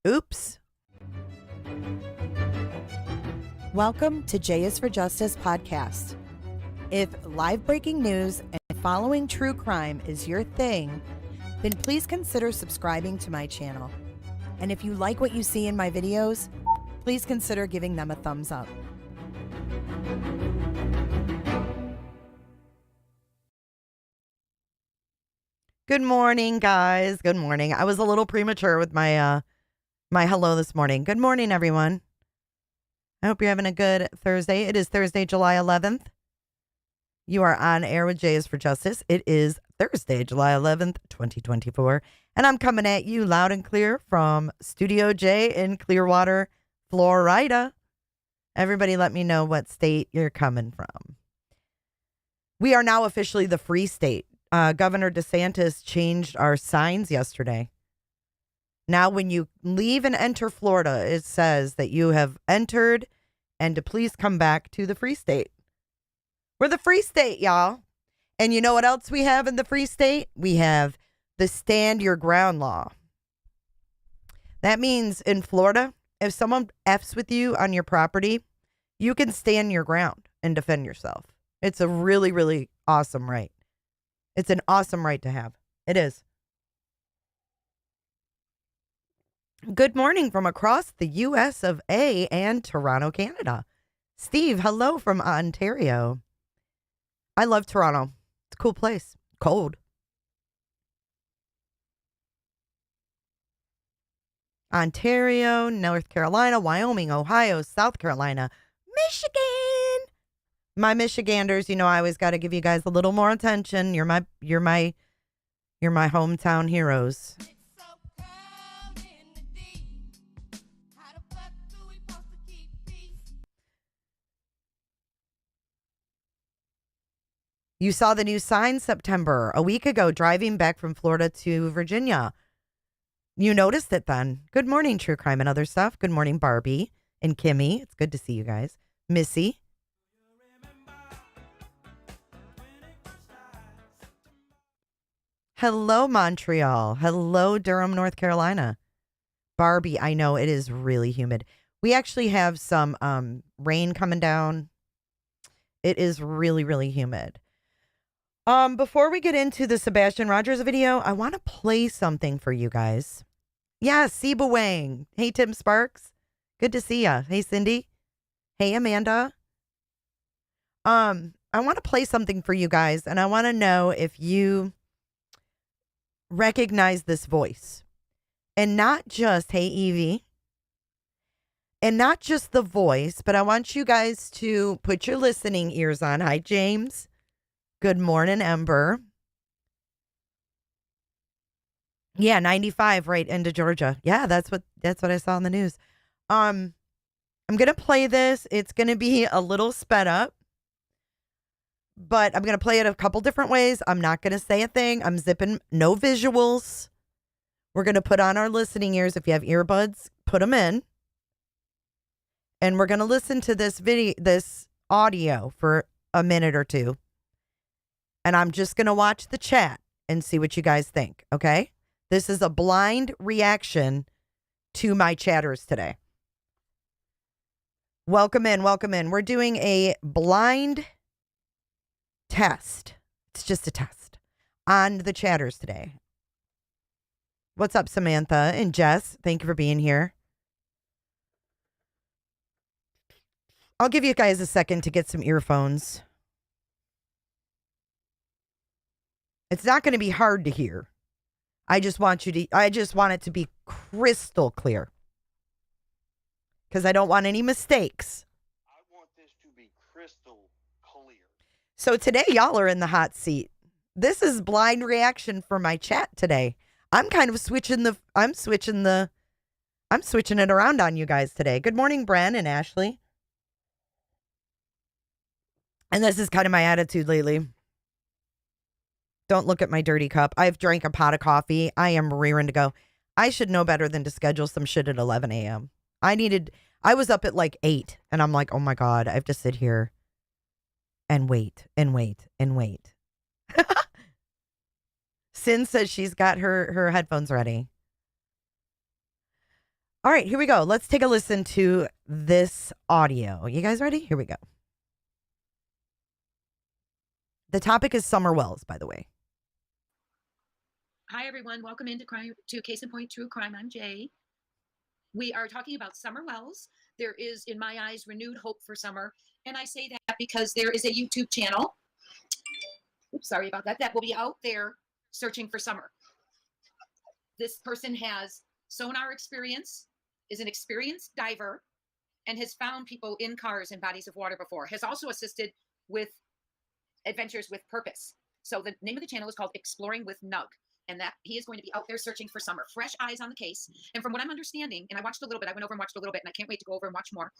Oops. Welcome to J is for Justice podcast. If live breaking news and following true crime is your thing, then please consider subscribing to my channel. And if you like what you see in my videos, please consider giving them a thumbs up. Good morning, guys. Good morning. I was a little premature with my my hello this morning. Good morning, everyone. I hope you're having a good Thursday. It is Thursday, July 11th. You are on air with J is for Justice. It is Thursday, July 11th, 2024. And I'm coming at you loud and clear from Studio J in Clearwater, Florida. Everybody let me know what state you're coming from. We are now officially the free state. Governor DeSantis changed our signs yesterday. Now, when you leave and enter Florida, it says that you have entered and to please come back to the free state. We're the free state, y'all. And you know what else we have in the free state? We have the stand your ground law. That means in Florida, if someone F's with you on your property, you can stand your ground and defend yourself. It's a really, really awesome right. It's an awesome right to have. It is. Good morning from across the U.S. of A. and Toronto, Canada. Steve, hello from Ontario. I love Toronto. It's a cool place. Cold. Ontario, North Carolina, Wyoming, Ohio, South Carolina, Michigan. My Michiganders, you know, I always got to give you guys a little more attention. You're my hometown heroes. You saw the new sign September, a week ago, driving back from Florida to Virginia. You noticed it then. Good morning, True Crime and Other Stuff. Good morning, Barbie and Kimmy. It's good to see you guys. Missy. Hello, Montreal. Hello, Durham, North Carolina. Barbie, I know it is really humid. We actually have some rain coming down. It is really, really humid. Before we get into the Sebastian Rogers video, I want to play something for you guys. Yeah, Siba Wang. Hey, Tim Sparks. Good to see ya. Hey, Cindy. Hey, Amanda. I want to play something for you guys, and I want to know if you recognize this voice. And not just, hey, Evie. And not just the voice, but I want you guys to put your listening ears on. Hi, James. Good morning, Ember. Yeah, 95 right into Georgia. Yeah, that's what I saw in the news. I'm gonna play this. It's gonna be a little sped up, but I'm gonna play it a couple different ways. I'm not gonna say a thing. I'm zipping, no visuals. We're gonna put on our listening ears. If you have earbuds, put them in, and we're gonna listen to this audio for a minute or two. And I'm just going to watch the chat and see what you guys think, okay? This is a blind reaction to my chatters today. Welcome in, welcome in. We're doing a blind test. It's just a test on the chatters today. What's up, Samantha and Jess? Thank you for being here. I'll give you guys a second to get some earphones. It's not going to be hard to hear. I just want it to be crystal clear. Because I don't want any mistakes. I want this to be crystal clear. So today, y'all are in the hot seat. This is blind reaction for my chat today. I'm kind of switching it around on you guys today. Good morning, Bren and Ashley. And this is kind of my attitude lately. Don't look at my dirty cup. I've drank a pot of coffee. I am rearing to go. I should know better than to schedule some shit at 11 a.m. I was up at like 8 and I'm like, oh my God, I have to sit here and wait and wait and wait. Sin says she's got her headphones ready. All right, here we go. Let's take a listen to this audio. You guys ready? Here we go. The topic is summer wells, by the way. Hi, everyone. Welcome into Case in Point True Crime. I'm Jay. We are talking about summer wells. There is, in my eyes, renewed hope for summer. And I say that because there is a YouTube channel. Oops, sorry about that. That will be out there searching for summer. This person has sonar experience, is an experienced diver, and has found people in cars and bodies of water before. Has also assisted with adventures with purpose. So the name of the channel is called Exploring with Nug. And that he is going to be out there searching for summer. Fresh eyes on the case. And from what I'm understanding, and I watched a little bit, I went over and watched a little bit, and I can't wait to go over and watch more.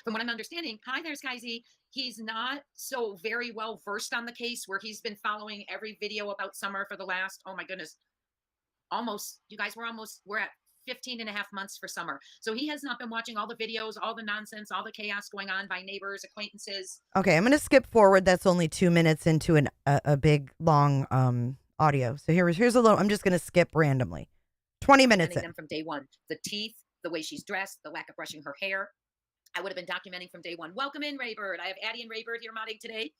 From what I'm understanding, hi there, Skyzy. He's not so very well versed on the case, where he's been following every video about summer for the last, oh my goodness, almost, you guys, we're at 15 and a half months for summer. So he has not been watching all the videos, all the nonsense, all the chaos going on by neighbors, acquaintances. Okay, I'm going to skip forward. That's only 2 minutes into a big, long audio. So here's a little, I'm just going to skip randomly. 20 minutes in. Them from day one. The teeth, the way she's dressed, the lack of brushing her hair. I would have been documenting from day one. Welcome in, Raybird. I have Addie and Raybird here modding today.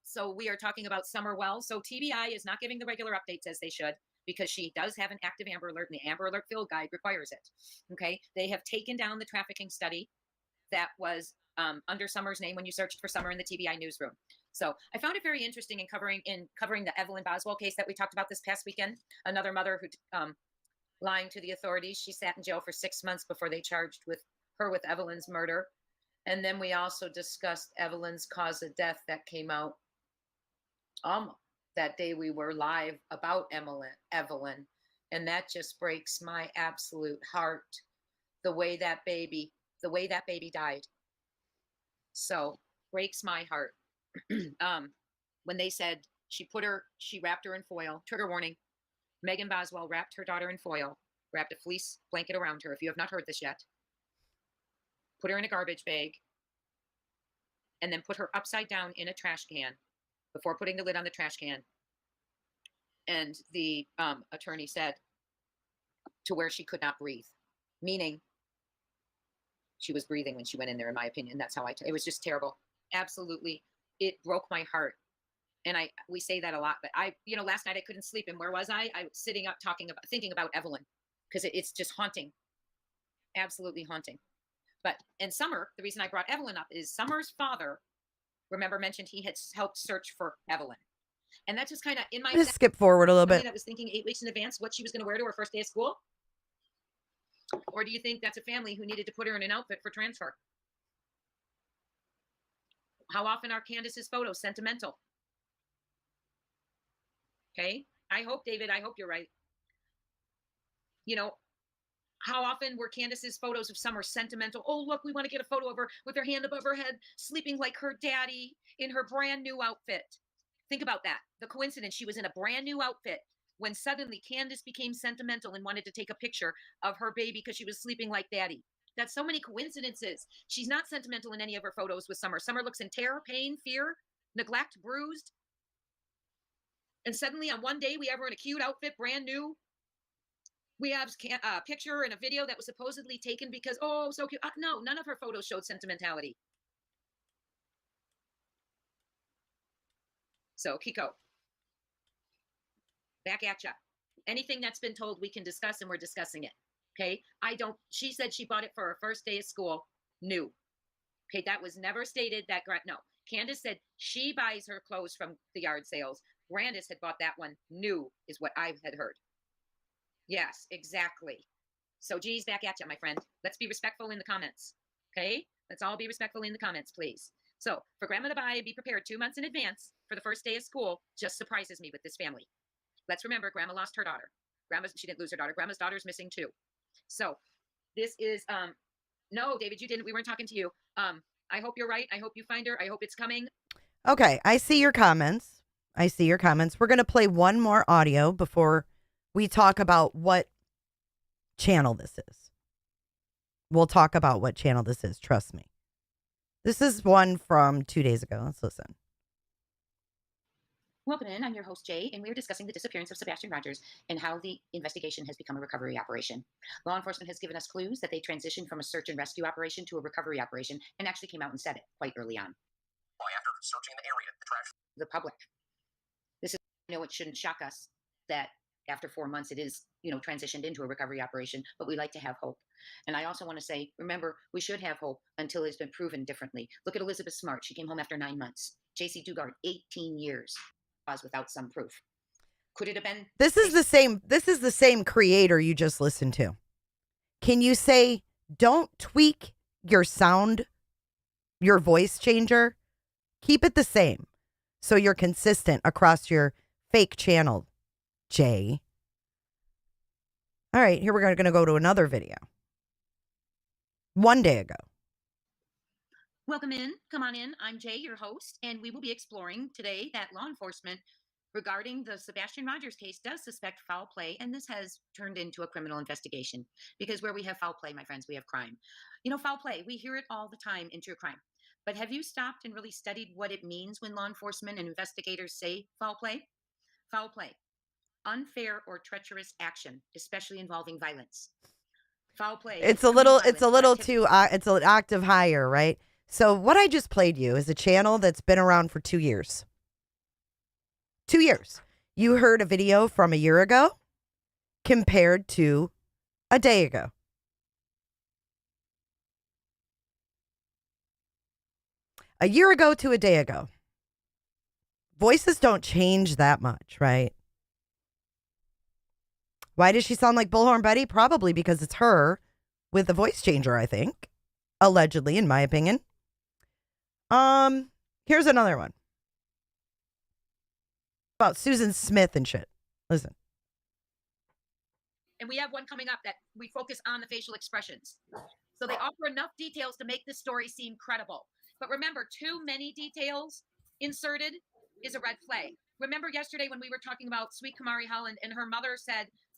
So we are talking about summer wells. So TBI is not giving the regular updates as they should, because she does have an active Amber Alert, and the Amber Alert field guide requires it. Okay. They have taken down the trafficking study that was under Summer's name when you searched for Summer in the TBI newsroom. So I found it very interesting in covering the Evelyn Boswell case that we talked about this past weekend. Another mother who lying to the authorities. She sat in jail for 6 months before they charged her with Evelyn's murder. And then we also discussed Evelyn's cause of death that came out that day we were live about Evelyn. And that just breaks my absolute heart, the way that baby died. So breaks my heart. When they said she wrapped her in foil, trigger warning, Megan Boswell wrapped her daughter in foil, wrapped a fleece blanket around her. If you have not heard this yet, put her in a garbage bag, and then put her upside down in a trash can before putting the lid on the trash can. And the attorney said to where she could not breathe, meaning she was breathing when she went in there, in my opinion. That's how it was just terrible. Absolutely. It broke my heart. And we say that a lot, but last night I couldn't sleep. And where was I? I was sitting up thinking about Evelyn, because it's just haunting. Absolutely haunting. And Summer, the reason I brought Evelyn up is Summer's father, remember, mentioned he had helped search for Evelyn. And that's just kind of in my... Just skip forward a little bit. I was thinking 8 weeks in advance what she was going to wear to her first day of school. Or do you think that's a family who needed to put her in an outfit for transfer? How often are Candace's photos sentimental? Okay. David, I hope you're right. How often were Candace's photos of Summer sentimental? Oh, look, we want to get a photo of her with her hand above her head, sleeping like her daddy in her brand new outfit. Think about that. The coincidence, she was in a brand new outfit when suddenly Candace became sentimental and wanted to take a picture of her baby because she was sleeping like daddy. That's so many coincidences. She's not sentimental in any of her photos with Summer. Summer looks in terror, pain, fear, neglect, bruised. And suddenly on one day, we have her in a cute outfit, brand new. We have a picture and a video that was supposedly taken because, oh, so cute. No, none of her photos showed sentimentality. So, Kiko, back at ya. Anything that's been told, we can discuss, and we're discussing it. Okay? She said she bought it for her first day of school, new. Okay, that was never stated that, no. Candace said she buys her clothes from the yard sales. Brandis had bought that one new, is what I had heard. Yes, exactly. So, geez, back at you, my friend. Let's be respectful in the comments. Okay? Let's all be respectful in the comments, please. So, for Grandma to buy, be prepared 2 months in advance for the first day of school just surprises me with this family. Let's remember, Grandma lost her daughter. She didn't lose her daughter. Grandma's daughter's missing too. So, this is, no, David, you didn't. We weren't talking to you. I hope you're right. I hope you find her. I hope it's coming. Okay, I see your comments. We're going to play one more audio before we talk about what channel this is. We'll talk about what channel this is. Trust me. This is one from 2 days ago. Let's listen. Welcome in. I'm your host, Jay, and we're discussing the disappearance of Sebastian Rogers and how the investigation has become a recovery operation. Law enforcement has given us clues that they transitioned from a search and rescue operation to a recovery operation and actually came out and said it quite early on. After searching the area, the trash. The public. This is, it shouldn't shock us that after 4 months it is, transitioned into a recovery operation, but we like to have hope. And I also want to say, remember, we should have hope until it's been proven differently. Look at Elizabeth Smart. She came home after 9 months. JC Dugard, 18 years. Without some proof. Could it have been? This is the same creator you just listened to. Can you say, don't tweak your sound, your voice changer? Keep it the same so you're consistent across your fake channel, Jay. All right, here we're going to go to another video. 1 day ago. Welcome in. Come on in. I'm Jay, your host, and we will be exploring today that law enforcement regarding the Sebastian Rogers case does suspect foul play, and this has turned into a criminal investigation because where we have foul play, my friends, we have crime. Foul play, we hear it all the time in true crime. But have you stopped and really studied what it means when law enforcement and investigators say foul play? Foul play, unfair or treacherous action, especially involving violence. Foul play. It's an octave higher, right? So what I just played you is a channel that's been around for 2 years. 2 years. You heard a video from a year ago compared to a day ago. A year ago to a day ago. Voices don't change that much, right? Why does she sound like Bullhorn Betty? Probably because it's her with a voice changer, I think. Allegedly, in my opinion. Here's another one. About Susan Smith and shit. Listen. And we have one coming up that we focus on the facial expressions. So they offer enough details to make this story seem credible. But remember, too many details inserted is a red flag. Remember yesterday when we were talking about Sweet Kamari Holland and her mother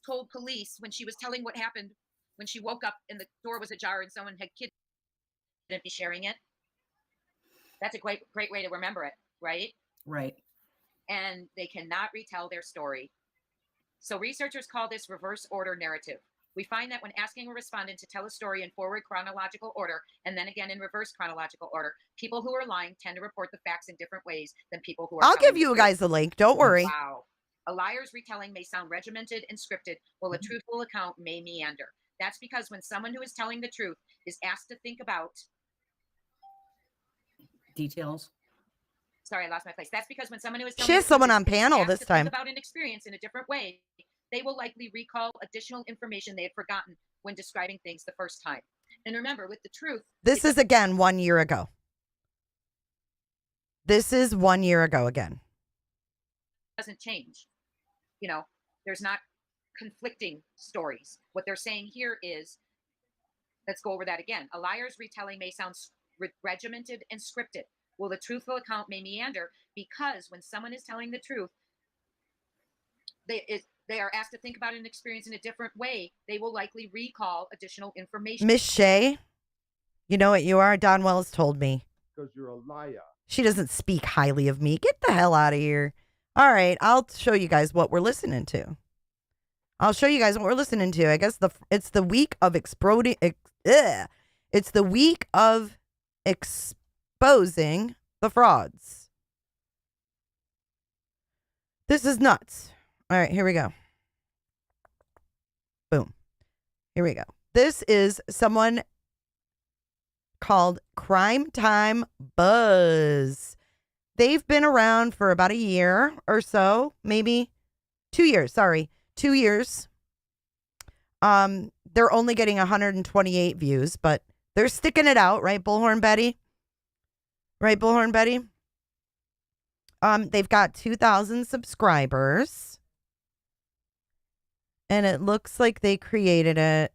told police when she was telling what happened when she woke up and the door was ajar and someone had didn't be sharing it. That's a great way to remember it, right? Right. And they cannot retell their story. So researchers call this reverse order narrative. We find that when asking a respondent to tell a story in forward chronological order and then again in reverse chronological order, people who are lying tend to report the facts in different ways than people who are I'll give you guys the link. Don't worry. Wow. A liar's retelling may sound regimented and scripted, while a truthful account may meander. That's because when someone who is telling the truth is asked to think about details. Sorry, I lost my place. That's because when someone who is She has someone on panel this time about an experience in a different way, they will likely recall additional information they had forgotten when describing things the first time. And remember, with the truth, this is again 1 year ago. This is 1 year ago again. Doesn't change. There's not conflicting stories. What they're saying here is, let's go over that again. A liar's retelling may sound regimented and scripted. Well, the truthful account may meander because when someone is telling the truth, they are asked to think about an experience in a different way. They will likely recall additional information. Miss Shay, you know what you are? Don Wells told me. Because you're a liar. She doesn't speak highly of me. Get the hell out of here. All right, I'll show you guys what we're listening to. I guess it's the week of exploding. It's the week of exposing the frauds. This is nuts. All right, here we go. Boom. Here we go. This is someone called Crime Time Buzz. They've been around for about a year or so, maybe 2 years. Sorry, 2 years. They're only getting 128 views, but they're sticking it out, right, Bullhorn Betty? Right, Bullhorn Betty? They've got 2,000 subscribers. And it looks like they created it.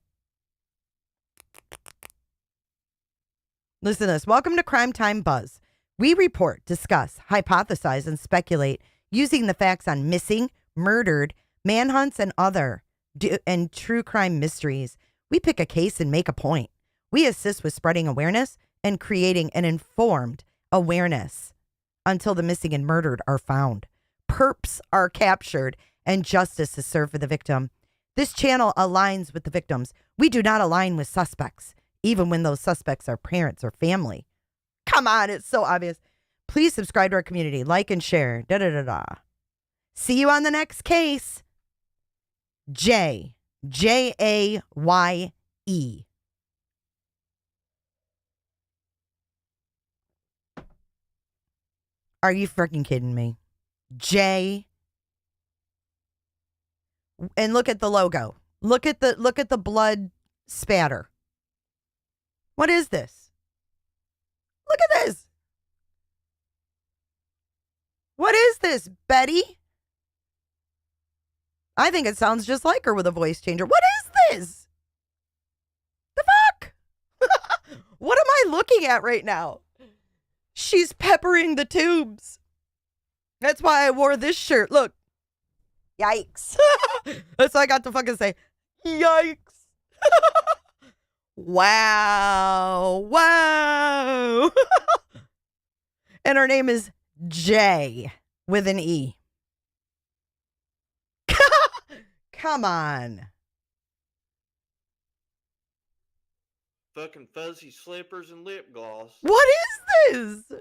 Listen to this. Welcome to Crime Time Buzz. We report, discuss, hypothesize, and speculate using the facts on missing, murdered, manhunts, and true crime mysteries. We pick a case and make a point. We assist with spreading awareness and creating an informed awareness until the missing and murdered are found. perps are captured and justice is served for the victim. This channel aligns with the victims. We do not align with suspects, even when those suspects are parents or family. Come on, it's so obvious. Please subscribe to our community, like and share. Da da da da. See you on the next case. Jaye. Are you freaking kidding me? J. And look at the logo. Look at the blood spatter. What is this? Look at this. What is this, Betty? I think it sounds just like her with a voice changer. What is this? The fuck? What am I looking at right now? She's peppering the tubes. That's why I wore this shirt. Look. Yikes. That's why I got to fucking say, yikes. Wow. Wow. And her name is Jay with an E. Come on. Fucking fuzzy slippers and lip gloss. What is this?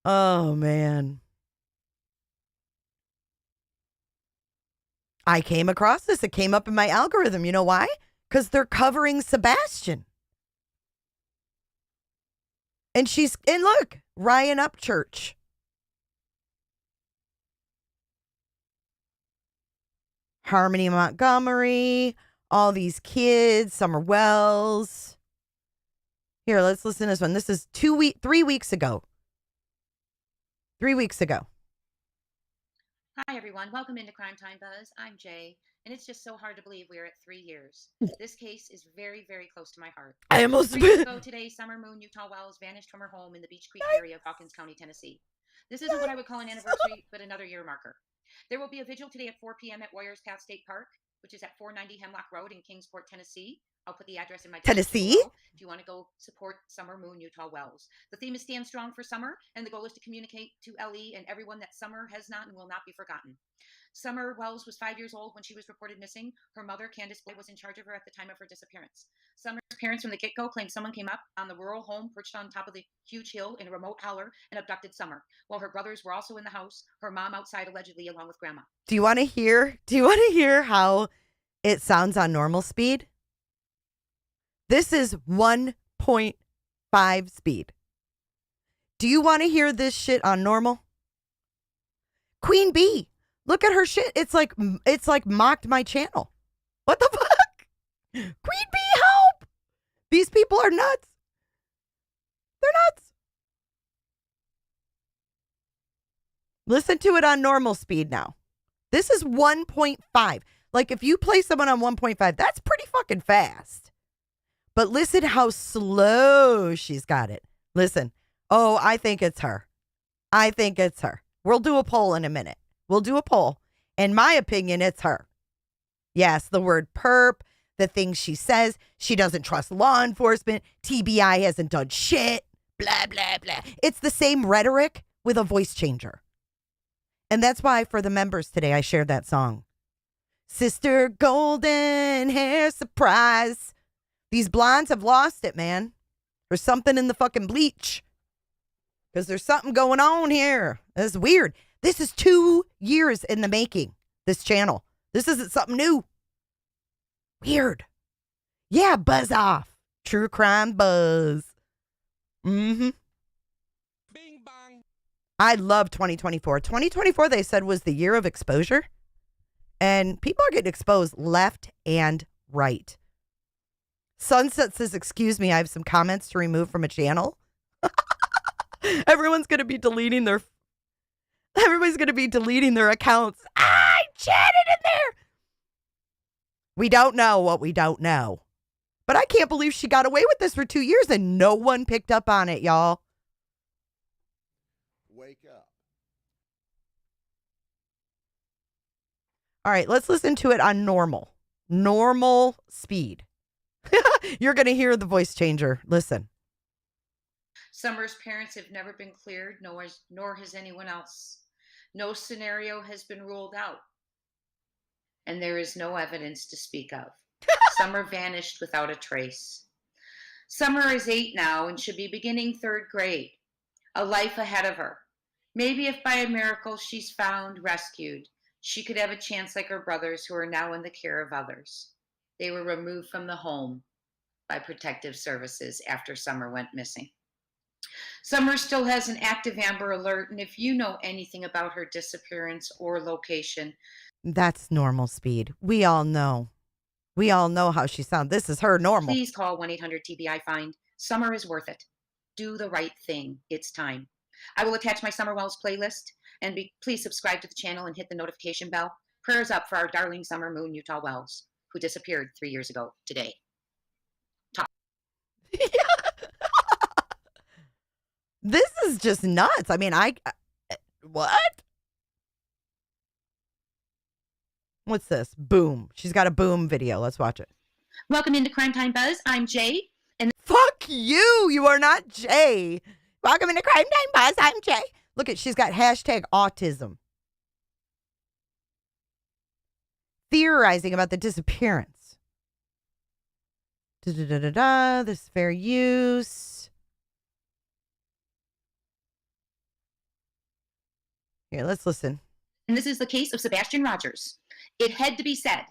Oh, man. I came across this. It came up in my algorithm. You know why? Because they're covering Sebastian. And look, Ryan Upchurch. Harmony Montgomery, all these kids, Summer Wells. Here, let's listen to this one. This is 3 weeks ago. 3 weeks ago. Hi, everyone. Welcome into Crime Time Buzz. I'm Jay, and it's just so hard to believe we are at 3 years. This case is very, very close to my heart. I almost 3 years ago today, Summer Moon Utah Wells vanished from her home in the Beach Creek area of Hawkins County, Tennessee. This isn't what I would call an anniversary, but another year marker. There will be a vigil today at 4 p.m. at Warriors Path State Park, which is at 490 Hemlock Road in Kingsport, Tennessee. I'll put the address in my Tennessee? below if you want to go support Summer Moon Utah Wells. The theme is Stand Strong for Summer, and the goal is to communicate to LE and everyone that Summer has not and will not be forgotten. Summer Wells was 5 years old when she was reported missing. Her mother, Candace Blake, was in charge of her at the time of her disappearance. Summer's parents from the get-go claimed someone came up on the rural home perched on top of the huge hill in a remote holler and abducted Summer. While her brothers were also in the house, her mom outside allegedly along with grandma. Do you want to hear how it sounds on normal speed? This is 1.5 speed. Do you want to hear this shit on normal? Queen Bee, look at her shit. It's like mocked my channel. What the fuck? Queen Bee, help! These people are nuts. They're nuts. Listen to it on normal speed now. This is 1.5. Like if you play someone on 1.5, that's pretty fucking fast. But listen how slow she's got it. Listen. Oh, I think it's her. I think it's her. We'll do a poll in a minute. We'll do a poll. In my opinion, it's her. Yes, the word perp, the things she says. She doesn't trust law enforcement. TBI hasn't done shit. Blah, blah, blah. It's the same rhetoric with a voice changer. And that's why for the members today, I shared that song. Sister Golden Hair Surprise. These blondes have lost it, man. There's something in the fucking bleach. Because there's something going on here. It's weird. This is 2 years in the making, this channel. This isn't something new. Weird. Yeah, buzz off. True crime buzz. Mm-hmm. Bing bang. I love 2024. 2024, they said, was the year of exposure. And people are getting exposed left and right. Sunset says, excuse me, I have some comments to remove from a channel. Everyone's going to be deleting their accounts. I chatted in there. We don't know what we don't know. But I can't believe she got away with this for 2 years and no one picked up on it, y'all. Wake up. All right, let's listen to it on normal speed. You're going to hear the voice changer. Listen. Summer's parents have never been cleared, nor has anyone else. No scenario has been ruled out. And there is no evidence to speak of. Summer vanished without a trace. Summer is 8 now and should be beginning 3rd grade. A life ahead of her. Maybe if by a miracle she's found, rescued, she could have a chance like her brothers who are now in the care of others. They were removed from the home by protective services after Summer went missing. Summer still has an active Amber Alert, and if you know anything about her disappearance or location, That's normal speed. We all know. We all know how she sounds. This is her normal. please call 1-800-TBI-FIND. Summer is worth it. Do the right thing. It's time. I will attach my Summer Wells playlist, and please subscribe to the channel and hit the notification bell. Prayers up for our darling Summer Moon Utah Wells, who disappeared 3 years ago today. This is just nuts. I mean, what? What's this? Boom. She's got a boom video. Let's watch it. Welcome into Crime Time Buzz. I'm Jay. Fuck you. You are not Jay. Welcome into Crime Time Buzz. I'm Jay. Look she's got hashtag autism. Theorizing about the disappearance. This fair use. Here, let's listen. And this is the case of Sebastian Rogers. It had to be said.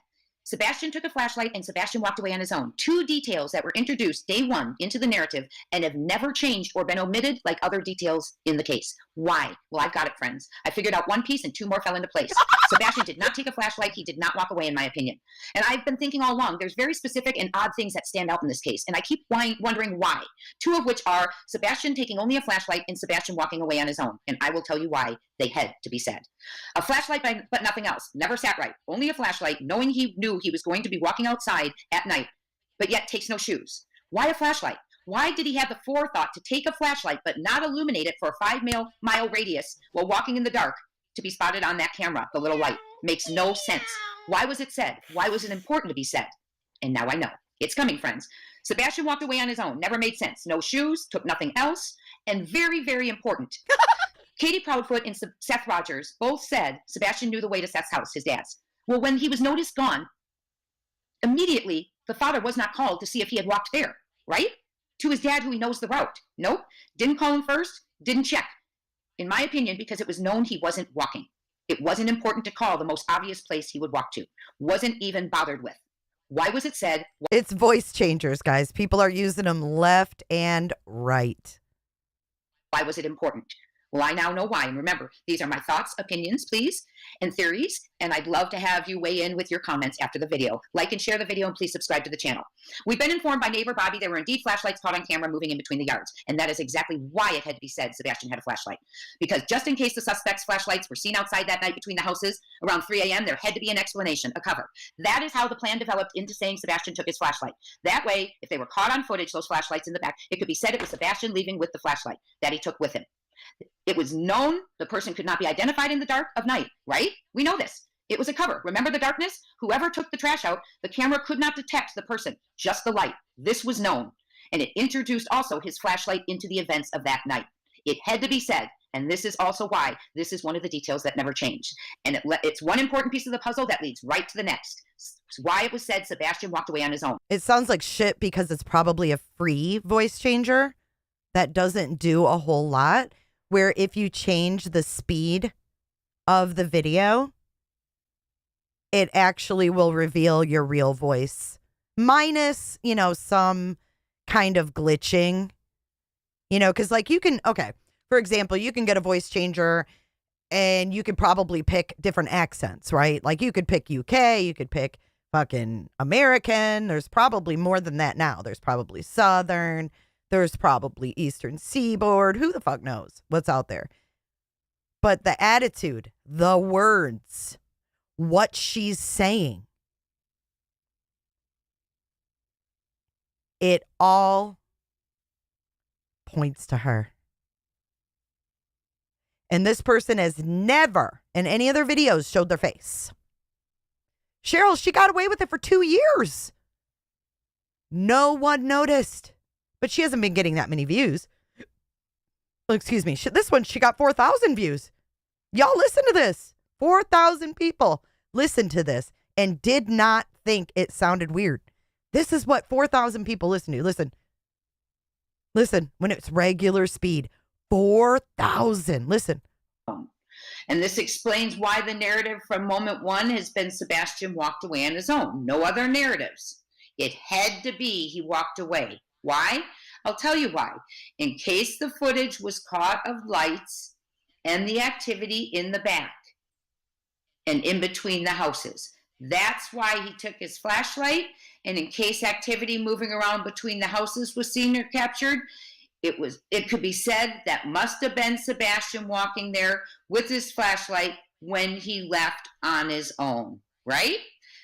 Sebastian took a flashlight and Sebastian walked away on his own. 2 details that were introduced day 1 into the narrative and have never changed or been omitted like other details in the case. Why? Well, I've got it, friends. I figured out 1 piece and 2 more fell into place. Sebastian did not take a flashlight. He did not walk away, in my opinion. And I've been thinking all along, there's very specific and odd things that stand out in this case. And I keep wondering why. 2 of which are Sebastian taking only a flashlight and Sebastian walking away on his own. And I will tell you why they had to be said. A flashlight, but nothing else. Never sat right. Only a flashlight, knowing he knew he was going to be walking outside at night, but yet takes no shoes. Why a flashlight? Why did he have the forethought to take a flashlight but not illuminate it for a 5-mile radius while walking in the dark to be spotted on that camera, the little light? Makes no sense. Why was it said? Why was it important to be said? And now I know. It's coming, friends. Sebastian walked away on his own. Never made sense. No shoes, took nothing else, and very, very important. Katie Proudfoot and Seth Rogers both said Sebastian knew the way to Seth's house, his dad's. Well, when he was noticed gone, immediately the father was not called to see if he had walked there, right? To his dad, who he knows the route. Nope. Didn't call him first, didn't check. In my opinion, because it was known he wasn't walking. It wasn't important to call the most obvious place he would walk to. Wasn't even bothered with. Why was it said? It's voice changers, guys. People are using them left and right. Why was it important? Well, I now know why. And remember, these are my thoughts, opinions, please, and theories. And I'd love to have you weigh in with your comments after the video. Like and share the video, and please subscribe to the channel. We've been informed by neighbor Bobby there were indeed flashlights caught on camera moving in between the yards. And that is exactly why it had to be said Sebastian had a flashlight. Because just in case the suspect's flashlights were seen outside that night between the houses around 3 a.m., there had to be an explanation, a cover. That is how the plan developed into saying Sebastian took his flashlight. That way, if they were caught on footage, those flashlights in the back, it could be said it was Sebastian leaving with the flashlight that he took with him. It was known the person could not be identified in the dark of night, right? We know this. It was a cover. Remember the darkness? Whoever took the trash out, the camera could not detect the person, just the light. This was known. And it introduced also his flashlight into the events of that night. It had to be said, and this is also why this is one of the details that never changed. And it's one important piece of the puzzle that leads right to the next. It's why it was said Sebastian walked away on his own. It sounds like shit because it's probably a free voice changer that doesn't do a whole lot. Where if you change the speed of the video, it actually will reveal your real voice. Minus, some kind of glitching. Because like you can, okay, for example, you can get a voice changer and you could probably pick different accents, right? Like you could pick UK, you could pick fucking American. There's probably more than that now. There's probably Southern. There's probably Eastern Seaboard. Who the fuck knows what's out there? But the attitude, the words, what she's saying, it all points to her. And this person has never, in any of their videos, showed their face. Cheryl, she got away with it for 2 years. No one noticed. But she hasn't been getting that many views. excuse me, this one, she got 4,000 views. Y'all listen to this. 4,000 people listened to this and did not think it sounded weird. This is what 4,000 people listen to. Listen. Listen, when it's regular speed, 4,000. Listen. And this explains why the narrative from moment one has been Sebastian walked away on his own. No other narratives. It had to be he walked away. Why? I'll tell you why. In case the footage was caught of lights and the activity in the back and in between the houses. That's why he took his flashlight, and in case activity moving around between the houses was seen or captured, it could be said that must have been Sebastian walking there with his flashlight when he left on his own, right?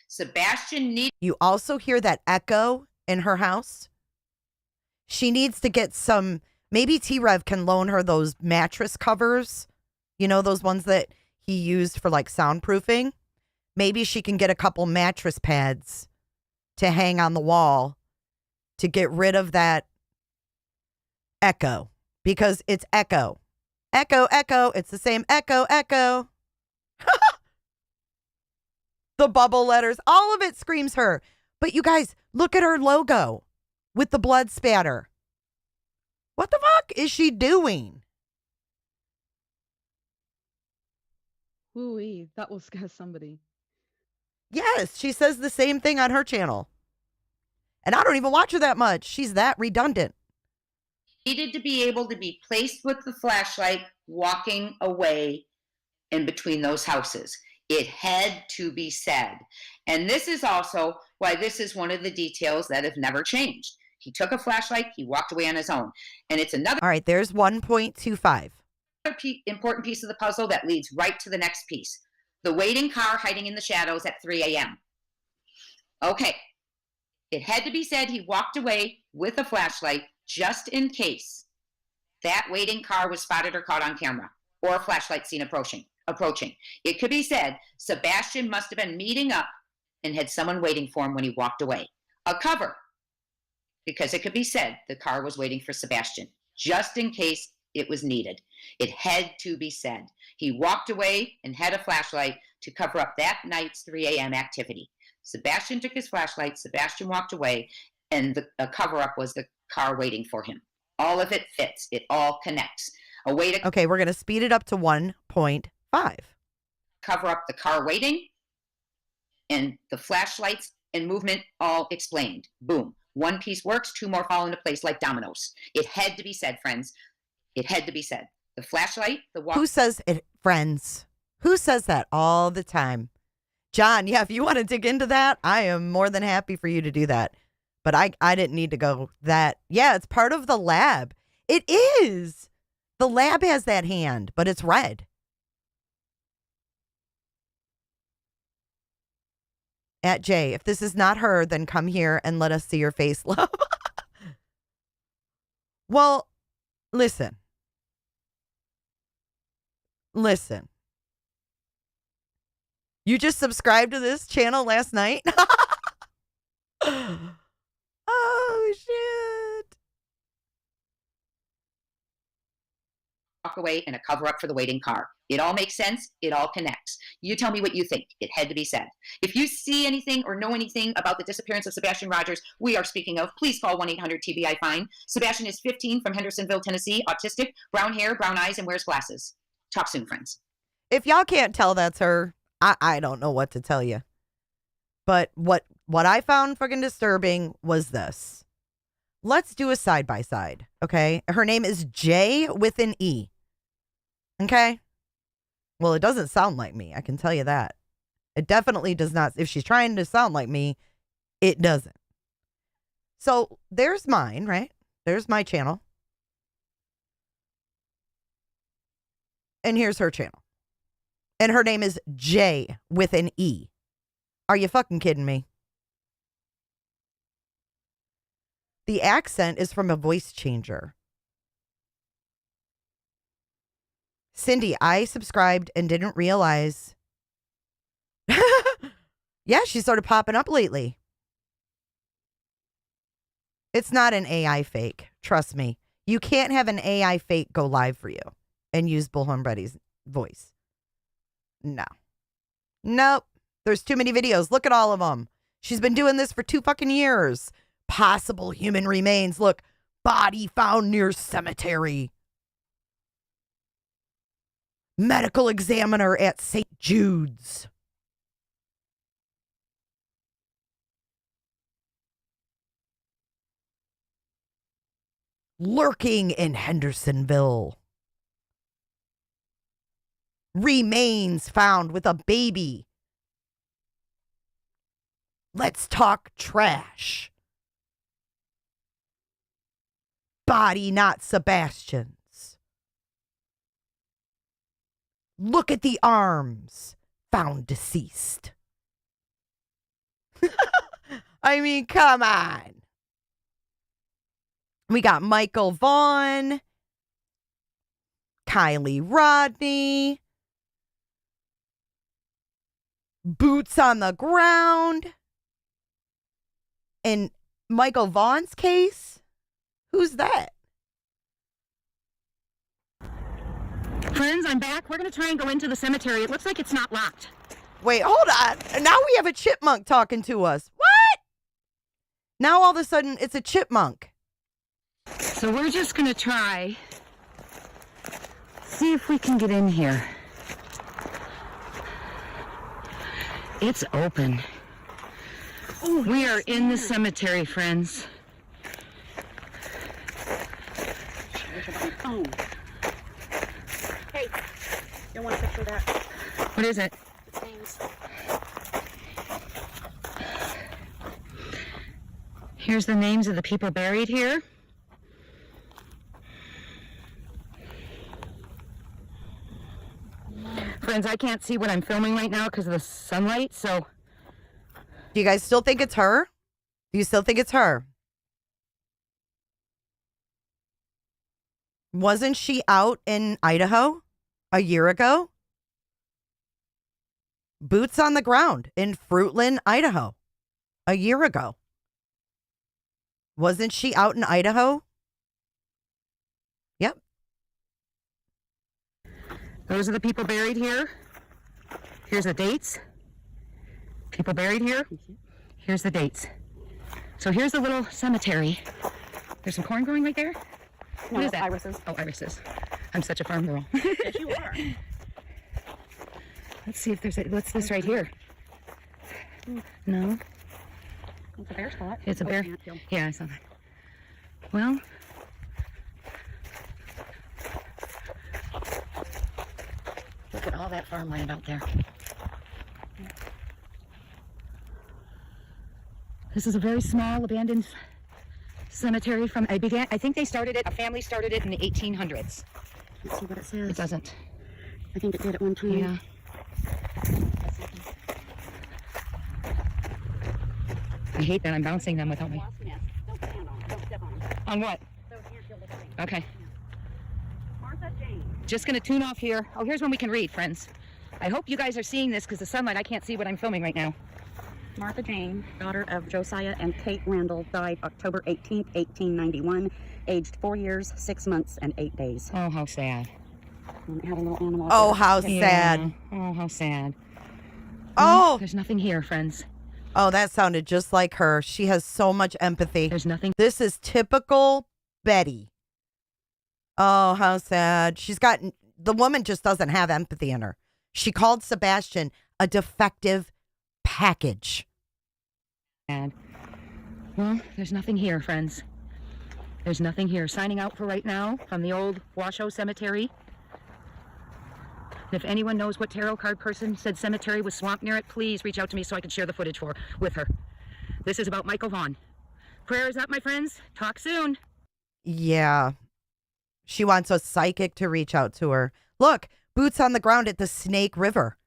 Sebastian needs. You also hear that echo in her house? She needs to get some, maybe T-Rev can loan her those mattress covers. You know, those ones that he used for like soundproofing. Maybe she can get a couple mattress pads to hang on the wall to get rid of that echo, because it's echo. Echo, echo. It's the same echo, echo. The bubble letters, all of it screams her. But you guys, look at her logo with the blood spatter. What the fuck is she doing? Ooh, that will scare somebody. Yes, she says the same thing on her channel. And I don't even watch her that much. She's that redundant. Needed to be able to be placed with the flashlight walking away in between those houses. It had to be said. And this is also why this is one of the details that have never changed. He took a flashlight, he walked away on his own. And it's another. All right, there's 1.25. Important piece of the puzzle that leads right to the next piece. The waiting car hiding in the shadows at 3 a.m. Okay. It had to be said he walked away with a flashlight just in case that waiting car was spotted or caught on camera or a flashlight seen approaching. It could be said Sebastian must have been meeting up and had someone waiting for him when he walked away. A cover, because it could be said the car was waiting for Sebastian just in case it was needed. It had to be said. He walked away and had a flashlight to cover up that night's 3 a.m. activity. Sebastian took his flashlight, Sebastian walked away, and a cover-up was the car waiting for him. All of it fits. It all connects. A way to Okay, we're going to speed it up to 1.5. cover up the car waiting and the flashlights and movement all explained. Boom. One piece works, two more fall into place like dominoes. It had to be said, friends. It had to be said. The flashlight, the walk. Who says it, friends? Who says that all the time? John, yeah, if you want to dig into that, I am more than happy for you to do that. But I didn't need to go that. Yeah, it's part of the lab. It is. The lab has that hand, but it's red. At Jay, if this is not her, then come here and let us see your face, love. Well, listen. Listen. You just subscribed to this channel last night? Oh, shit. Walk away and a cover up for the waiting car. It all makes sense. It all connects. You tell me what you think. It had to be said. If you see anything or know anything about the disappearance of Sebastian Rogers, we are speaking of, please call 1-800-TBI-FINE. Sebastian is 15 from Hendersonville, Tennessee, autistic, brown hair, brown eyes, and wears glasses. Talk soon, friends. If y'all can't tell that's her, I don't know what to tell you. But what I found fucking disturbing was this. Let's do a side-by-side, okay? Her name is J with an E. Okay? Well, it doesn't sound like me. I can tell you that. It definitely does not. If she's trying to sound like me, it doesn't. So there's mine, right? There's my channel. And here's her channel. And her name is J with an E. Are you fucking kidding me? The accent is from a voice changer. Cindy, I subscribed and didn't realize. Yeah, she started popping up lately. It's not an AI fake. Trust me. You can't have an AI fake go live for you and use Bullhorn Brady's voice. No. Nope. There's too many videos. Look at all of them. She's been doing this for 2 fucking years. Possible human remains. Look, body found near cemetery. Medical examiner at St. Jude's. Lurking in Hendersonville. Remains found with a baby. Let's talk trash. Body not Sebastian's. Look at the arms. Found deceased. I mean, come on. We got Michael Vaughn, Kylie Rodney, boots on the ground. In Michael Vaughn's case, who's that? Friends, I'm back. We're going to try and go into the cemetery. It looks like it's not locked. Wait, hold on. Now we have a chipmunk talking to us. What? Now all of a sudden it's a chipmunk. So we're just going to try, see if we can get in here. It's open. We are in the cemetery, friends. Hey, you want a picture of that? What is it? It's names. Here's the names of the people buried here. Friends, I can't see what I'm filming right now because of the sunlight, so... Do you guys still think it's her? Do you still think it's her? Wasn't she out in Idaho a year ago? Boots on the ground in Fruitland, Idaho a year ago. Wasn't she out in Idaho? Yep. Those are the people buried here. Here's the dates. People buried here. Here's the dates. So here's the little cemetery. There's some corn growing right there. No, What is that? irises. Oh, irises. I'm such a farm girl. Yes, you are. Let's see if there's a, what's this right here? No, It's a bear spot. it's a Oh, bear. Antfield. Yeah, I saw that. Well, look at all that farmland out there. This is a very small abandoned cemetery from, I think they started it, a family started it in the 1800s. Let's see what it says. It doesn't. I think it did at one time. Yeah. I hate that I'm bouncing them without me. Wasp nest. Don't stand on it. Don't step on it. On what? So Antfield looks like. Okay. Martha Jane. Just gonna tune off here. Oh, here's when we can read, friends. I hope you guys are seeing this because the sunlight, I can't see what I'm filming right now. Martha Jane, daughter of Josiah and Kate Randall, died October 18th, 1891, aged 4 years, 6 months, and 8 days. Oh, how sad. And it had a little animal. Oh, up there. how Yeah. sad. Oh, how sad. Oh, There's nothing here, friends. oh, that sounded just like her. She has so much empathy. There's nothing. This is typical Betty. Oh, how sad. The woman just doesn't have empathy in her. She called Sebastian a defective package. Sad. Well, there's nothing here, friends. There's nothing here. Signing out for right now from the old Washoe Cemetery. If anyone knows what tarot card person said cemetery with swamp near it, please reach out to me so I can share the footage with her. This is about Michael Vaughn. Prayers up, my friends. Talk soon. Yeah. She wants a psychic to reach out to her. Look, boots on the ground at the Snake River.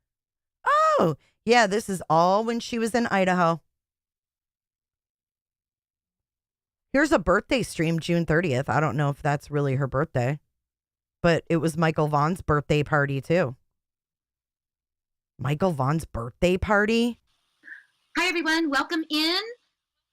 Oh, yeah, this is all when she was in Idaho. Here's a birthday stream, June 30th. I don't know if that's really her birthday, but it was Michael Vaughn's birthday party, too. Michael Vaughn's birthday party? Hi, everyone. Welcome in.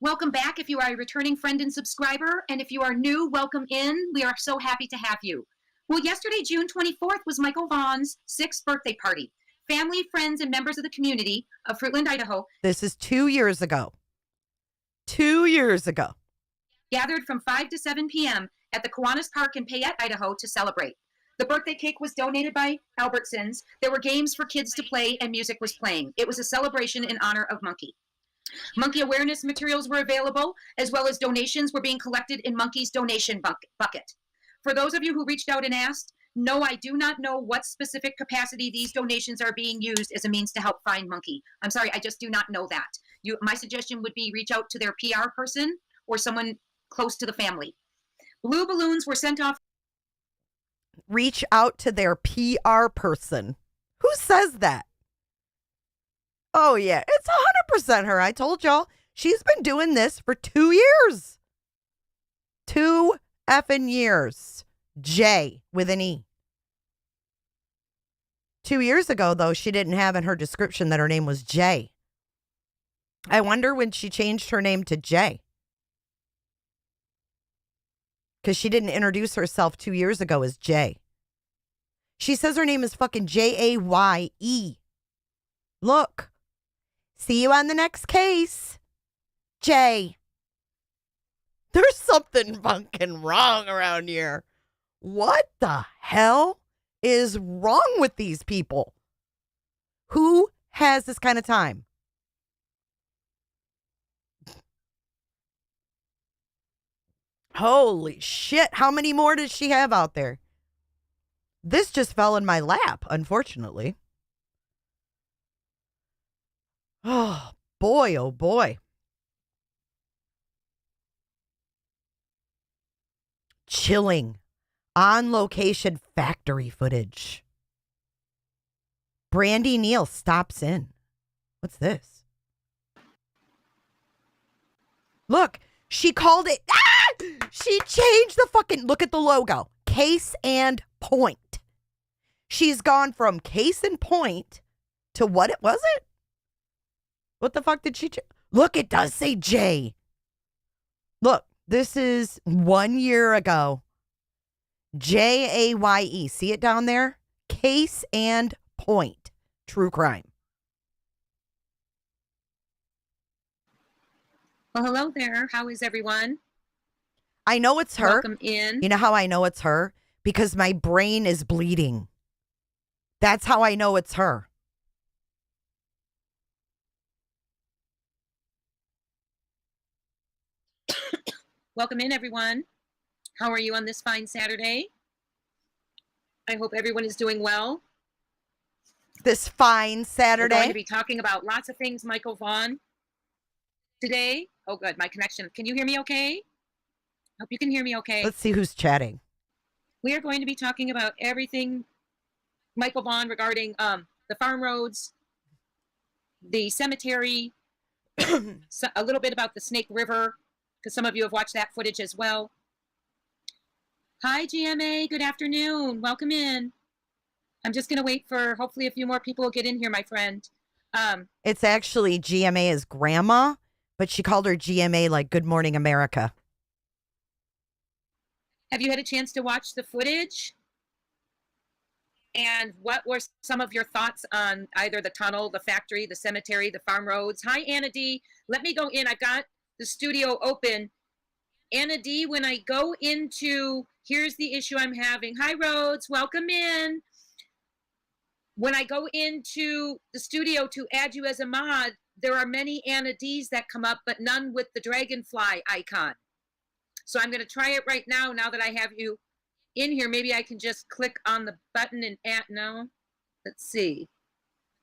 Welcome back if you are a returning friend and subscriber. And if you are new, welcome in. We are so happy to have you. Well, yesterday, June 24th, was Michael Vaughn's 6th birthday party. Family, friends, and members of the community of Fruitland, Idaho. This is 2 years ago. 2 years ago. Gathered from 5 to 7 p.m. at the Kiwanis Park in Payette, Idaho to celebrate. The birthday cake was donated by Albertsons. There were games for kids to play and music was playing. It was a celebration in honor of Monkey. Monkey awareness materials were available, as well as donations were being collected in Monkey's donation bucket. For those of you who reached out and asked, no, I do not know what specific capacity these donations are being used as a means to help find Monkey. I'm sorry, I just do not know that. My suggestion would be reach out to their PR person or someone close to the family. Blue balloons were sent off. Reach out to their PR person. Who says that? Oh, yeah, it's 100% her. I told y'all. She's been doing this for 2 years. 2 effing years. J with an E. 2 years ago, though, she didn't have in her description that her name was J. I wonder when she changed her name to J. Because she didn't introduce herself 2 years ago as J. She says her name is fucking Jaye. Look. See you on the next case. J. There's something fucking wrong around here. What the hell is wrong with these people? Who has this kind of time? Holy shit. How many more does she have out there? This just fell in my lap, unfortunately. Oh, boy, oh, boy. Chilling. On location factory footage. Brandy Neal stops in. What's this? Look, she called it. Ah! She changed the fucking. Look at the logo. Case and Point. She's gone from Case and Point to what it was it? What the fuck did she look, it does say J. Look, this is 1 year ago. Jaye. See it down there? Case and Point. True crime. Well, hello there. How is everyone? I know it's her. Welcome in. You know how I know it's her? Because my brain is bleeding. That's how I know it's her. Welcome in, everyone. How are you on this fine Saturday? I hope everyone is doing well. This fine We're Saturday. going to be talking about lots of things, Michael Vaughn. Today, oh good, my connection. Can you hear me okay? Hope you can hear me okay. Let's see who's chatting. We are going to be talking about everything, Michael Vaughn, regarding the farm roads, the cemetery, a little bit about the Snake River, because some of you have watched that footage as well. Hi, GMA. Good afternoon. Welcome in. I'm just going to wait for hopefully a few more people will get in here, my friend. It's actually GMA's grandma, but she called her GMA like Good Morning America. Have you had a chance to watch the footage? And what were some of your thoughts on either the tunnel, the factory, the cemetery, the farm roads? Hi, Anna D. Let me go in. I've got the studio open. Anna D, when I go into, here's the issue I'm having. Hi, Rhodes. Welcome in. When I go into the studio to add you as a mod, there are many Anna Ds that come up, but none with the dragonfly icon. So I'm going to try it right now that I have you in here. Maybe I can just click on the button and add. No. Let's see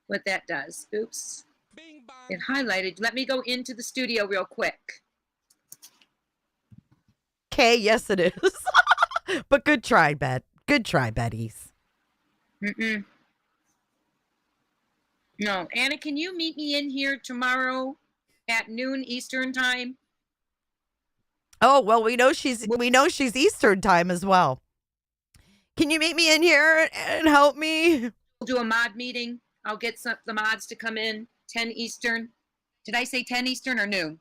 what that does. Oops. Bing bang. It highlighted. Let me go into the studio real quick. Okay, yes it is. But good try, Bet. Good try, Betties. Mm-mm. No. Anna, can you meet me in here tomorrow at noon Eastern time? Oh, well, we know she's Eastern time as well. Can you meet me in here and help me? We'll do a mod meeting. I'll get the mods to come in 10 Eastern. Did I say 10 Eastern or noon?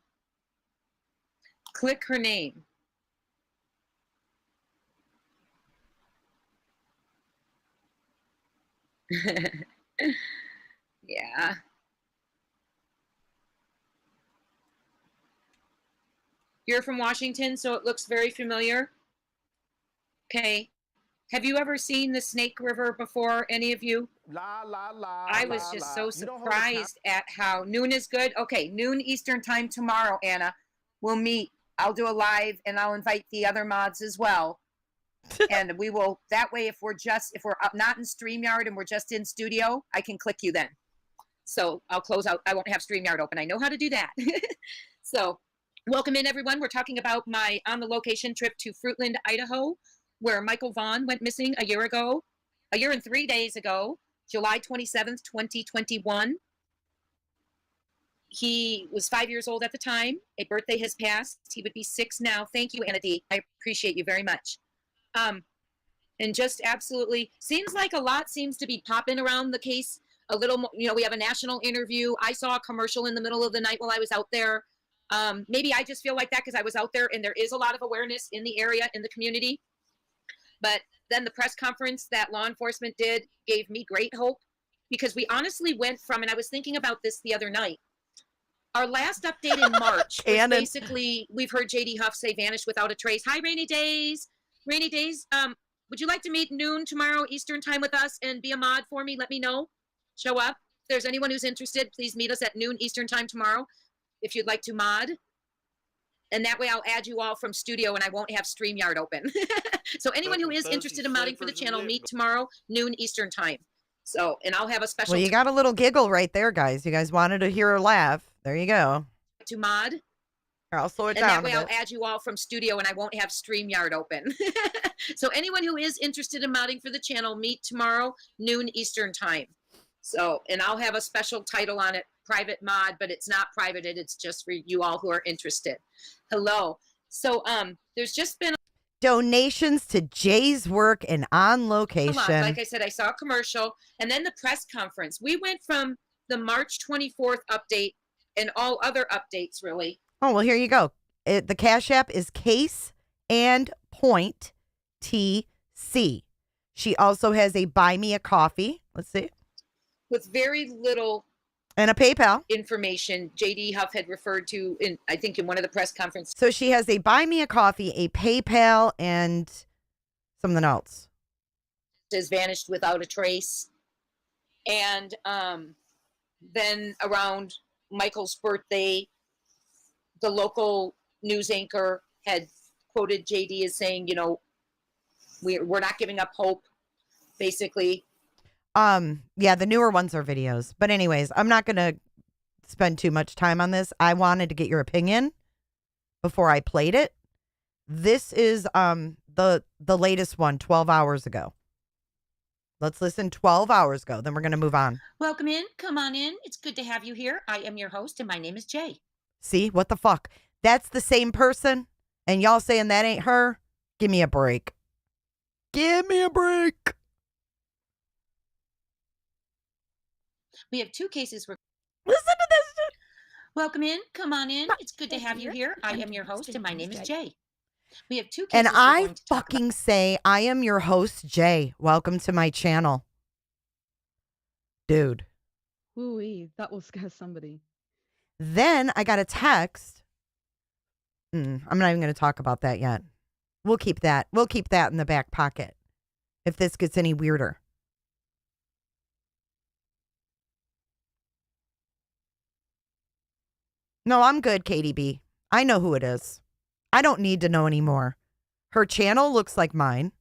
Click her name. Yeah. You're from Washington, so it looks very familiar. Okay. Have you ever seen the Snake River before, any of you? La la la. I was just so surprised at how noon is good. Okay, noon Eastern time tomorrow, Anna. We'll meet. I'll do a live and I'll invite the other mods as well. And we will, that way, if we're up, not in StreamYard and we're just in studio, I can click you then. So I'll close out. I won't have StreamYard open. I know how to do that. So welcome in, everyone. We're talking about my on the location trip to Fruitland, Idaho, where Michael Vaughn went missing a year and 3 days ago, July 27th, 2021. He was 5 years old at the time. A birthday has passed. He would be 6 now. Thank you, Anna D. I appreciate you very much. And just absolutely seems like a lot seems to be popping around the case a little more. You know, we have a national interview. I saw a commercial in the middle of the night while I was out there. Maybe I just feel like that because I was out there and there is a lot of awareness in the area, in the community. But then the press conference that law enforcement did gave me great hope because we honestly went from, and I was thinking about this the other night, our last update in March was basically, we've heard JD Huff say vanished without a trace. Hi, Rainy Days. Rainy Days, would you like to meet noon tomorrow Eastern time with us and be a mod for me? Let me know. Show up. If there's anyone who's interested, please meet us at noon Eastern time tomorrow if you'd like to mod. And that way I'll add you all from studio and I won't have StreamYard open. So anyone who is interested in modding for the channel, meet tomorrow, noon Eastern time. So, and I'll have a special... Well, you got a little giggle right there, guys. You guys wanted to hear her laugh. There you go. ...to mod. Here, I'll slow it and down that way I'll add you all from studio and I won't have StreamYard open. So anyone who is interested in modding for the channel, meet tomorrow, noon Eastern time. So, and I'll have a special title on it, private mod, but it's not private. It's just for you all who are interested. Hello. So, there's just been donations to Jay's work and on location. Like I said, I saw a commercial and then the press conference. We went from the March 24th update and all other updates, really. Oh, well, here you go. The Cash App is Case and Point TC. She also has a Buy Me a Coffee. Let's see. With very little and a PayPal information JD Huff had referred to in, I think, in one of the press conferences. So she has a Buy Me a Coffee, a PayPal, and something else. Has vanished without a trace. And then around Michael's birthday, the local news anchor had quoted JD as saying, you know, we're not giving up hope, basically. Yeah, the newer ones are videos. But anyways, I'm not going to spend too much time on this. I wanted to get your opinion before I played it. This is the latest one 12 hours ago. Let's listen 12 hours ago. Then we're going to move on. Welcome in. Come on in. It's good to have you here. I am your host and my name is Jay. See, what the fuck? That's the same person and y'all saying that ain't her? Give me a break. Give me a break. We have 2 cases. Listen to this shit. Welcome in. Come on in. It's good to have you here. I am your host and my name is Jay. We have 2 cases. And I fucking say, I am your host, Jay. Welcome to my channel. Dude. Ooh-wee, that will scare somebody. Then I got a text. I'm not even going to talk about that yet. We'll keep that. We'll keep that in the back pocket if this gets any weirder. No, I'm good, Katie B. I know who it is. I don't need to know anymore. Her channel looks like mine.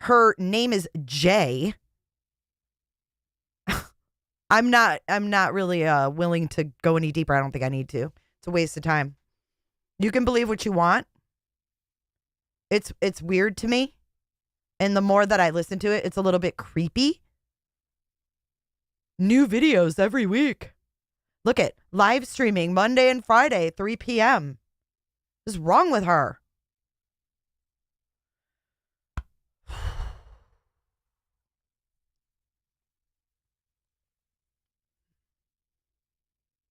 Her name is Jay. I'm not really willing to go any deeper. I don't think I need to. It's a waste of time. You can believe what you want. It's weird to me. And the more that I listen to it, it's a little bit creepy. New videos every week. Look at live streaming Monday and Friday, 3 p.m. What's wrong with her?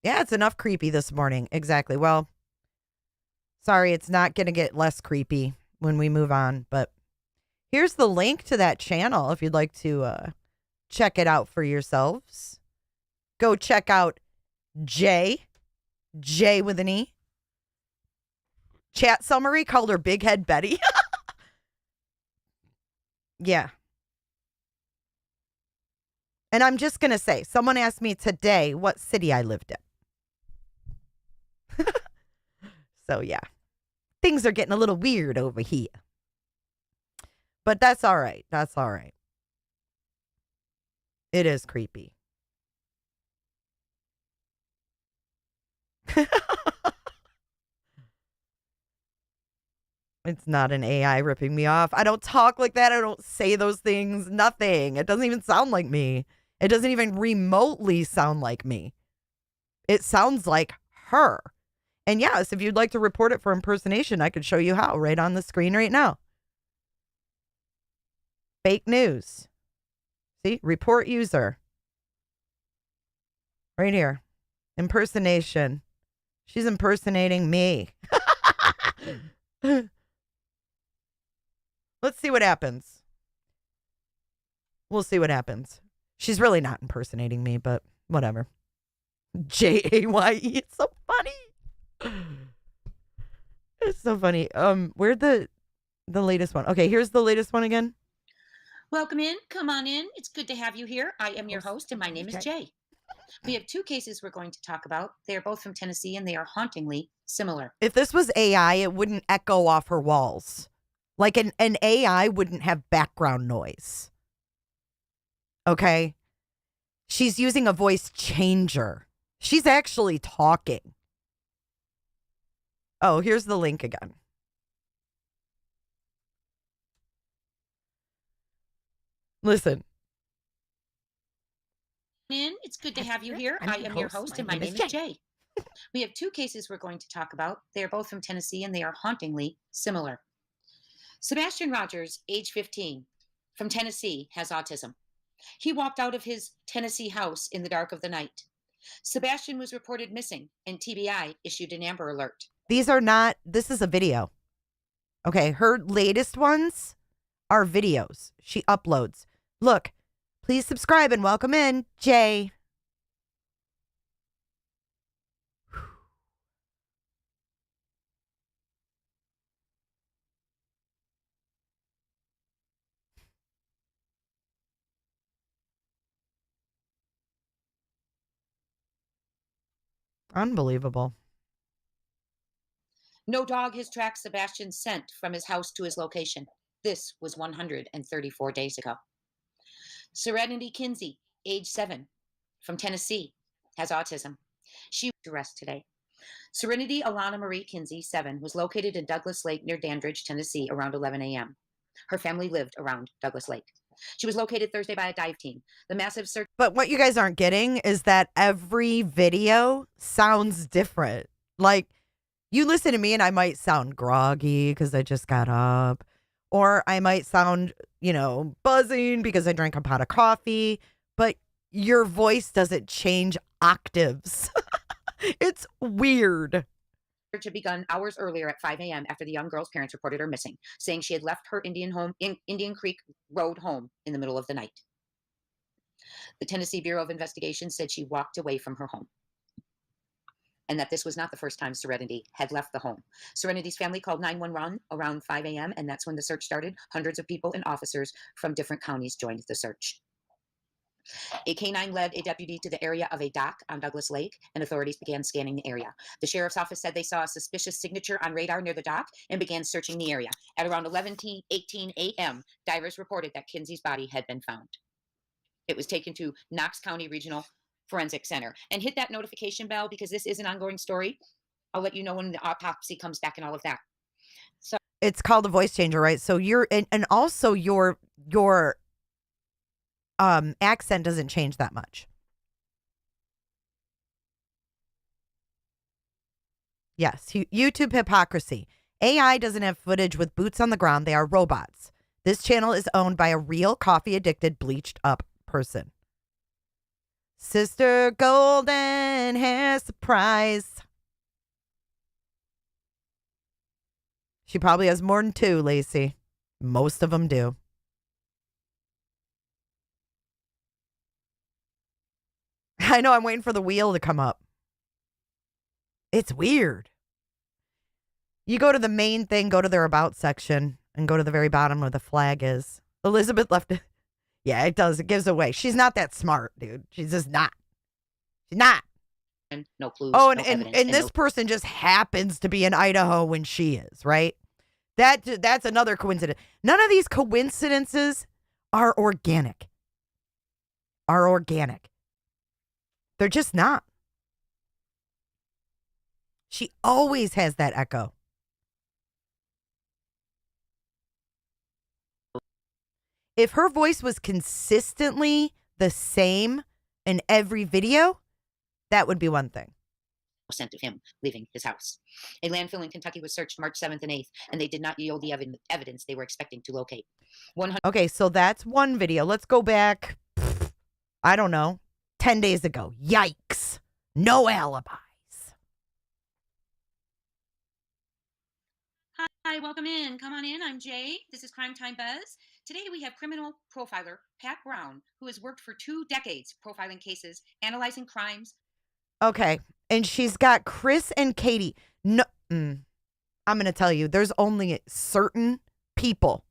Yeah, it's enough creepy this morning. Exactly. Well, sorry, it's not going to get less creepy when we move on, but here's the link to that channel if you'd like to check it out for yourselves. Go check out J with an E. Chat summary called her Big Head Betty. Yeah. And I'm just going to say, someone asked me today what city I lived in. So, yeah. Things are getting a little weird over here. But that's all right. That's all right. It is creepy. It's not an AI ripping me off. I don't talk like that. I don't say those things. Nothing. It doesn't even sound like me. It doesn't even remotely sound like me. It sounds like her. And yes, if you'd like to report it for impersonation, I could show you how right on the screen right now. Fake news. See? Report user. Right here. Impersonation. She's impersonating me. Let's see what happens. We'll see what happens. She's really not impersonating me, but whatever. Jaye. It's so funny. It's so funny. Where'd the latest one? Okay, here's the latest one again. Welcome in. Come on in. It's good to have you here. I am your host, and my name is Jay. We have two cases we're going to talk about. They are both from Tennessee, and they are hauntingly similar. If this was AI, it wouldn't echo off her walls. Like an AI wouldn't have background noise. Okay? She's using a voice changer. She's actually talking. Oh, here's the link again. Listen. It's good to have you here. I am your host, and my name is Jay. We have two cases we're going to talk about. They are both from Tennessee, and they are hauntingly similar. Sebastian Rogers, age 15, from Tennessee, has autism. He walked out of his Tennessee house in the dark of the night. Sebastian was reported missing, and TBI issued an Amber Alert. This is a video. Okay, her latest ones are videos she uploads. Look, please subscribe and welcome in, Jay. Unbelievable. No dog has tracked Sebastian's scent from his house to his location. This was 134 days ago. Serenity Kinsey, age 7, from Tennessee, has autism. She was to rest today. Serenity Alana Marie Kinsey, 7, was located in Douglas Lake near Dandridge, Tennessee, around 11 a.m. Her family lived around Douglas Lake. She was located Thursday by a dive team. The massive search. But what you guys aren't getting is that every video sounds different. Like, you listen to me and I might sound groggy because I just got up. Or I might sound, buzzing because I drank a pot of coffee. But your voice doesn't change octaves. It's weird. Search had begun hours earlier at 5 a.m. after the young girl's parents reported her missing, saying she had left her Indian Creek Road home in the middle of the night. The Tennessee Bureau of Investigation said she walked away from her home, and that this was not the first time Serenity had left the home. Serenity's family called 911 around 5 a.m., and that's when the search started. Hundreds of people and officers from different counties joined the search. A K-9 led a deputy to the area of a dock on Douglas Lake, and authorities began scanning the area. The sheriff's office said they saw a suspicious signature on radar near the dock and began searching the area. At around 11:18 a.m., divers reported that Kinsey's body had been found. It was taken to Knox County Regional Forensic Center. And hit that notification bell because this is an ongoing story. I'll let you know when the autopsy comes back and all of that. So it's called a voice changer, right? So and also your accent doesn't change that much. Yes, YouTube hypocrisy. AI doesn't have footage with boots on the ground. They are robots. This channel is owned by a real coffee-addicted, bleached-up person. Sister Golden Hair Surprise. She probably has more than 2, Lacey. Most of them do. I know, I'm waiting for the wheel to come up. It's weird. You go to the main thing, go to their about section, and go to the very bottom where the flag is. Elizabeth left it. Yeah, it does. It gives away. She's not that smart, dude. She's just not. She's not. No clues. Oh, no evidence, and this no person just happens to be in Idaho when she is, right? That's another coincidence. None of these coincidences are organic. They're just not. She always has that echo. If her voice was consistently the same in every video, that would be one thing. scent of him leaving his house. A landfill in Kentucky was searched March 7th and 8th, and they did not yield the evidence they were expecting to locate. Okay, so that's one video. Let's go back, I don't know, 10 days ago. Yikes. No alibis. Hi, welcome in. Come on in. I'm Jay. This is Crime Time Buzz. Today we have criminal profiler Pat Brown, who has worked for 2 decades profiling cases, analyzing crimes. Okay, and she's got Chris and Katie. No, I'm going to tell you, there's only certain people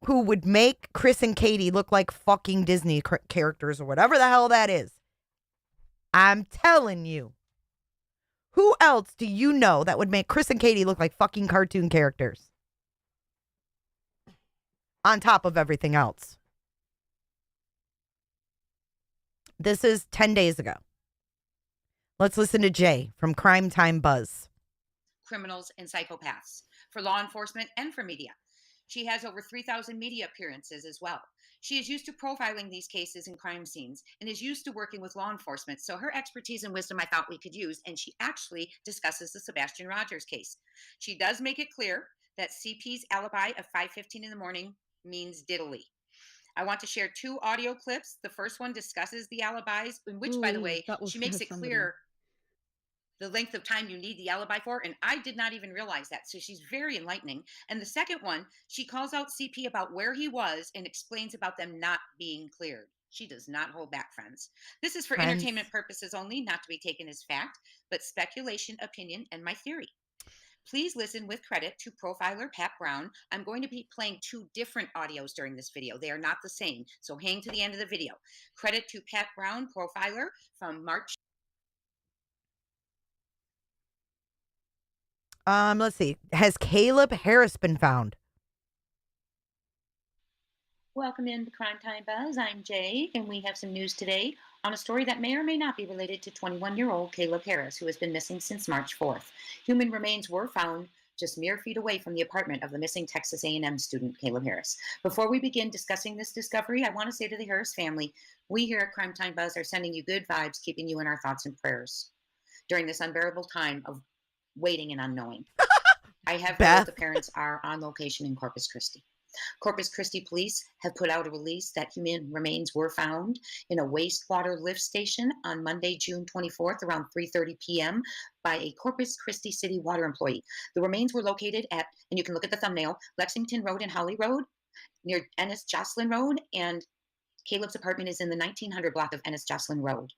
who would make Chris and Katie look like fucking Disney characters or whatever the hell that is. I'm telling you. Who else do you know that would make Chris and Katie look like fucking cartoon characters? On top of everything else. This is 10 days ago. Let's listen to Jay from Crime Time Buzz. Criminals and psychopaths for law enforcement and for media. She has over 3,000 media appearances as well. She is used to profiling these cases and crime scenes and is used to working with law enforcement. So her expertise and wisdom I thought we could use, and she actually discusses the Sebastian Rogers case. She does make it clear that CP's alibi of 5:15 in the morning means diddly. I want to share 2 audio clips. The first one discusses the alibis, in which, by the way, she makes it clear the length of time you need the alibi for, and I did not even realize that. So she's very enlightening. And the second one, she calls out CP about where he was and explains about them not being cleared. She does not hold back, friends. This is for entertainment purposes only, not to be taken as fact, but speculation, opinion, and my theory. Please listen with credit to profiler Pat Brown. I'm going to be playing 2 different audios during this video. They are not the same, so hang to the end of the video. Credit to Pat Brown, profiler, from March. Let's see. Has Caleb Harris been found? Welcome in to Crime Time Buzz. I'm Jay, and we have some news today on a story that may or may not be related to 21-year-old Caleb Harris, who has been missing since March 4th. Human remains were found just mere feet away from the apartment of the missing Texas A&M student, Caleb Harris. Before we begin discussing this discovery, I want to say to the Harris family, we here at Crime Time Buzz are sending you good vibes, keeping you in our thoughts and prayers during this unbearable time of waiting and unknowing. I have heard that the parents are on location in Corpus Christi. Corpus Christi police have put out a release that human remains were found in a wastewater lift station on Monday, June 24th, around 3:30 p.m. by a Corpus Christi city water employee. The remains were located at, and you can look at the thumbnail, Lexington Road and Holly Road, near Ennis Jocelyn Road, and Caleb's apartment is in the 1900 block of Ennis Jocelyn Road.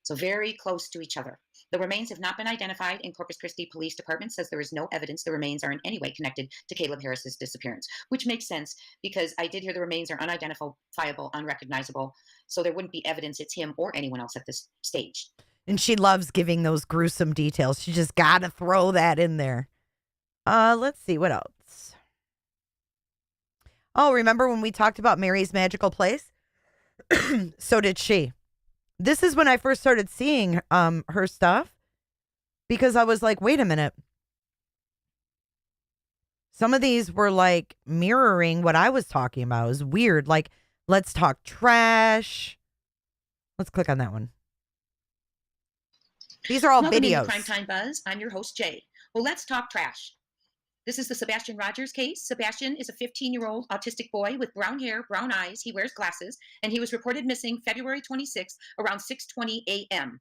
So very close to each other. The remains have not been identified, and Corpus Christi Police Department says there is no evidence the remains are in any way connected to Caleb Harris's disappearance, which makes sense because I did hear the remains are unidentifiable, unrecognizable, so there wouldn't be evidence it's him or anyone else at this stage. And she loves giving those gruesome details. She just got to throw that in there. Let's see, what else? Oh, remember when we talked about Mary's Magical Place? So did she. This is when I first started seeing her stuff, because I was like, wait a minute. Some of these were like mirroring what I was talking about. It was weird. Like, let's talk trash. Let's click on that one. These are all Welcome videos. to Crime Time Buzz. I'm your host, Jay. Well, let's talk trash. This is the Sebastian Rogers case. Sebastian is a 15-year-old autistic boy with brown hair, brown eyes. He wears glasses, and he was reported missing February 26th around 6:20 a.m.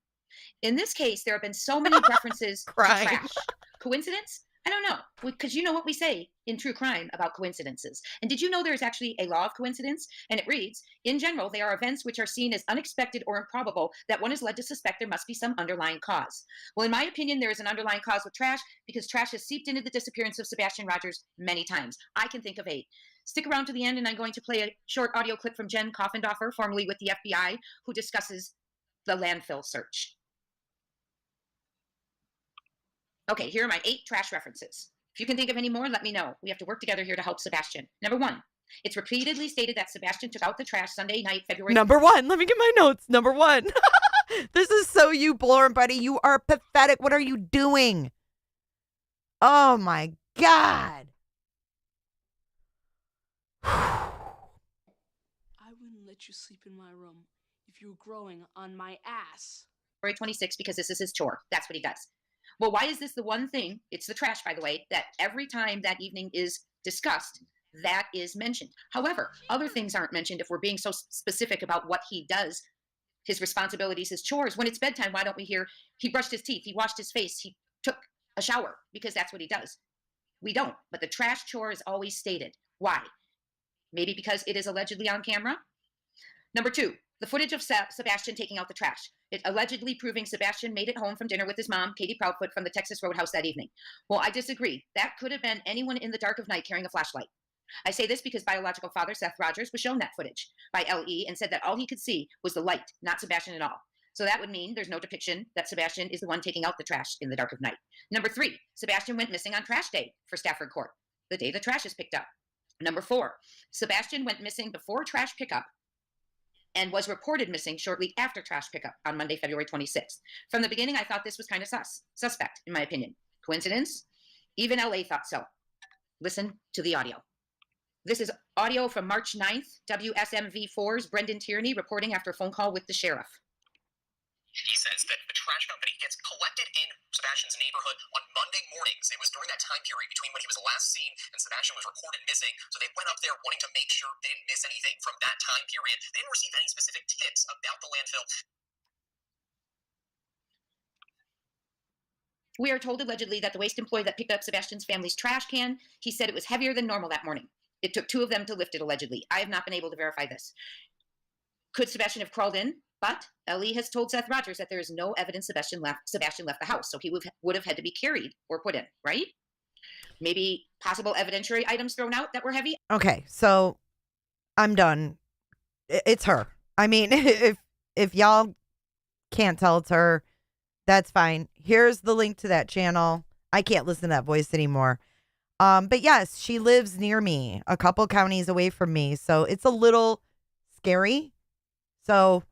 In this case, there have been so many references to Crime. trash. Coincidence? I don't know, because you know what we say in true crime about coincidences. And did you know there's actually a law of coincidence? And it reads, in general, they are events which are seen as unexpected or improbable that one is led to suspect there must be some underlying cause. Well, in my opinion, there is an underlying cause with trash because trash has seeped into the disappearance of Sebastian Rogers many times. I can think of 8. Stick around to the end, and I'm going to play a short audio clip from Jen Coffendorfer, formerly with the FBI, who discusses the landfill search. Okay, here are my 8 trash references. If you can think of any more, let me know. We have to work together here to help Sebastian. Number 1, it's repeatedly stated that Sebastian took out the trash Sunday night, February. Number 1, let me get my notes. Number 1. This is so you, Blorn Buddy. You are pathetic. What are you doing? Oh my God. I wouldn't let you sleep in my room if you were growing on my ass. February 26th, because this is his chore. That's what he does. Well, why is this the one thing, it's the trash, by the way, that every time that evening is discussed, that is mentioned? However, other things aren't mentioned if we're being so specific about what he does, his responsibilities, his chores. When it's bedtime, why don't we hear he brushed his teeth, he washed his face, he took a shower, because that's what he does. We don't, but the trash chore is always stated. Why? Maybe because it is allegedly on camera? Number 2, the footage of Sebastian taking out the trash. It allegedly proving Sebastian made it home from dinner with his mom, Katie Proudfoot, from the Texas Roadhouse that evening. Well, I disagree. That could have been anyone in the dark of night carrying a flashlight. I say this because biological father Seth Rogers was shown that footage by LE and said that all he could see was the light, not Sebastian at all. So that would mean there's no depiction that Sebastian is the one taking out the trash in the dark of night. Number 3, Sebastian went missing on trash day for Stafford Court, the day the trash is picked up. Number 4, Sebastian went missing before trash pickup and was reported missing shortly after trash pickup on Monday, February 26th. From the beginning, I thought this was kind of suspect, in my opinion. Coincidence? Even LA thought so. Listen to the audio. This is audio from March 9th, WSMV4's Brendan Tierney reporting after a phone call with the sheriff. He says that the trash company gets collected in Sebastian's neighborhood on Monday mornings. It was during that time period between when he was last seen and Sebastian was reported missing. So they went up there wanting to make sure they didn't miss anything from that time period. They didn't receive any specific tips about the landfill. We are told allegedly that the waste employee that picked up Sebastian's family's trash can, he said it was heavier than normal that morning. It took 2 of them to lift it, allegedly. I have not been able to verify this. Could Sebastian have crawled in? But LE has told Seth Rogers that there is no evidence Sebastian left the house, so he would have had to be carried or put in, right? Maybe possible evidentiary items thrown out that were heavy. Okay, so I'm done. It's her. I mean, if y'all can't tell it's her, that's fine. Here's the link to that channel. I can't listen to that voice anymore. But yes, she lives near me, a couple counties away from me, so it's a little scary. So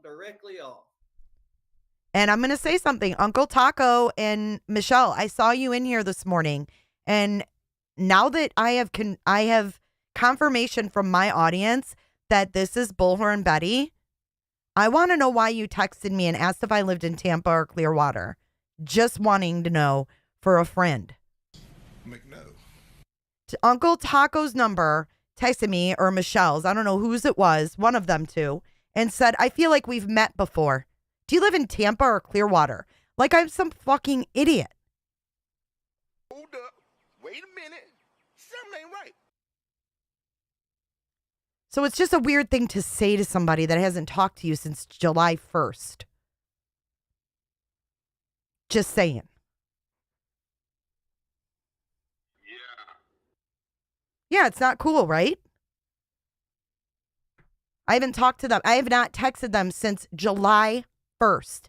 directly off. And I'm going to say something. Uncle Taco and Michelle, I saw you in here this morning. And now that I have confirmation from my audience that this is Bullhorn Betty, I want to know why you texted me and asked if I lived in Tampa or Clearwater. Just wanting to know for a friend. McNo. Uncle Taco's number texted me, or Michelle's, I don't know whose it was, one of them two, and said, I feel like we've met before. Do you live in Tampa or Clearwater? Like I'm some fucking idiot. Hold up. Wait a minute. Something ain't right. So it's just a weird thing to say to somebody that hasn't talked to you since July 1st. Just saying. Yeah, it's not cool, right? I haven't talked to them. I have not texted them since July 1st.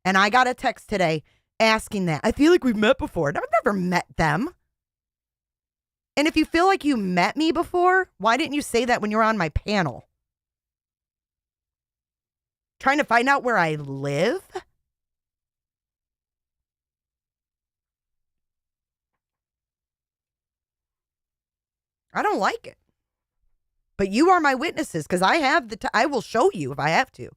And I got a text today asking that. I feel like we've met before. I've never met them. And if you feel like you met me before, why didn't you say that when you were on my panel? Trying to find out where I live? I don't like it. But you are my witnesses because I have I will show you if I have to.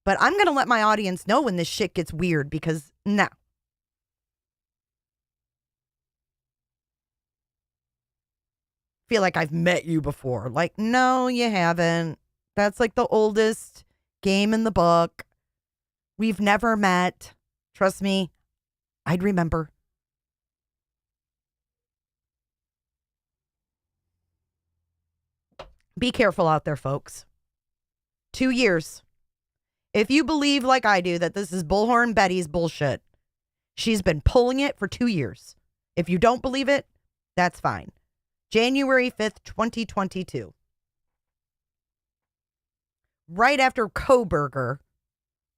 But I'm going to let my audience know when this shit gets weird because no. feel like I've met you before. Like, no, you haven't. That's like the oldest game in the book. We've never met. Trust me, I'd remember. Be careful out there, folks. 2 years. If you believe like I do that this is Bullhorn Betty's bullshit, she's been pulling it for 2 years. If you don't believe it, that's fine. January 5th, 2022. Right after Kohberger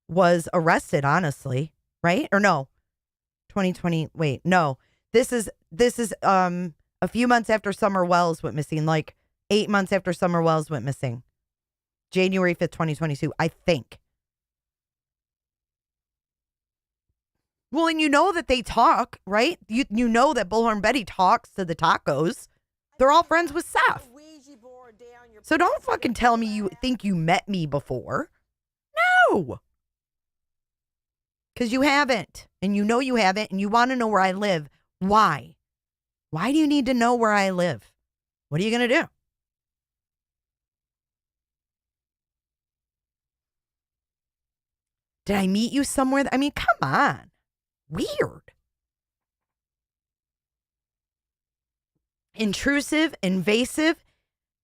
was arrested, honestly, right? Or no, 2020. Wait, no, this is a few months after Summer Wells went missing, like 8 months after Summer Wells went missing. January 5th, 2022, I think. Well, and you know that they talk, right? You know that Bullhorn Betty talks to the tacos. They're all friends with Seth. So don't fucking tell me you think you met me before. No. Because you haven't. And you know you haven't. And you want to know where I live. Why? Why do you need to know where I live? What are you going to do? Did I meet you somewhere? I mean, come on. Weird. Intrusive, invasive,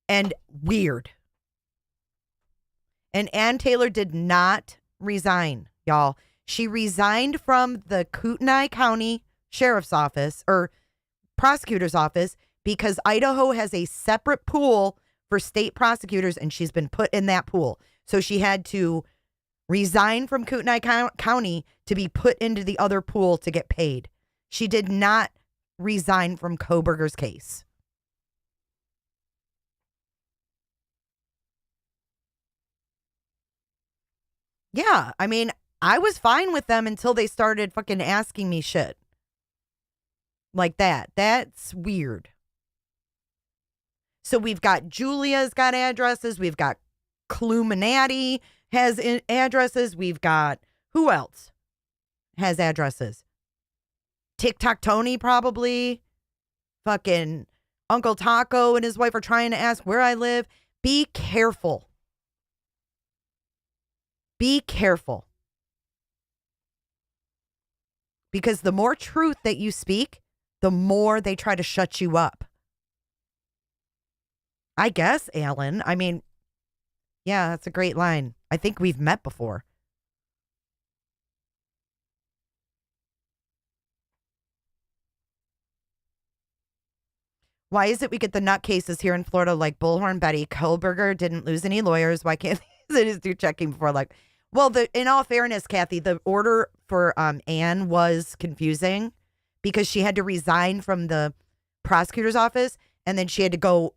and weird. And Ann Taylor did not resign, y'all. She resigned from the Kootenai County Sheriff's Office or Prosecutor's Office because Idaho has a separate pool for state prosecutors, and she's been put in that pool. So she had to resign from Kootenai County to be put into the other pool to get paid. She did not resign from Kohberger's case. Yeah, I mean, I was fine with them until they started fucking asking me shit. Like that. That's weird. So we've got Julia's got addresses. We've got Cluminati has addresses. We've got, who else has addresses? TikTok Tony probably. Fucking Uncle Taco and his wife are trying to ask where I live. Be careful. Be careful. Because the more truth that you speak, the more they try to shut you up. I guess, Alan. I mean, yeah, that's a great line. I think we've met before. Why is it we get the nutcases here in Florida like Bullhorn Betty? Kohberger didn't lose any lawyers. Why can't they just do checking before? Like, well, in all fairness, Kathy, the order for Anne was confusing because she had to resign from the prosecutor's office and then she had to go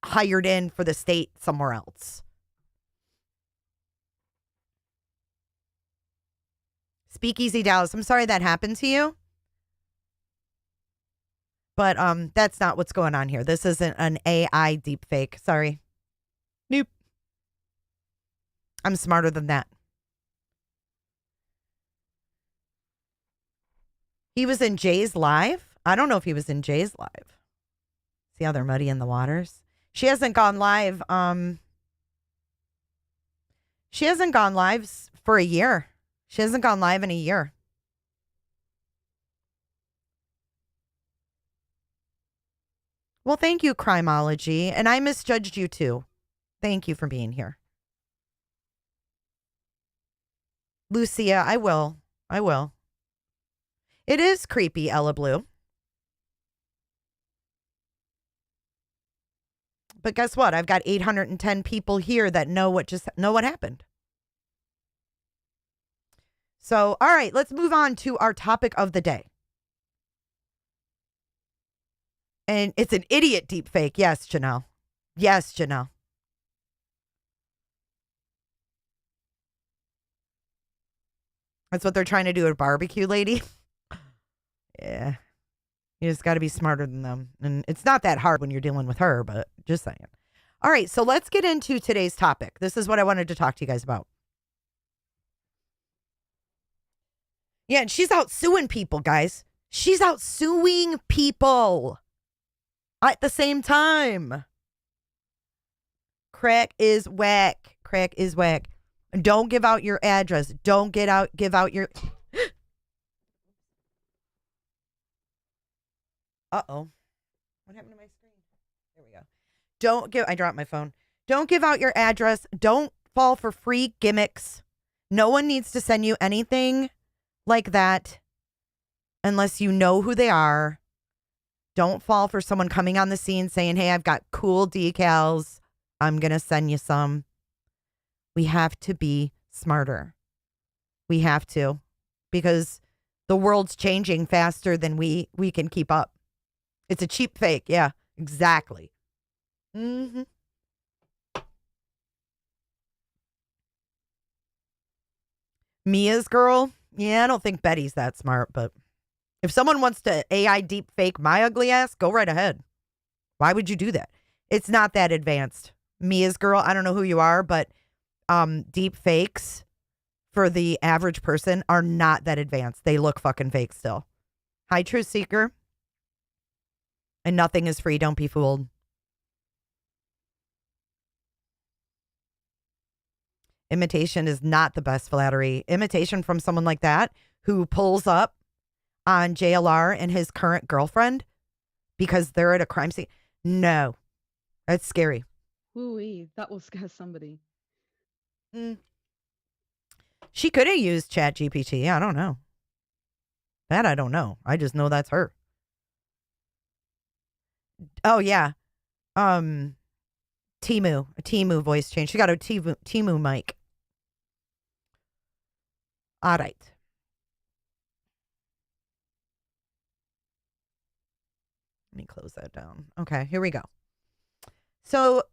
hired in for the state somewhere else. Speakeasy Dallas, I'm sorry that happened to you. But that's not what's going on here. This isn't an AI deepfake. Sorry. Nope. I'm smarter than that. He was in Jay's live? I don't know if he was in Jay's live. See how they're muddy in the waters? She hasn't gone live. She hasn't gone live for a year. She hasn't gone live in a year. Well, thank you, Crimeology. And I misjudged you too. Thank you for being here. Lucia, I will. I will. It is creepy, Ella Blue. But guess what? I've got 810 people here that know what happened. So, all right, let's move on to our topic of the day. And it's an idiot deepfake. Yes, Janelle. Yes, Janelle. That's what they're trying to do at barbecue, lady. Yeah. You just got to be smarter than them. And it's not that hard when you're dealing with her, but just saying. All right, so let's get into today's topic. This is what I wanted to talk to you guys about. Yeah, and she's out suing people, guys. She's out suing people. at the same time. Crack is whack. Crack is whack. Don't give out your address. Don't give out your... Uh-oh. What happened to my screen? There we go. I dropped my phone. Don't give out your address. Don't fall for free gimmicks. No one needs to send you anything like that unless you know who they are. Don't fall for someone coming on the scene saying, hey, I've got cool decals. I'm going to send you some. We have to be smarter. We have to, because the world's changing faster than we can keep up. It's a cheap fake. Yeah, exactly. Mm-hmm. Mia's girl. Yeah, I don't think Betty's that smart, but if someone wants to AI deep fake my ugly ass, go right ahead. Why would you do that? It's not that advanced. Mia's girl, I don't know who you are, but deep fakes for the average person are not that advanced. They look fucking fake still. Hi, Truth Seeker. And nothing is free. Don't be fooled. Imitation is not the best flattery. Imitation from someone like that who pulls up on JLR and his current girlfriend because they're at a crime scene. No, that's scary. Ooh, that will scare somebody. She could have used ChatGPT. I don't know. That I don't know. I just know that's her. Oh, yeah. Timu. A Timu voice change. She got a Timu mic. All right. Let me close that down. Okay, here we go. So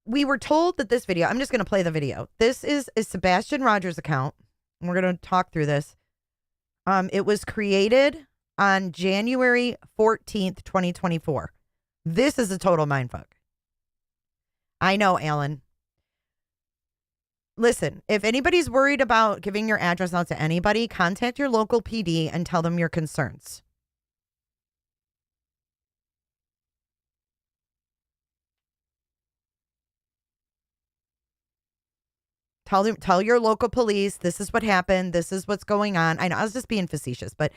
we were told that this video, I'm just going to play the video. This is a Sebastian Rogers account. And we're going to talk through this. It was created on January 14th, 2024. This is a total mindfuck. I know, Alan. Listen, if anybody's worried about giving your address out to anybody, contact your local PD and tell them your concerns. Tell your local police, this is what happened. This is what's going on. I know I was just being facetious, but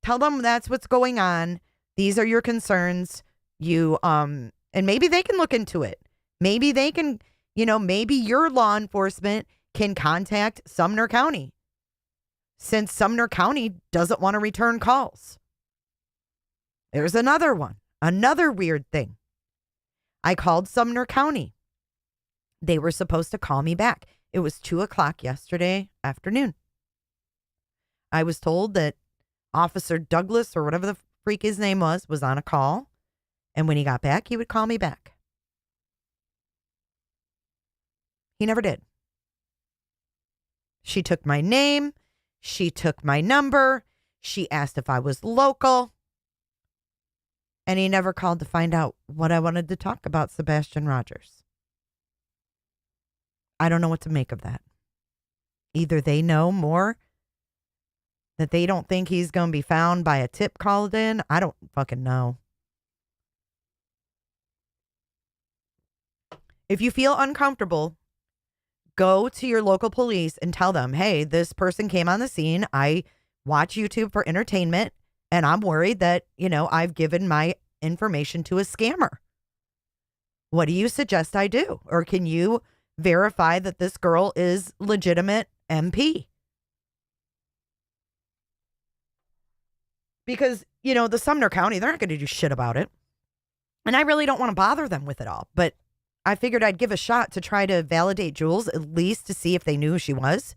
tell them that's what's going on. These are your concerns. And maybe they can look into it. Maybe they can, maybe your law enforcement can contact Sumner County, since Sumner County doesn't want to return calls. There's another one, another weird thing. I called Sumner County. They were supposed to call me back. It was 2:00 yesterday afternoon. I was told that Officer Douglas, or whatever the freak his name was on a call. And when he got back, he would call me back. He never did. She took my name. She took my number. She asked if I was local. And he never called to find out what I wanted to talk about Sebastian Rogers. I don't know what to make of that. Either they know more, that they don't think he's going to be found by a tip called in. I don't fucking know. If you feel uncomfortable, go to your local police and tell them, hey, this person came on the scene. I watch YouTube for entertainment, and I'm worried that, I've given my information to a scammer. What do you suggest I do? Or can you verify that this girl is legitimate MP? Because, the Sumner County, they're not going to do shit about it. And I really don't want to bother them with it all. But I figured I'd give a shot to try to validate Jules, at least to see if they knew who she was.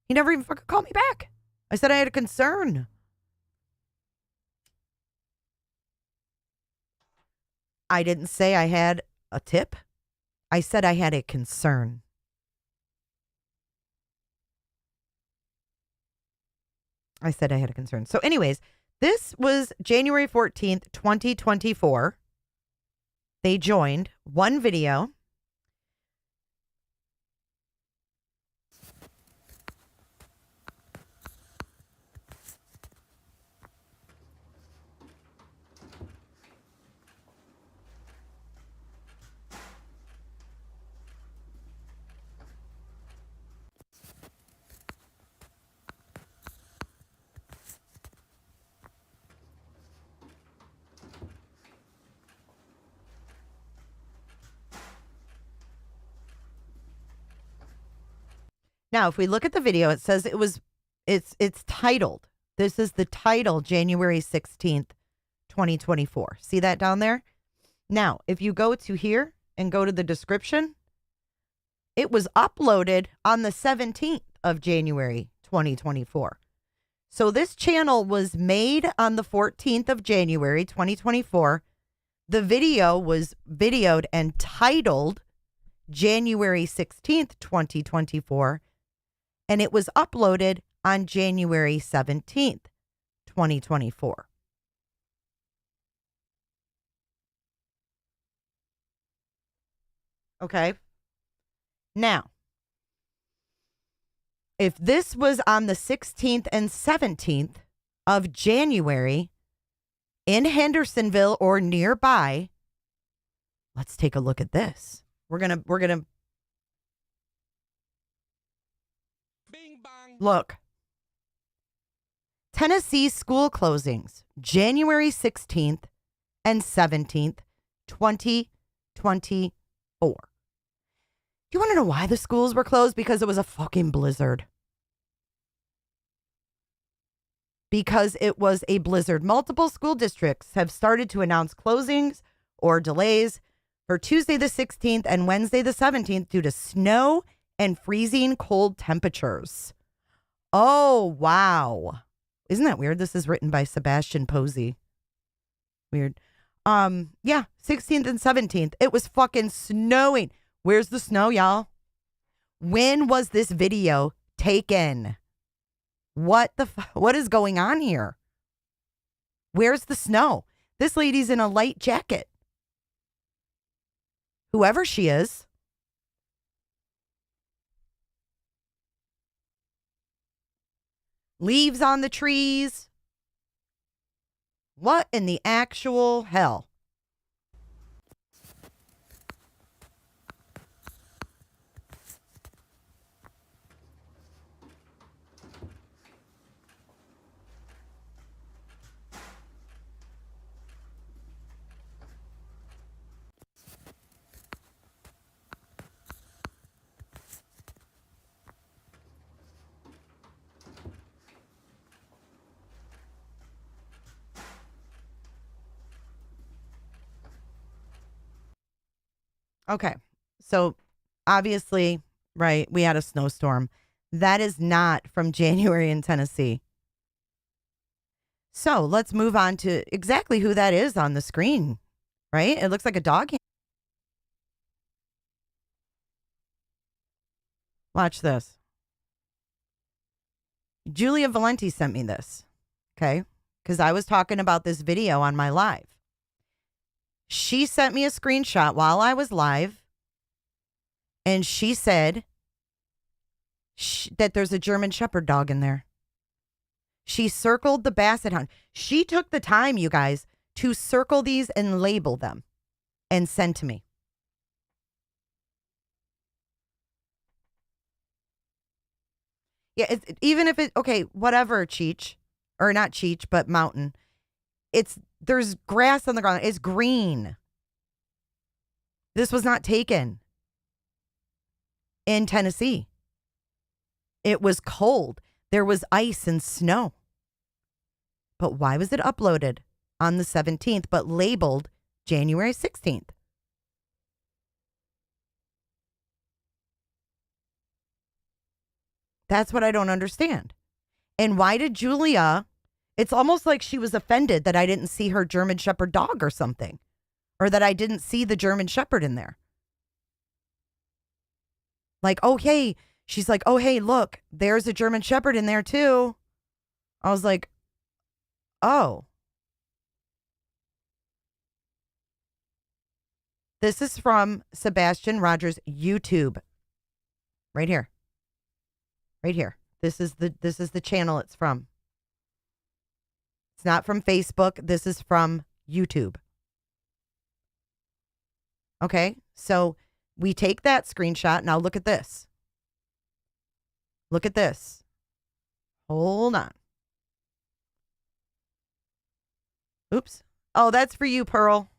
He never even fucking called me back. I said I had a concern. I didn't say I had a tip. I said I had a concern. I said I had a concern. So anyways, this was January 14th, 2024. They joined one video. Now, if we look at the video, it says it's titled. This is the title, January 16th, 2024. See that down there? Now, if you go to here and go to the description, it was uploaded on the 17th of January, 2024. So this channel was made on the 14th of January, 2024. The video was videoed and titled January 16th, 2024. And it was uploaded on January 17th, 2024. Okay. Now, if this was on the 16th and 17th of January in Hendersonville or nearby, let's take a look at this. We're going to look. Tennessee school closings, January 16th and 17th, 2024. You want to know why the schools were closed? Because it was a fucking blizzard. Because it was a blizzard. Multiple school districts have started to announce closings or delays for Tuesday the 16th and Wednesday the 17th due to snow and freezing cold temperatures. Oh, wow. Isn't that weird? This is written by Sebastian Posey. Weird. Yeah, 16th and 17th. It was fucking snowing. Where's the snow, y'all? When was this video taken? What is going on here? Where's the snow? This lady's in a light jacket. Whoever she is. Leaves on the trees. What in the actual hell? Okay, so obviously, right, we had a snowstorm. That is not from January in Tennessee. So let's move on to exactly who that is on the screen, right? It looks like a dog. Watch this. Julia Valenti sent me this, okay? Because I was talking about this video on my live. She sent me a screenshot while I was live, and she said that there's a German Shepherd dog in there. She circled the Basset Hound. She took the time, you guys, to circle these and label them and send to me. Yeah, even if it, okay, whatever, Cheech, or not Cheech, but Mountain. There's grass on the ground. It's green. This was not taken in Tennessee. It was cold. There was ice and snow. But why was it uploaded on the 17th, but labeled January 16th? That's what I don't understand. And why did Julia... It's almost like she was offended that I didn't see her German Shepherd dog or something. Or that I didn't see the German Shepherd in there. Like, oh, hey. She's like, oh, hey, look. There's a German Shepherd in there, too. I was like, oh. This is from Sebastian Rogers' YouTube. Right here. Right here. This is the channel it's from. It's not from Facebook. This is from YouTube. Okay, so we take that screenshot. Now look at this. Look at this. Hold on. Oops. Oh, that's for you, Pearl.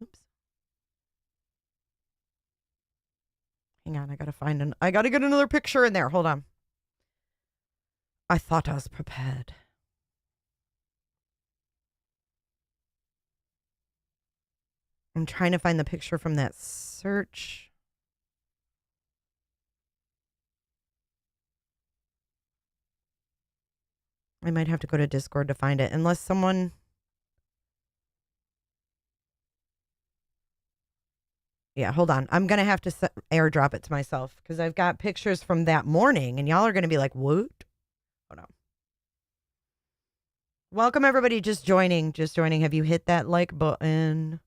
Oops. Hang on, I gotta get another picture in there. Hold on. I thought I was prepared. I'm trying to find the picture from that search. I might have to go to Discord to find it, unless someone... Yeah, hold on. I'm going to have to airdrop it to myself because I've got pictures from that morning and y'all are going to be like, what? Hold on. Welcome, everybody. Just joining. Have you hit that like button?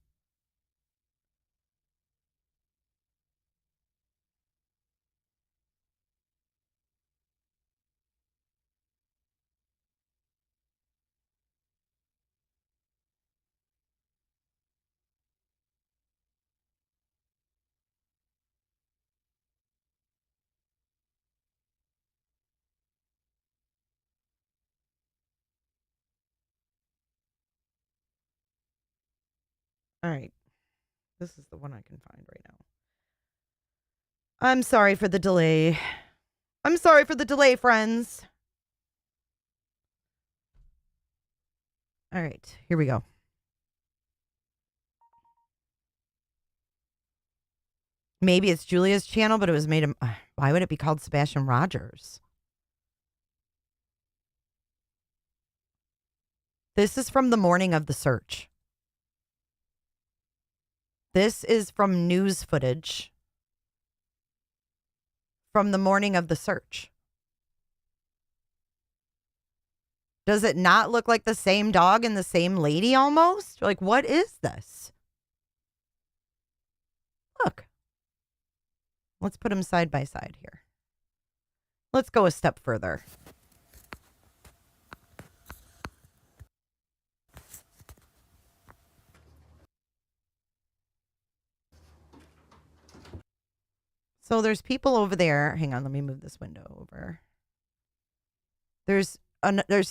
All right. This is the one I can find right now. I'm sorry for the delay. Friends. All right. Here we go. Maybe it's Julia's channel, but it was made... why would it be called Sebastian Rogers? This is from the morning of the search. This is from news footage from the morning of the search. Does it not look like the same dog and the same lady almost? Like, what is this? Look. Let's put them side by side here. Let's go a step further. So there's people over there. Hang on, let me move this window over. There's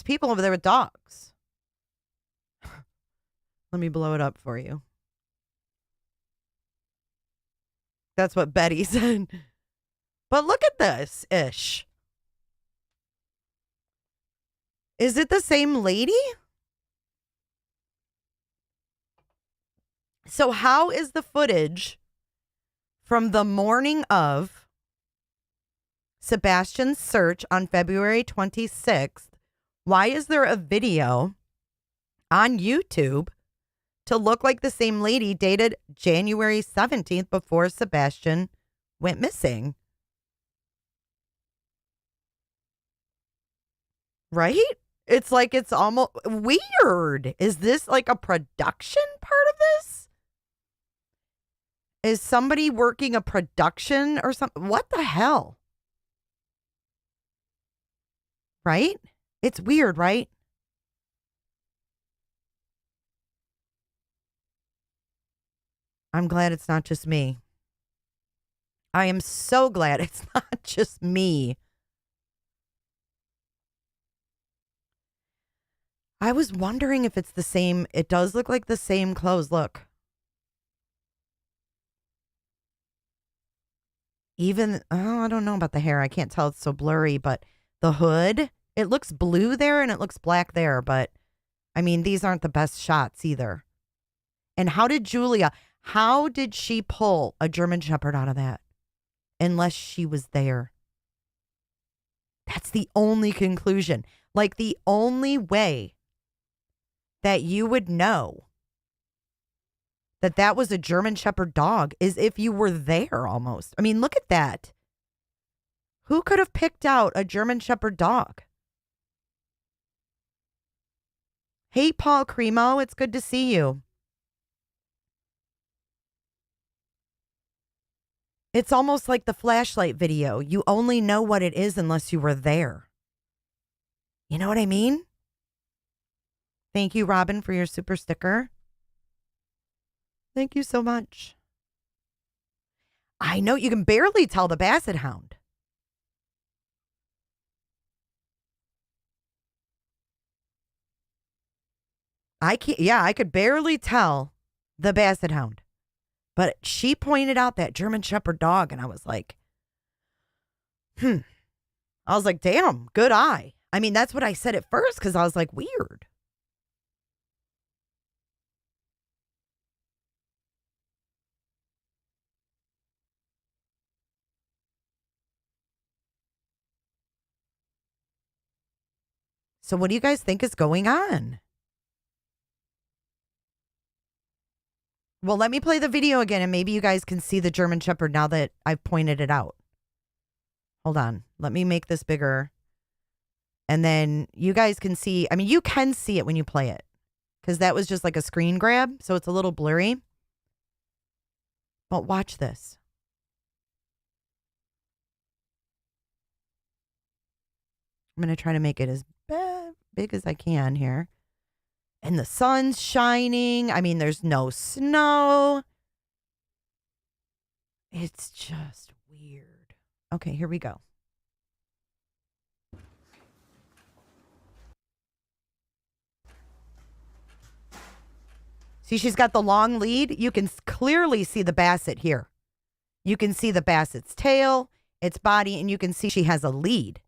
people over there with dogs. Let me blow it up for you. That's what Betty said. But look at this ish. Is it the same lady? So how is the footage from the morning of Sebastian's search on February 26th, why is there a video on YouTube to look like the same lady dated January 17th before Sebastian went missing? Right? It's like it's almost weird. Is this like a production part of this? Is somebody working a production or something? What the hell? Right? It's weird, right? I'm glad it's not just me. I am so glad it's not just me. I was wondering if it's the same. It does look like the same clothes. Look. Even, oh, I don't know about the hair. I can't tell. It's so blurry, but the hood, it looks blue there and it looks black there. But, I mean, these aren't the best shots either. And how did she pull a German Shepherd out of that? Unless she was there. That's the only conclusion. Like, the only way that you would know that that was a German Shepherd dog is if you were there almost. I mean, look at that. Who could have picked out a German Shepherd dog? Hey, Paul Cremo, it's good to see you. It's almost like the flashlight video. You only know what it is unless you were there. You know what I mean? Thank you, Robin, for your super sticker. Thank you so much. I know you can barely tell the Basset Hound. I could barely tell the Basset Hound. But she pointed out that German Shepherd dog, and I was like, I was like, damn, good eye. I mean, that's what I said at first because I was like, weird. So what do you guys think is going on? Well, let me play the video again and maybe you guys can see the German Shepherd now that I've pointed it out. Hold on. Let me make this bigger. And then you guys can see, I mean, you can see it when you play it because that was just like a screen grab. So it's a little blurry. But watch this. I'm going to try to make it as big as I can here. And the sun's shining. I mean, there's no snow. It's just weird. Okay, here we go. See, she's got the long lead. You can clearly see the basset here. You can see the basset's tail, its body, and you can see she has a lead.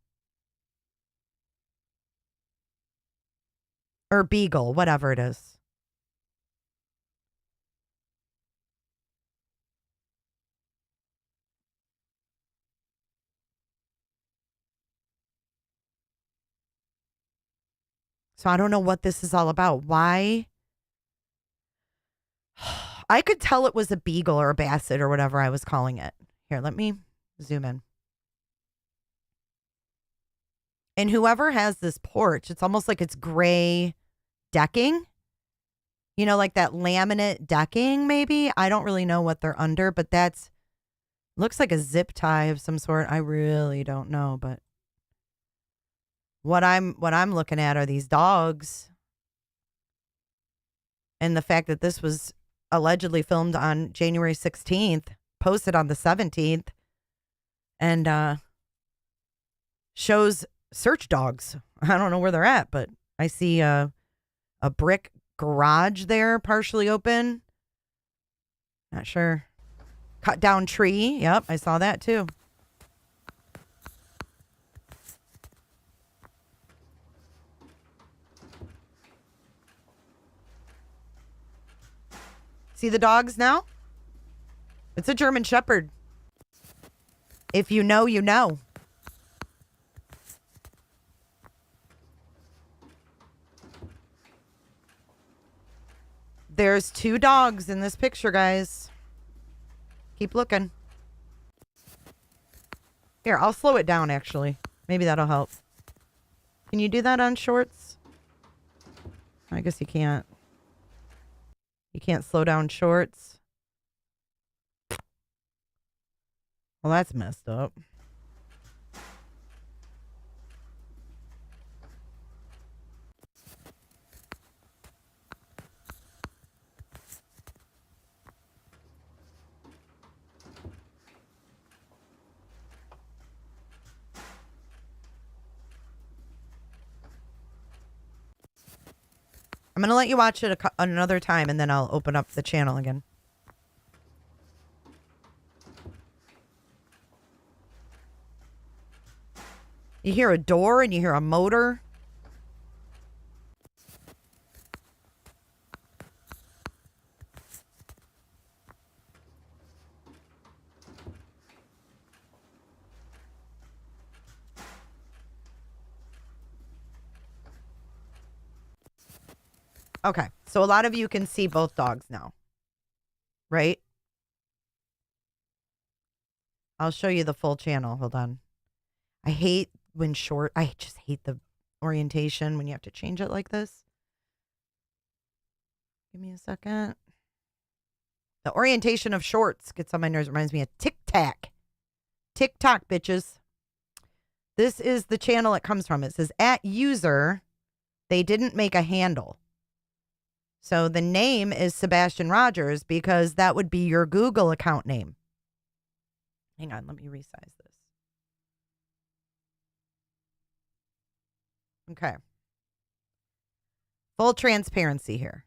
Or beagle, whatever it is. So I don't know what this is all about. Why? I could tell it was a beagle or a basset or whatever I was calling it. Here, let me zoom in. And whoever has this porch, it's almost like it's gray decking. You know, like that laminate decking, maybe. I don't really know what they're under, but that's looks like a zip tie of some sort. I really don't know, but what I'm looking at are these dogs. And the fact that this was allegedly filmed on January 16th, posted on the 17th, and shows search dogs. I don't know where they're at, but I see a brick garage there, partially open. Not sure. Cut down tree. Yep, I saw that too. See the dogs now? It's a German Shepherd. If you know, you know. There's 2 dogs in this picture, guys. Keep looking. Here, I'll slow it down, actually. Maybe that'll help. Can you do that on shorts? I guess you can't. You can't slow down shorts. Well, that's messed up. I'm going to let you watch it another time, and then I'll open up the channel again. You hear a door and you hear a motor. Okay, so a lot of you can see both dogs now, right? I'll show you the full channel. Hold on. I hate when I just hate the orientation when you have to change it like this. Give me a second. The orientation of shorts gets on my nerves. It reminds me of Tic-Tac. TikTok, bitches. This is the channel it comes from. It says, at user, they didn't make a handle. So the name is Sebastian Rogers because that would be your Google account name. Hang on, let me resize this. Okay. Full transparency here.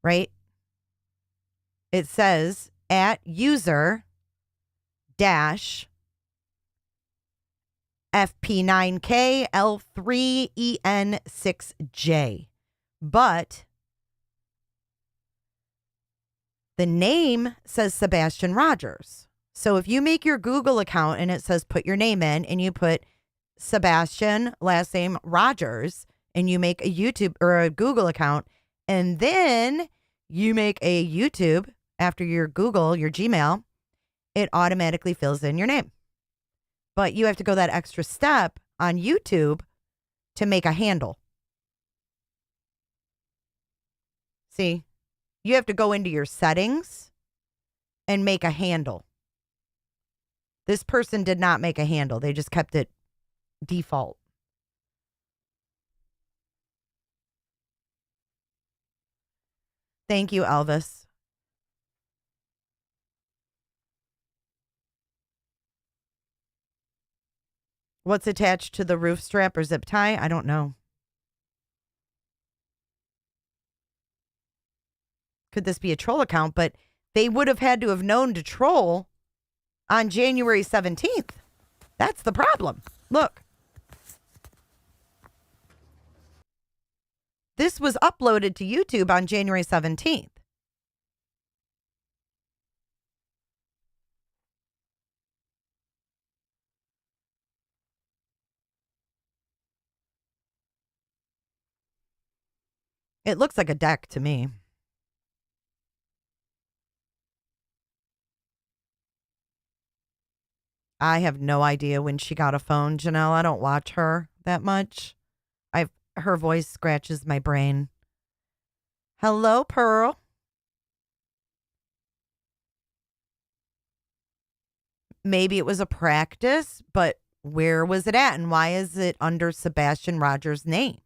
Right? It says at user dash FP9KL3EN6J. But the name says Sebastian Rogers. So if you make your Google account and it says put your name in and you put Sebastian, last name Rogers, and you make a YouTube or a Google account, and then you make a YouTube after your Google, your Gmail, it automatically fills in your name. But you have to go that extra step on YouTube to make a handle. See, you have to go into your settings and make a handle. This person did not make a handle. They just kept it default. Thank you, Elvis. What's attached to the roof strap or zip tie? I don't know. Could this be a troll account? But they would have had to have known to troll on January 17th. That's the problem. Look. This was uploaded to YouTube on January 17th. It looks like a deck to me. I have no idea when she got a phone, Janelle. I don't watch her that much. Her voice scratches my brain. Hello, Pearl. Maybe it was a practice, but where was it at? And why is it under Sebastian Rogers' name?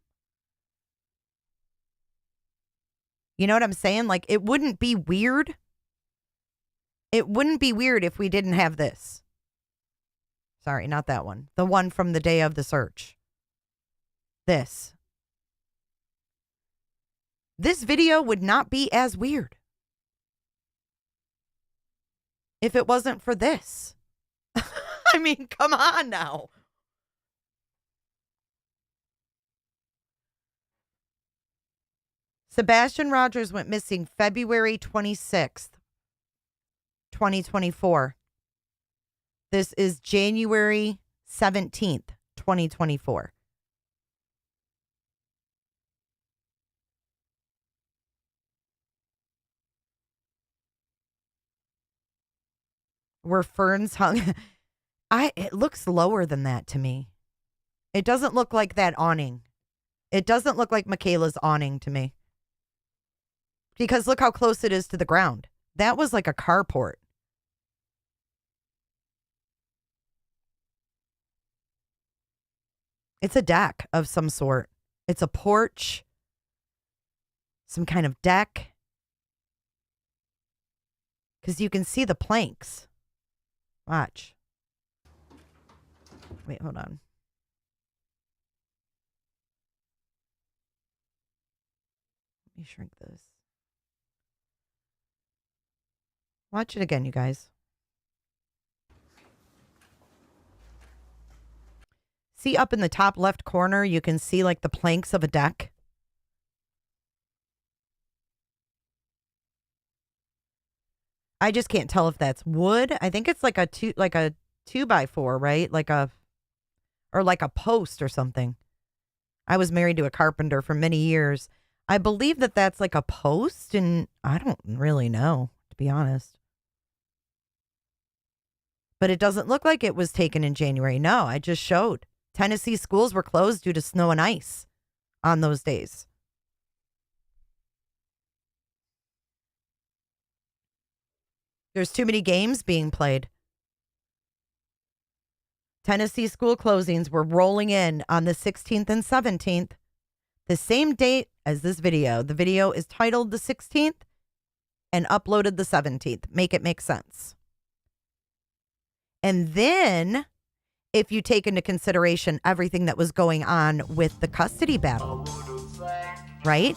You know what I'm saying? Like, it wouldn't be weird. It wouldn't be weird if we didn't have this. Sorry, not that one. The one from the day of the search. This. This video would not be as weird if it wasn't for this. I mean, come on now. Sebastian Rogers went missing February 26th, 2024. This is January 17th, 2024. Where ferns hung. It looks lower than that to me. It doesn't look like that awning. It doesn't look like Michaela's awning to me. Because look how close it is to the ground. That was like a carport. It's a deck of some sort. It's a porch. Some kind of deck. Because you can see the planks. Watch. Wait, hold on. Let me shrink this. Watch it again, you guys. See up in the top left corner, you can see like the planks of a deck. I just can't tell if that's wood. I think it's like a 2x4, right? Like a post or something. I was married to a carpenter for many years. I believe that that's like a post, and I don't really know, to be honest. But it doesn't look like it was taken in January. No, I just showed. Tennessee schools were closed due to snow and ice on those days. There's too many games being played. Tennessee school closings were rolling in on the 16th and 17th, the same date as this video. The video is titled the 16th and uploaded the 17th. Make it make sense. And then, if you take into consideration everything that was going on with the custody battle, right?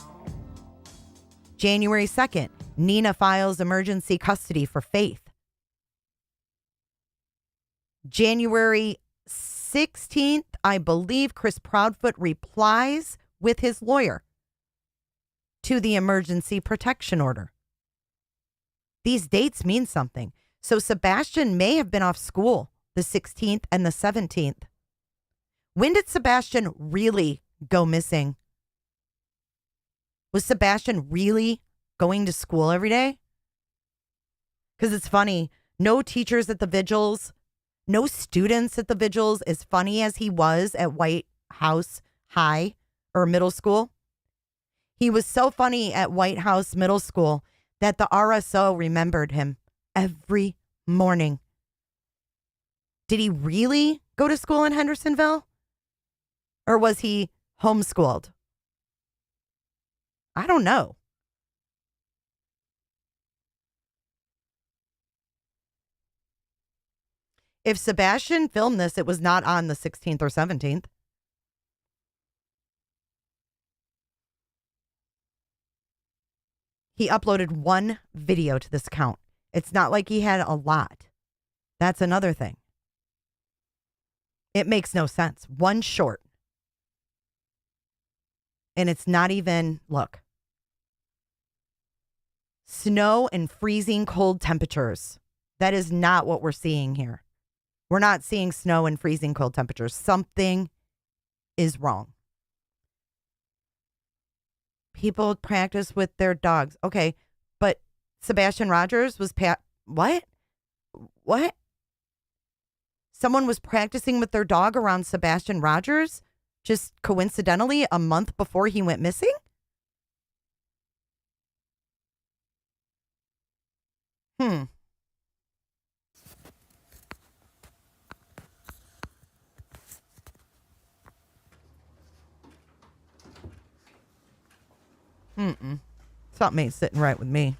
January 2nd, Nina files emergency custody for Faith. January 16th, I believe Chris Proudfoot replies with his lawyer to the emergency protection order. These dates mean something. So Sebastian may have been off school the 16th and the 17th. When did Sebastian really go missing? Was Sebastian really going to school every day? Because it's funny, no teachers at the vigils, no students at the vigils, as funny as he was at White House High or middle school. He was so funny at White House Middle School that the RSO remembered him every morning. Did he really go to school in Hendersonville? Or was he homeschooled? I don't know. If Sebastian filmed this, it was not on the 16th or 17th. He uploaded one video to this account. It's not like he had a lot. That's another thing. It makes no sense. One short. And it's not even, look. Snow and freezing cold temperatures. That is not what we're seeing here. We're not seeing snow and freezing cold temperatures. Something is wrong. People practice with their dogs. Okay, but Sebastian Rogers was what? What? Someone was practicing with their dog around Sebastian Rogers just coincidentally a month before he went missing? Something ain't sitting right with me.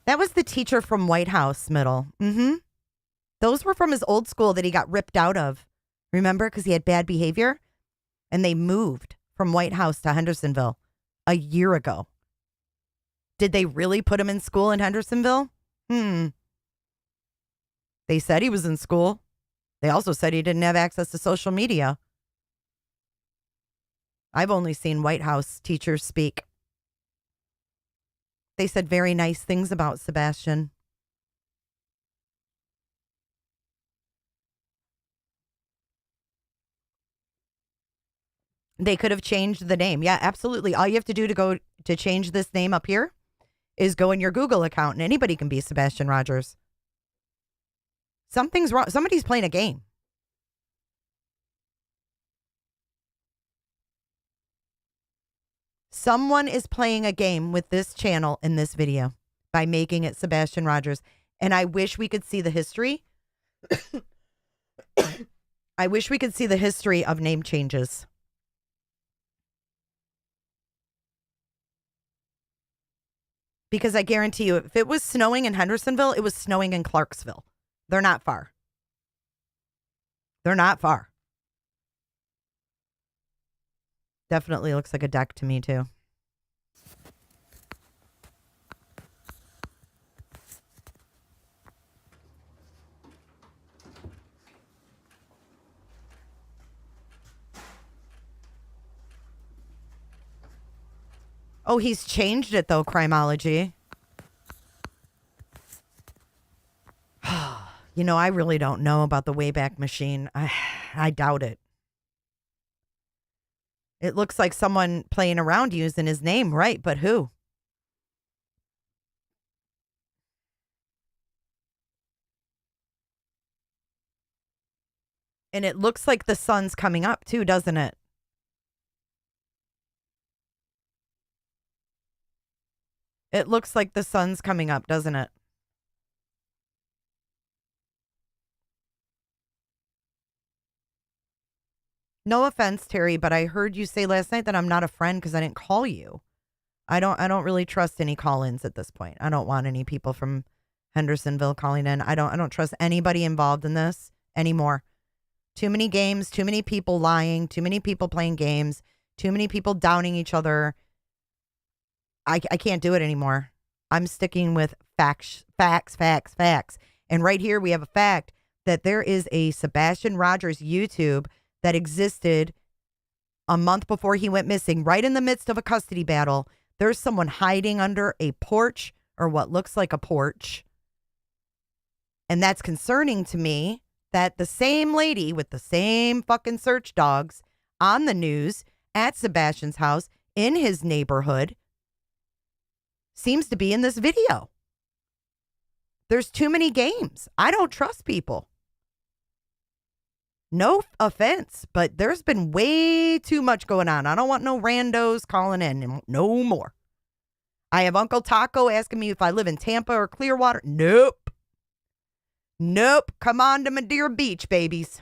That was the teacher from White House Middle. Those were from his old school that he got ripped out of. Remember? Because he had bad behavior. And they moved from White House to Hendersonville a year ago. Did they really put him in school in Hendersonville? They said he was in school. They also said he didn't have access to social media. I've only seen White House teachers speak. They said very nice things about Sebastian. They could have changed the name. Yeah, absolutely. All you have to do to change this name up here is go in your Google account and anybody can be Sebastian Rogers. Something's wrong. Somebody's playing a game. Someone is playing a game with this channel in this video by making it Sebastian Rogers. And I wish we could see the history. I wish we could see the history of name changes. Because I guarantee you, if it was snowing in Hendersonville, it was snowing in Clarksville. They're not far. They're not far. Definitely looks like a deck to me, too. Oh, he's changed it, though, Crimeology. You know, I really don't know about the Wayback Machine. I doubt it. It looks like someone playing around using his name, right? But who? And it looks like the sun's coming up, too, doesn't it? It looks like the sun's coming up, doesn't it? No offense, Terry, but I heard you say last night that I'm not a friend because I didn't call you. I don't really trust any call-ins at this point. I don't want any people from Hendersonville calling in. I don't trust anybody involved in this anymore. Too many games, too many people lying, too many people playing games, Too many people downing each other. I can't do it anymore. I'm sticking with facts. And right here we have a fact that there is a Sebastian Rogers YouTube that existed a month before he went missing, right in the midst of a custody battle. There's someone hiding under a porch or what looks like a porch. And that's concerning to me that the same lady with the same fucking search dogs on the news at Sebastian's house in his neighborhood seems to be in this video. There's too many games. I don't trust people. No offense, but there's been way too much going on. I don't want no randos calling in. No more. I have Uncle Taco asking me if I live in Tampa or Clearwater. Nope. Come on to Madeira Beach, babies.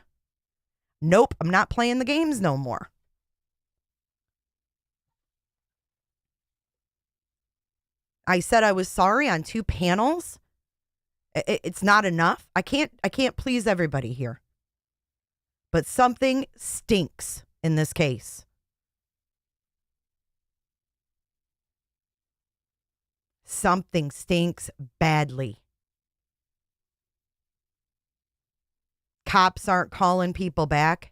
Nope. I'm not playing the games no more. I said I was sorry on 2 panels. It's not enough. I can't please everybody here. But something stinks in this case. Something stinks badly. Cops aren't calling people back.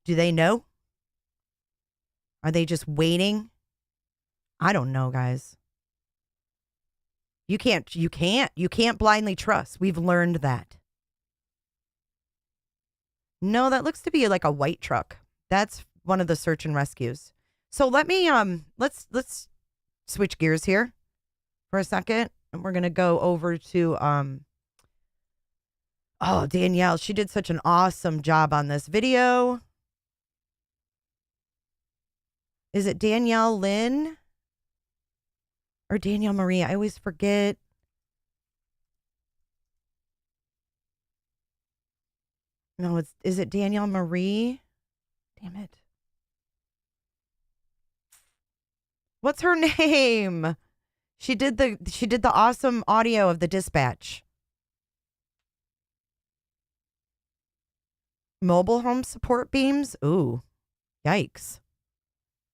Do they know? Are they just waiting? I don't know, guys. You can't blindly trust. We've learned that. No, that looks to be like a white truck. That's one of the search and rescues. So let me let's switch gears here for a second, and we're gonna go over to Danielle. She did such an awesome job on this video. Is it Danielle Lynn or Danielle Marie? I always forget. No, is it Danielle Marie? Damn it. What's her name? She did the awesome audio of the dispatch. Mobile home support beams? Ooh. Yikes.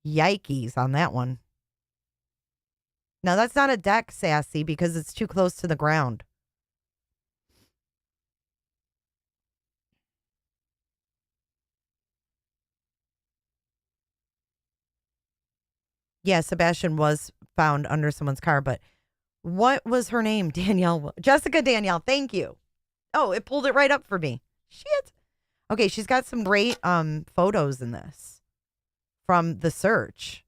Yikes on that one. Now that's not a deck, Sassy, because it's too close to the ground. Yeah, Sebastian was found under someone's car, but what was her name? Danielle. Jessica Danielle. Thank you. Oh, it pulled it right up for me. Shit. Okay, she's got some great photos in this from the search.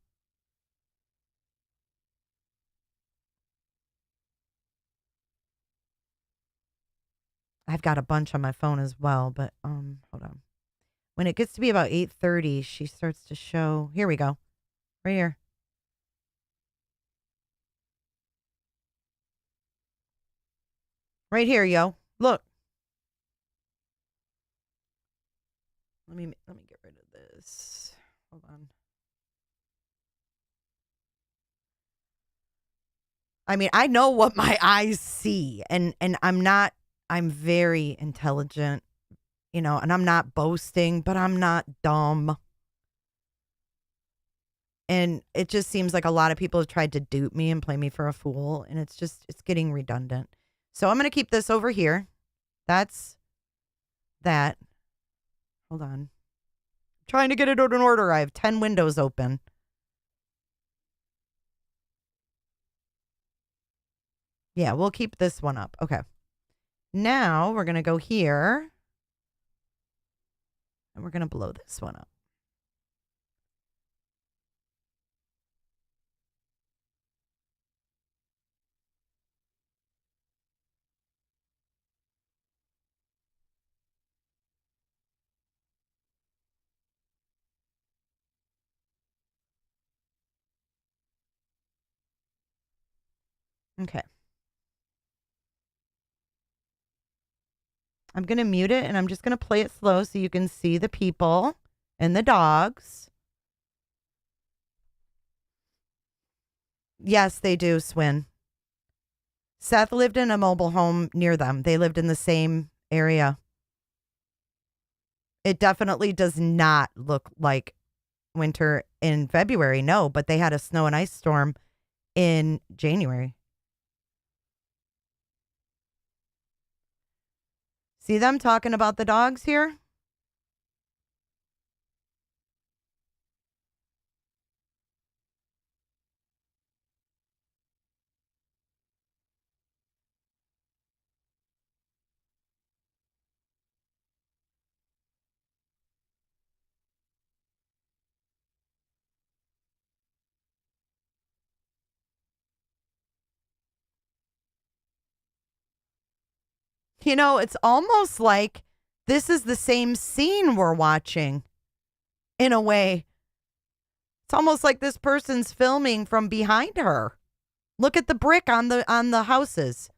I've got a bunch on my phone as well, but hold on. When it gets to be about 8:30, she starts to show. Here we go. Right here. Right here, yo. Look. Let me get rid of this. Hold on. I mean, I know what my eyes see, and I'm very intelligent, and I'm not boasting, but I'm not dumb. And it just seems like a lot of people have tried to dupe me and play me for a fool, and it's getting redundant. So I'm going to keep this over here. That's that. Hold on. I'm trying to get it in order. I have 10 windows open. Yeah, we'll keep this one up. Okay. Now we're going to go here. And we're going to blow this one up. Okay. I'm going to mute it, and I'm just going to play it slow so you can see the people and the dogs. Yes, they do, Swin. Seth lived in a mobile home near them. They lived in the same area. It definitely does not look like winter in February. No, but they had a snow and ice storm in January. See them talking about the dogs here? You know, it's almost like this is the same scene we're watching in a way. It's almost like this person's filming from behind her. Look at the brick on the houses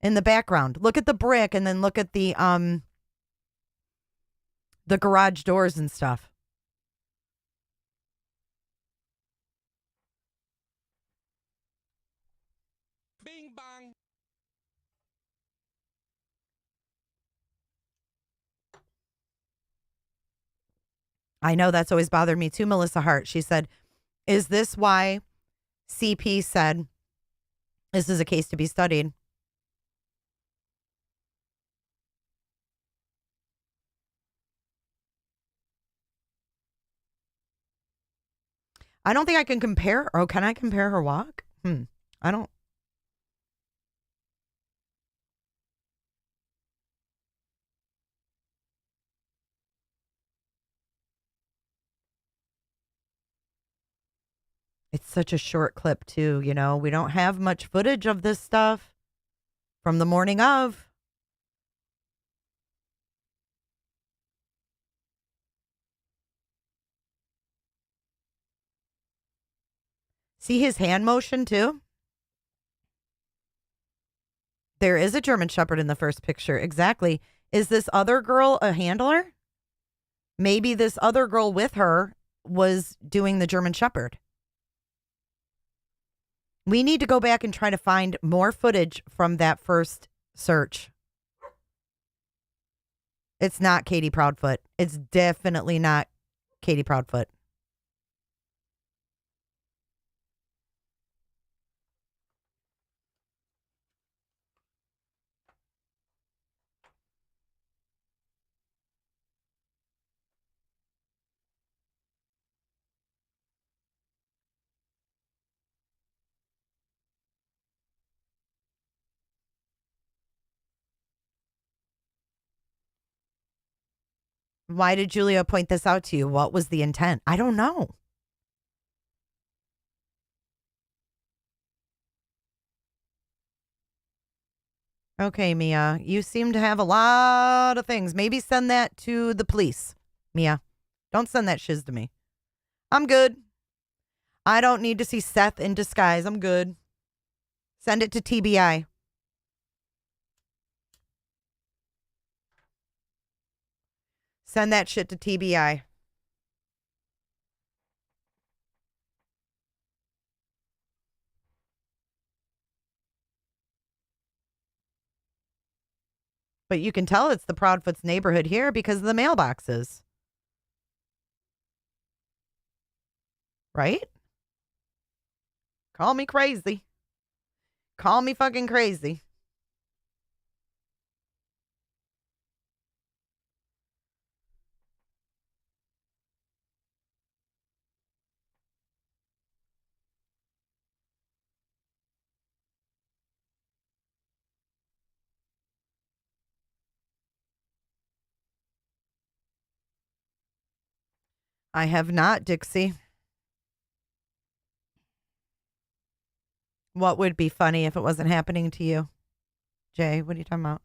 in the background. Look at the brick and then look at the garage doors and stuff. Bing bong. I know that's always bothered me too, Melissa Hart. She said, is this why CP said this is a case to be studied? I don't think I can compare. Oh, can I compare her walk? I don't. It's such a short clip, too. You know, we don't have much footage of this stuff from the morning of. See his hand motion, too? There is a German Shepherd in the first picture. Exactly. Is this other girl a handler? Maybe this other girl with her was doing the German Shepherd. We need to go back and try to find more footage from that first search. It's not Katie Proudfoot. It's definitely not Katie Proudfoot. Why did Julia point this out to you? What was the intent? I don't know. Okay, Mia, you seem to have a lot of things. Maybe send that to the police, Mia. Don't send that shiz to me. I'm good. I don't need to see Seth in disguise. I'm good. Send it to TBI. Send that shit to TBI. But you can tell it's the Proudfoot's neighborhood here because of the mailboxes. Right? Call me crazy. Call me fucking crazy. I have not, Dixie. What would be funny if it wasn't happening to you? Jay, what are you talking about?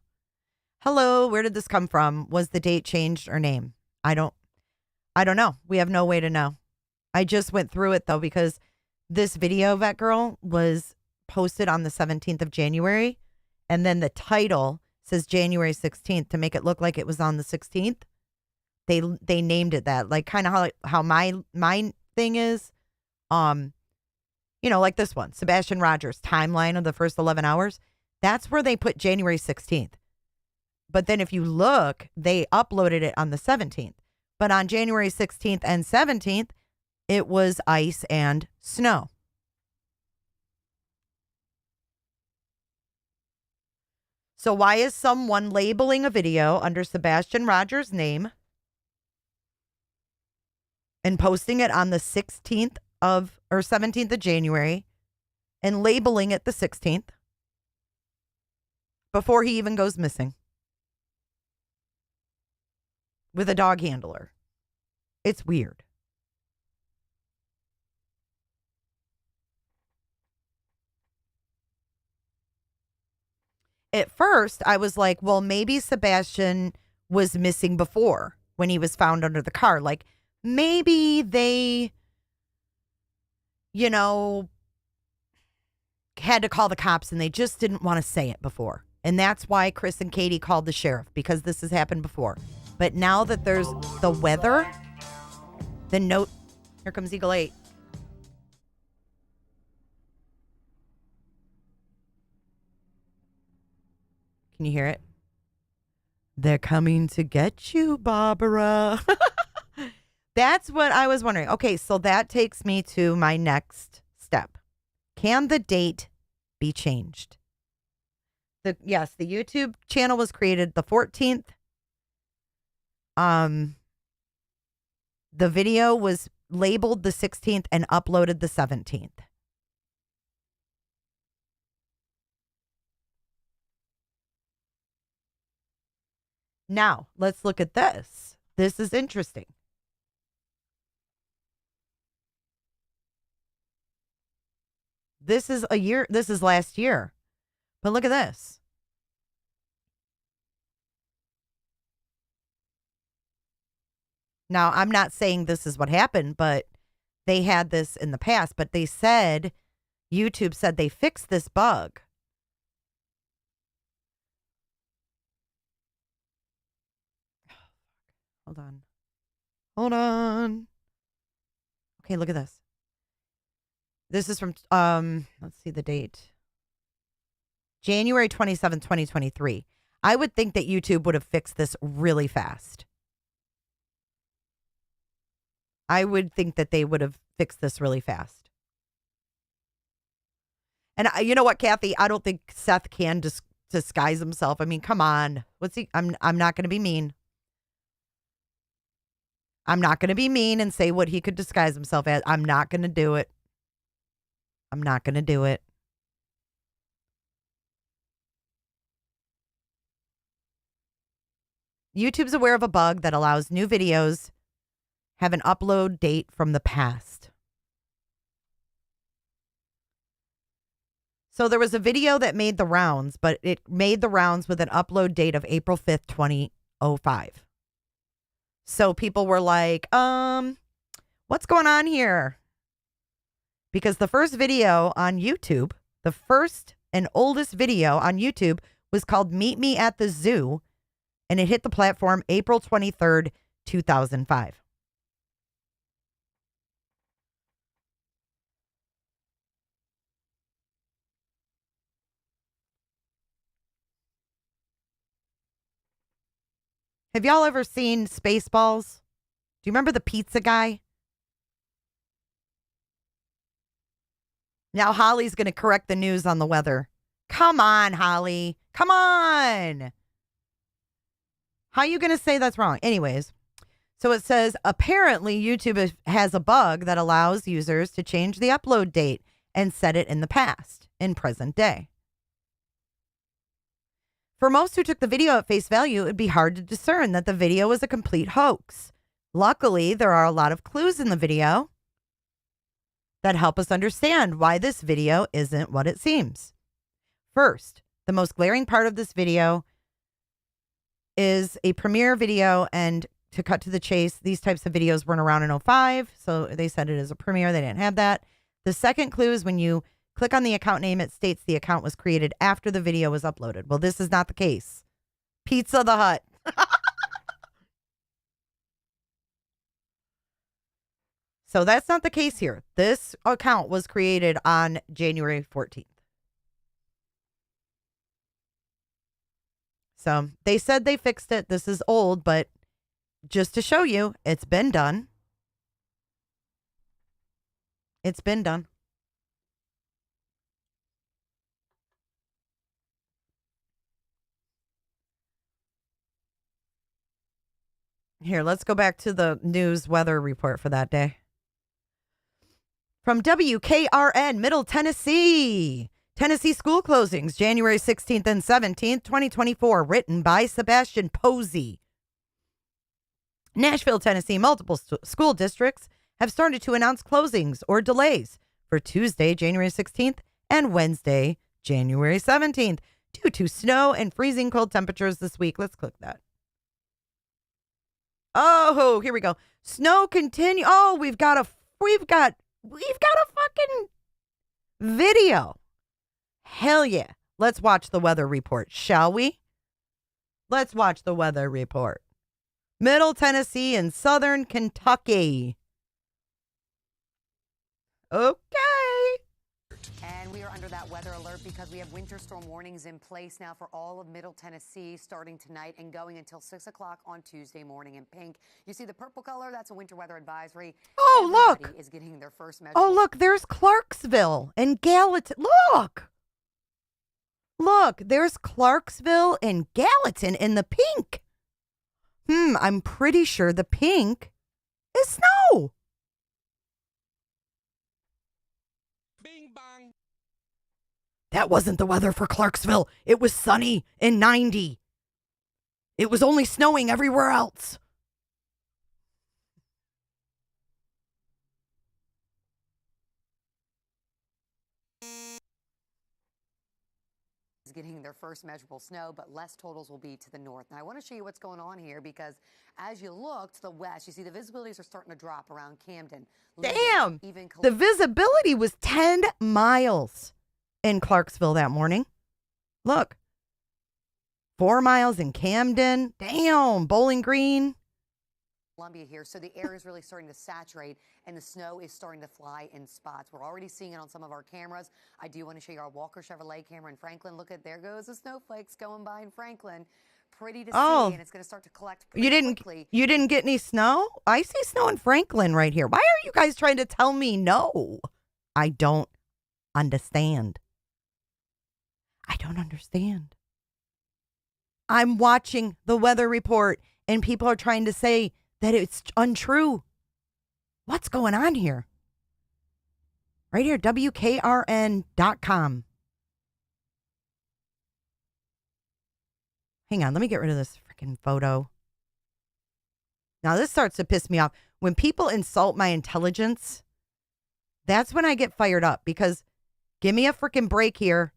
Hello, where did this come from? Was the date changed or name? I don't know. We have no way to know. I just went through it though because this video of that girl was posted on the 17th of January and then the title says January 16th to make it look like it was on the 16th. They named it that, like kind of how my thing is, you know, like this one, Sebastian Rogers timeline of the first 11 hours. That's where they put January 16th. But then if you look, they uploaded it on the 17th, But on January 16th and 17th, it was ice and snow. So why is someone labeling a video under Sebastian Rogers' name and posting it on the 16th of or 17th of January and labeling it the 16th before he even goes missing with a dog handler? It's weird. At first, I was like, well, maybe Sebastian was missing before when he was found under the car. Like, maybe they, had to call the cops and they just didn't want to say it before. And that's why Chris and Katie called the sheriff, because this has happened before. But now that there's the weather, the note, here comes Eagle 8. Can you hear it? They're coming to get you, Barbara. That's what I was wondering. Okay, so that takes me to my next step. Can the date be changed? Yes, the YouTube channel was created the 14th. The video was labeled the 16th and uploaded the 17th. Now, let's look at this. This is interesting. This is last year. But look at this. Now, I'm not saying this is what happened, but they had this in the past. But they said, YouTube said they fixed this bug. Hold on. Okay, look at this. This is from, let's see the date. January 27th, 2023. I would think that YouTube would have fixed this really fast. I would think that they would have fixed this really fast. And you know what, Kathy? I don't think Seth can disguise himself. I mean, come on. I'm not going to be mean. I'm not going to be mean and say what he could disguise himself as. I'm not going to do it. I'm not going to do it. YouTube's aware of a bug that allows new videos have an upload date from the past. So there was a video that made the rounds, but it made the rounds with an upload date of April 5th, 2005. So people were like, what's going on here? Because the first video on YouTube, the first and oldest video on YouTube was called Meet Me at the Zoo, and it hit the platform April 23rd, 2005. Have y'all ever seen Spaceballs? Do you remember the pizza guy? Now Holly's going to correct the news on the weather. Come on, Holly. Come on. How are you going to say that's wrong? Anyways, so it says, apparently YouTube has a bug that allows users to change the upload date and set it in the past, in present day. For most who took the video at face value, it would be hard to discern that the video was a complete hoax. Luckily, there are a lot of clues in the video that help us understand why this video isn't what it seems. First, the most glaring part of this video is a premiere video, and to cut to the chase, these types of videos weren't around in 2005, so they said it is a premiere. They didn't have that. The second clue is when you click on the account name, it states the account was created after the video was uploaded. Well, this is not the case. Pizza the Hut. So that's not the case here. This account was created on January 14th. So they said they fixed it. This is old, but just to show you, it's been done. It's been done. Here, let's go back to the news weather report for that day. From WKRN, Middle Tennessee. Tennessee school closings, January 16th and 17th, 2024. Written by Sebastian Posey. Nashville, Tennessee. Multiple school districts have started to announce closings or delays for Tuesday, January 16th and Wednesday, January 17th, due to snow and freezing cold temperatures this week. Let's click that. Oh, here we go. Snow continue. Oh, we've got a fucking video. Hell yeah. Let's watch the weather report, shall we? Let's watch the weather report. Middle Tennessee and Southern Kentucky. Okay. And we are under that weather alert because we have winter storm warnings in place now for all of Middle Tennessee starting tonight and going until 6 o'clock on Tuesday morning in pink. You see the purple color? That's a winter weather advisory. Oh, Everybody look. is getting their first measure. Oh, look, there's Clarksville and Gallatin. Look, there's Clarksville and Gallatin in the pink. I'm pretty sure the pink is snow. Bing bang. That wasn't the weather for Clarksville. It was sunny and 90. It was only snowing everywhere else. Is getting their first measurable snow, but less totals will be to the north. Now, I want to show you what's going on here because as you look to the west, you see the visibilities are starting to drop around Camden. Damn. Even The visibility was 10 miles in Clarksville that morning. Look. 4 miles in Camden. Damn. Bowling Green. Columbia here, so the air is really starting to saturate and the snow is starting to fly in spots. We're already seeing it on some of our cameras. I do want to show you our Walker Chevrolet camera in Franklin. Look at, there goes the snowflakes going by in Franklin. Pretty to see, and it's going to start to collect pretty quickly. You didn't get any snow? I see snow in Franklin right here. Why are you guys trying to tell me no? I don't understand. I don't understand. I'm watching the weather report and people are trying to say that it's untrue. What's going on here? Right here, WKRN.com. Hang on, let me get rid of this freaking photo. Now, this starts to piss me off. When people insult my intelligence, that's when I get fired up because give me a freaking break here.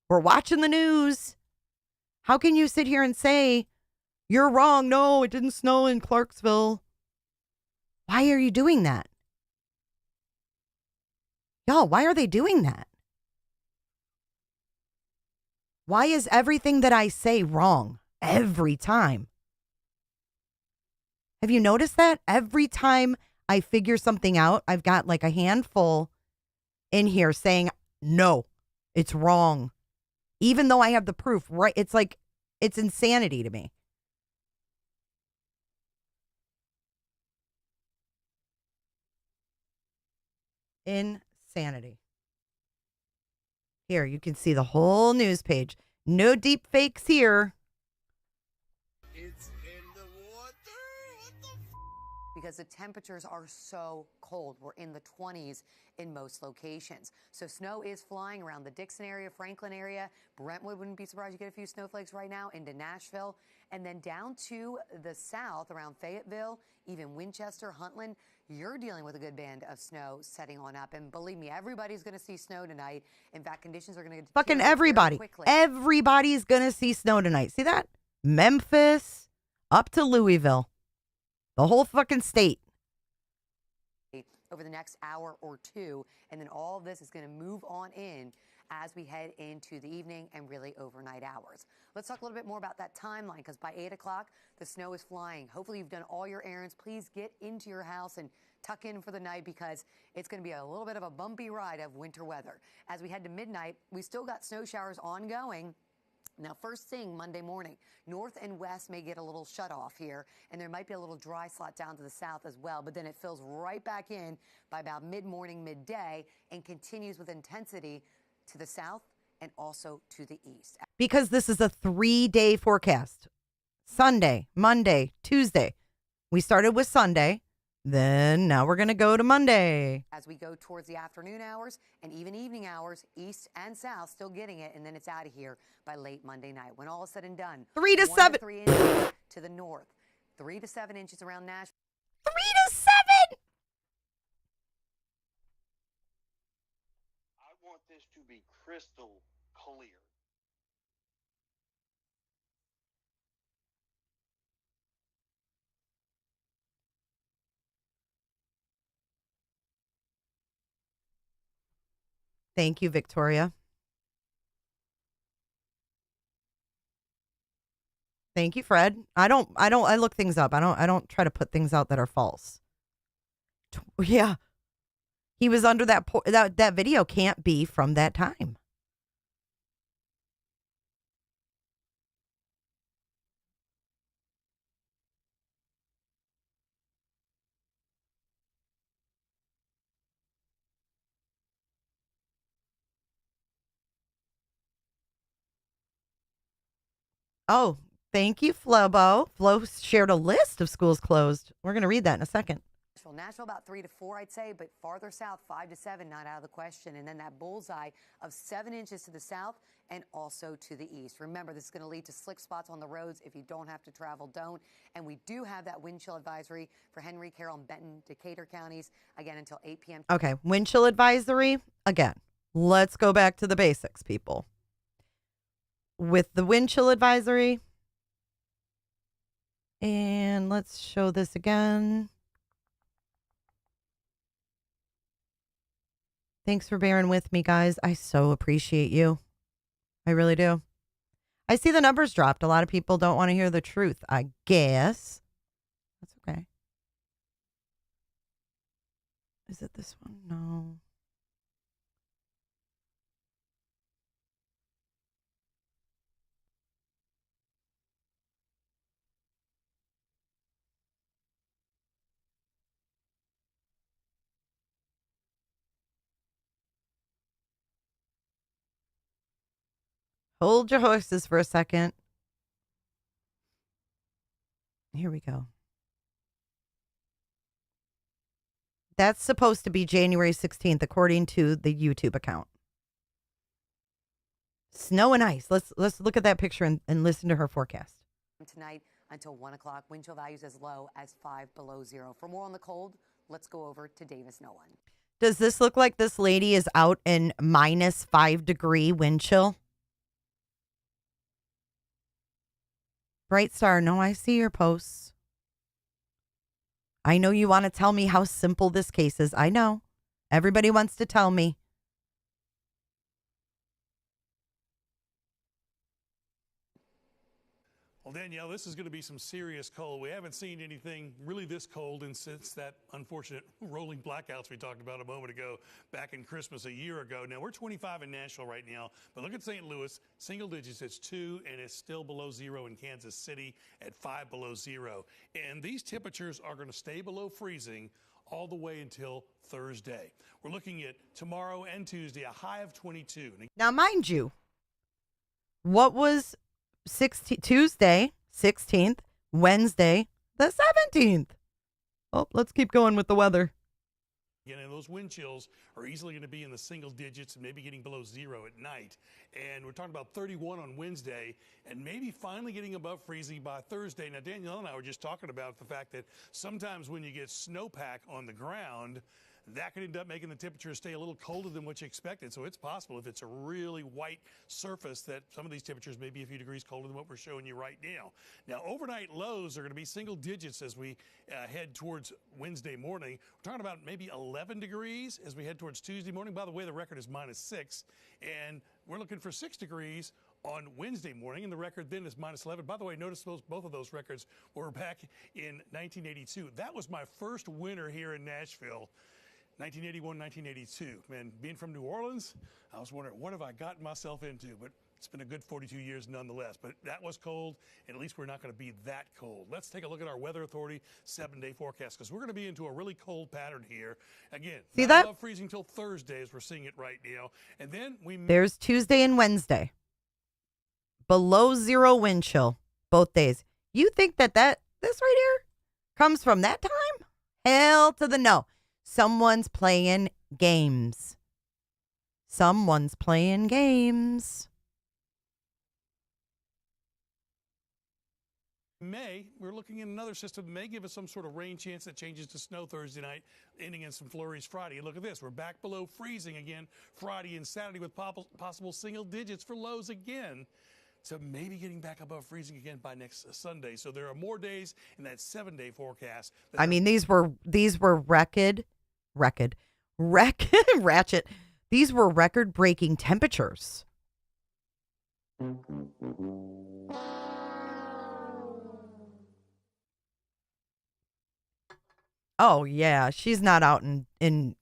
We're watching the news. How can you sit here and say, you're wrong? No, it didn't snow in Clarksville. Why are you doing that? Y'all, why are they doing that? Why is everything that I say wrong every time? Have you noticed that? Every time I figure something out, I've got like a handful in here saying, no, it's wrong. Even though I have the proof, right? It's like, it's insanity to me. Insanity. Here, you can see the whole news page. No deep fakes here. It's in the water. What the because the temperatures are so cold. We're in the 20s in most locations. So snow is flying around the Dixon area, Franklin area. Brentwood, wouldn't be surprised you get a few snowflakes right now, into Nashville. And then down to the south around Fayetteville, even Winchester, Huntland, you're dealing with a good band of snow setting on up. And believe me, everybody's going to see snow tonight. In fact, conditions are going to get fucking everybody. Everybody's going to see snow tonight. See that? Memphis up to Louisville. The whole fucking state. Over the next hour or two. And then all of this is going to move on in as we head into the evening and really overnight hours. Let's talk a little bit more about that timeline, because by 8 o'clock, the snow is flying. Hopefully you've done all your errands. Please get into your house and tuck in for the night, because it's going to be a little bit of a bumpy ride of winter weather. As we head to midnight, we still got snow showers ongoing. Now, first thing Monday morning, north and west may get a little shut off here, and there might be a little dry slot down to the south as well, but then it fills right back in by about mid-morning, midday, and continues with intensity to the south and also to the east. Because this is a 3-day forecast. Sunday, Monday, Tuesday. We started with Sunday. Then now we're going to go to Monday. As we go towards the afternoon hours and even evening hours, east and south, still getting it, and then it's out of here by late Monday night. When all is said and done, 3 to 1 7. to 3 inches to the north, 3 to 7 inches around Nashville. 3 to 7. I want this to be crystal clear. Thank you, Victoria. Thank you, Fred. I look things up. I don't try to put things out that are false. Yeah. He was under that video can't be from that time. Oh, thank you, Flobo. Flo shared a list of schools closed. We're going to read that in a second. Nashville about 3 to 4, I'd say, but farther south, 5 to 7, not out of the question. And then that bullseye of 7 inches to the south and also to the east. Remember, this is going to lead to slick spots on the roads. If you don't have to travel, don't. And we do have that wind chill advisory for Henry, Carroll, and Benton, Decatur counties, again, until 8 p.m. Okay, wind chill advisory. Again, let's go back to the basics, people. With the wind chill advisory, and let's show this again. Thanks for bearing with me, guys. I so appreciate you. I really do. I see the numbers dropped. A lot of people don't want to hear the truth, I guess. That's okay. Is it this one? No. Hold your horses for a second. Here we go. That's supposed to be January 16th, according to the YouTube account. Snow and ice. Let's look at that picture and listen to her forecast. Tonight until 1 o'clock, wind chill values as low as 5 below zero. For more on the cold, let's go over to Davis Nolan. Does this look like this lady is out in minus 5-degree wind chill? Bright Star, no, I see your posts. I know you want to tell me how simple this case is. I know. Everybody wants to tell me. Well, Danielle, this is going to be some serious cold. We haven't seen anything really this cold since that unfortunate rolling blackouts we talked about a moment ago back in Christmas a year ago. Now, we're 25 in Nashville right now, but look at St. Louis, single digits, it's 2, and it's still below zero in Kansas City at 5 below zero. And these temperatures are going to stay below freezing all the way until Thursday. We're looking at tomorrow and Tuesday, a high of 22. Now, mind you, what was Tuesday, 16th, Wednesday, the 17th. Oh, let's keep going with the weather. Again, and those wind chills are easily going to be in the single digits and maybe getting below zero at night. And we're talking about 31 on Wednesday and maybe finally getting above freezing by Thursday. Now, Danielle and I were just talking about the fact that sometimes when you get snowpack on the ground, that could end up making the temperature stay a little colder than what you expected. So it's possible if it's a really white surface that some of these temperatures may be a few degrees colder than what we're showing you right now. Now, overnight lows are going to be single digits as we head towards Wednesday morning. We're talking about maybe 11 degrees as we head towards Tuesday morning. By the way, the record is -6, and we're looking for 6 degrees on Wednesday morning, and the record then is -11. By the way, notice both of those records were back in 1982. That was my first winter here in Nashville. 1981, 1982. Man, being from New Orleans, I was wondering, what have I gotten myself into? But It's been a good 42 years nonetheless, but that was cold, and at least we're not going to be that cold. Let's take a look at our Weather Authority 7-day forecast, because we're going to be into a really cold pattern here. Again, See not that? above freezing till Thursday as we're seeing it right now. And then There's Tuesday and Wednesday. Below zero wind chill both days. You think that this right here comes from that time? Hell to the no. Someone's playing games. Someone's playing games. May, we're looking at another system that may give us some sort of rain chance that changes to snow Thursday night, ending in some flurries Friday. And look at this. We're back below freezing again Friday and Saturday with possible single digits for lows again. So maybe getting back above freezing again by next Sunday. So there are more days in that 7-day forecast. I mean, these were ratchet. These were record-breaking temperatures. Oh, yeah. She's not out in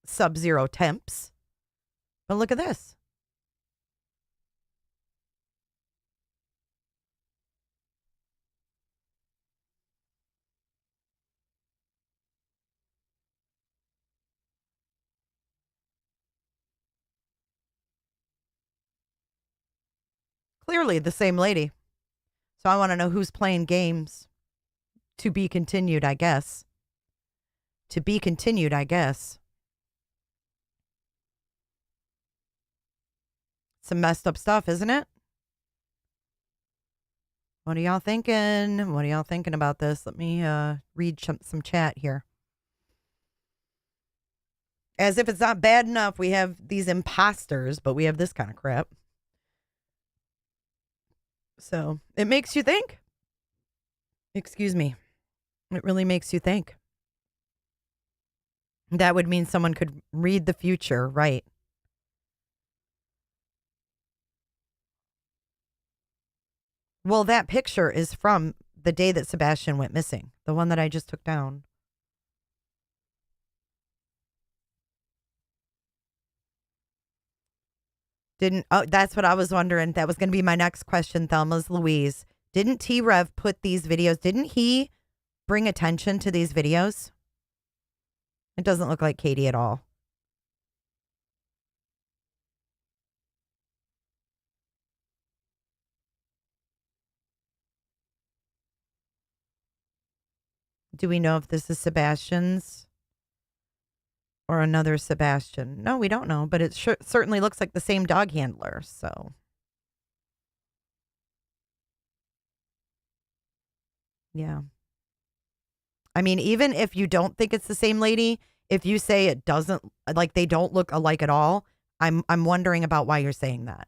sub-zero temps. But look at this. Clearly the same lady. So I want to know who's playing games. To be continued, I guess. To be continued, I guess. Some messed up stuff, isn't it? What are y'all thinking? What are y'all thinking about this? Let me read some chat here. As if it's not bad enough, we have these imposters, but we have this kind of crap. So it makes you think. Excuse me. It really makes you think. That would mean someone could read the future, right? Well, that picture is from the day that Sebastian went missing, the one that I just took down. That's what I was wondering. That was going to be my next question, Thelma's Louise. Didn't T-Rev put these videos? Didn't he bring attention to these videos? It doesn't look like Katie at all. Do we know if this is Sebastian's or another Sebastian? No, we don't know, but it certainly looks like the same dog handler, so. Yeah. I mean, even if you don't think it's the same lady, if you say it doesn't, like they don't look alike at all, I'm wondering about why you're saying that.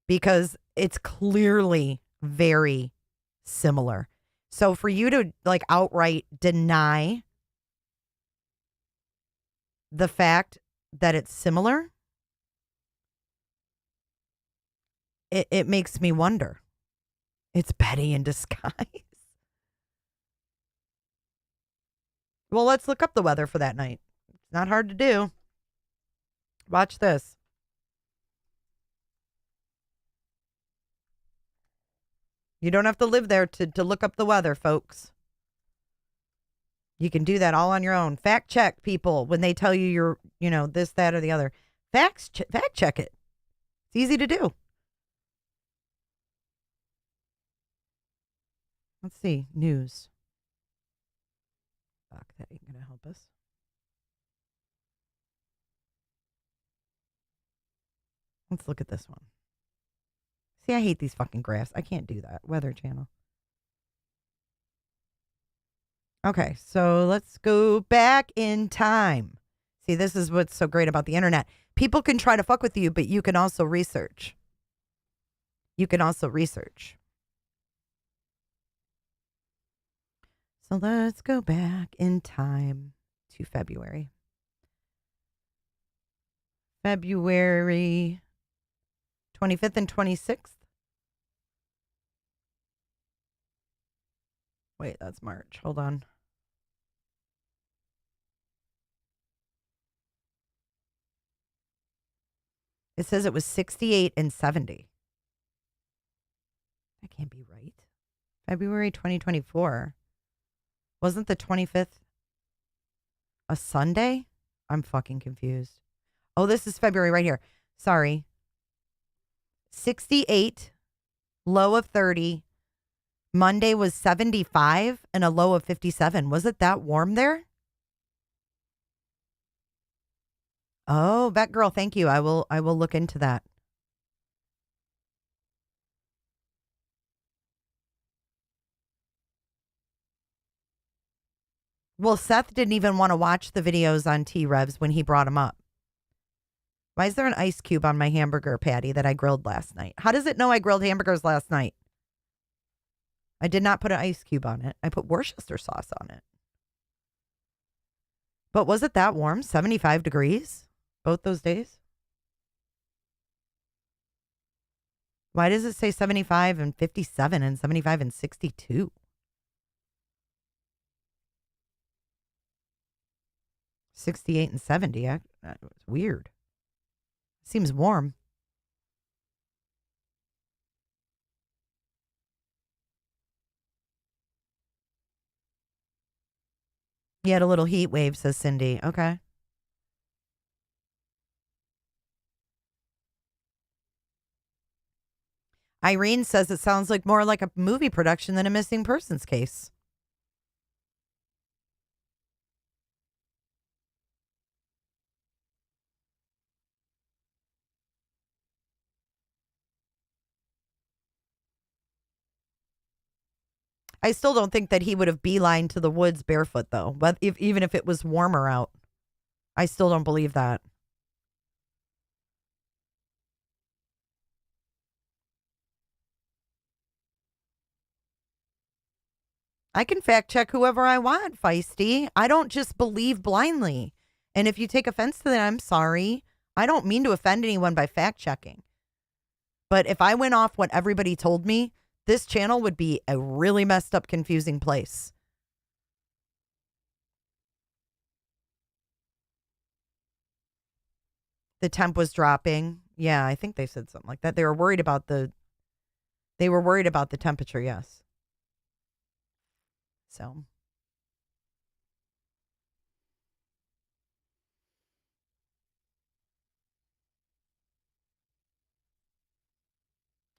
Because it's clearly very similar. So for you to like outright deny the fact that it's similar, it makes me wonder. It's Betty in disguise. Well, let's look up the weather for that night. It's not hard to do. Watch this. You don't have to live there to look up the weather, folks. You can do that all on your own. Fact check people when they tell you you're, this, that, or the other. Fact check it. It's easy to do. Let's see. News. Fuck, that ain't going to help us. Let's look at this one. See, I hate these fucking graphs. I can't do that. Weather Channel. Okay, so let's go back in time. See, this is what's so great about the internet. People can try to fuck with you, but you can also research. So let's go back in time to February. February 25th and 26th. Wait, that's March. Hold on. It says it was 68 and 70. That can't be right. February 2024. Wasn't the 25th a Sunday? I'm fucking confused. Oh, this is February right here. Sorry. 68, low of 30. Monday was 75 and a low of 57. Was it that warm there? Oh, Batgirl, thank you. I will look into that. Well, Seth didn't even want to watch the videos on T-Revs when he brought them up. Why is there an ice cube on my hamburger patty that I grilled last night? How does it know I grilled hamburgers last night? I did not put an ice cube on it. I put Worcester sauce on it. But was it that warm? 75 degrees? Both those days? Why does it say 75 and 57 and 75 and 62? $68 and $70. That was weird. Seems warm. You had a little heat wave, says Cindy. Okay. Irene says it sounds like more like a movie production than a missing persons case. I still don't think that he would have beelined to the woods barefoot, though. But even if it was warmer out, I still don't believe that. I can fact check whoever I want, Feisty. I don't just believe blindly. And if you take offense to that, I'm sorry. I don't mean to offend anyone by fact checking. But if I went off what everybody told me, this channel would be a really messed up, confusing place. The temp was dropping. Yeah, I think they said something like that. They were worried about the temperature, yes. So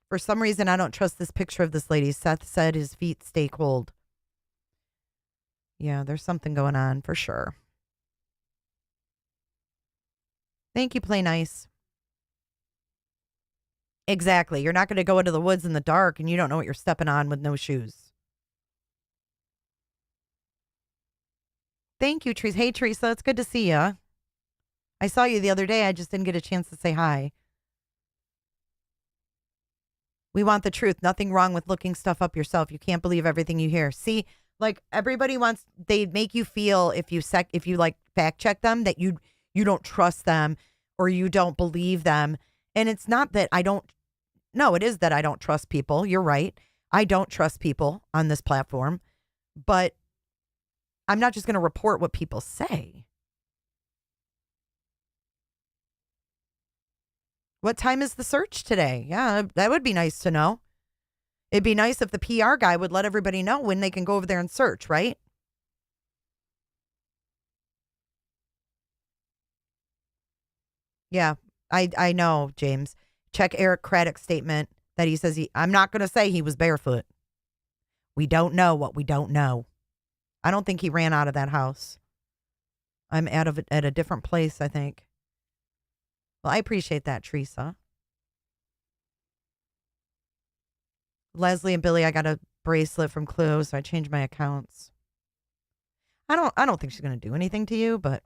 for some reason, I don't trust this picture of this lady. Seth said his feet stay cold. Yeah, there's something going on for sure. Thank you, Play Nice. Exactly. You're not going to go into the woods in the dark and you don't know what you're stepping on with no shoes. Thank you, Teresa. Hey, Teresa, it's good to see you. I saw you the other day. I just didn't get a chance to say hi. We want the truth. Nothing wrong with looking stuff up yourself. You can't believe everything you hear. See, like everybody wants, they make you feel if you like fact check them that you don't trust them or you don't believe them. And it's not that I don't. No, it is that I don't trust people. You're right. I don't trust people on this platform, but I'm not just going to report what people say. What time is the search today? Yeah, that would be nice to know. It'd be nice if the PR guy would let everybody know when they can go over there and search, right? Yeah, I know, James. Check Eric Craddock's statement that he says I'm not going to say he was barefoot. We don't know what we don't know. I don't think he ran out of that house. I'm out of it at a different place, I think. Well, I appreciate that, Teresa. Leslie and Billy, I got a bracelet from Clue, so I changed my accounts. I don't think she's going to do anything to you, but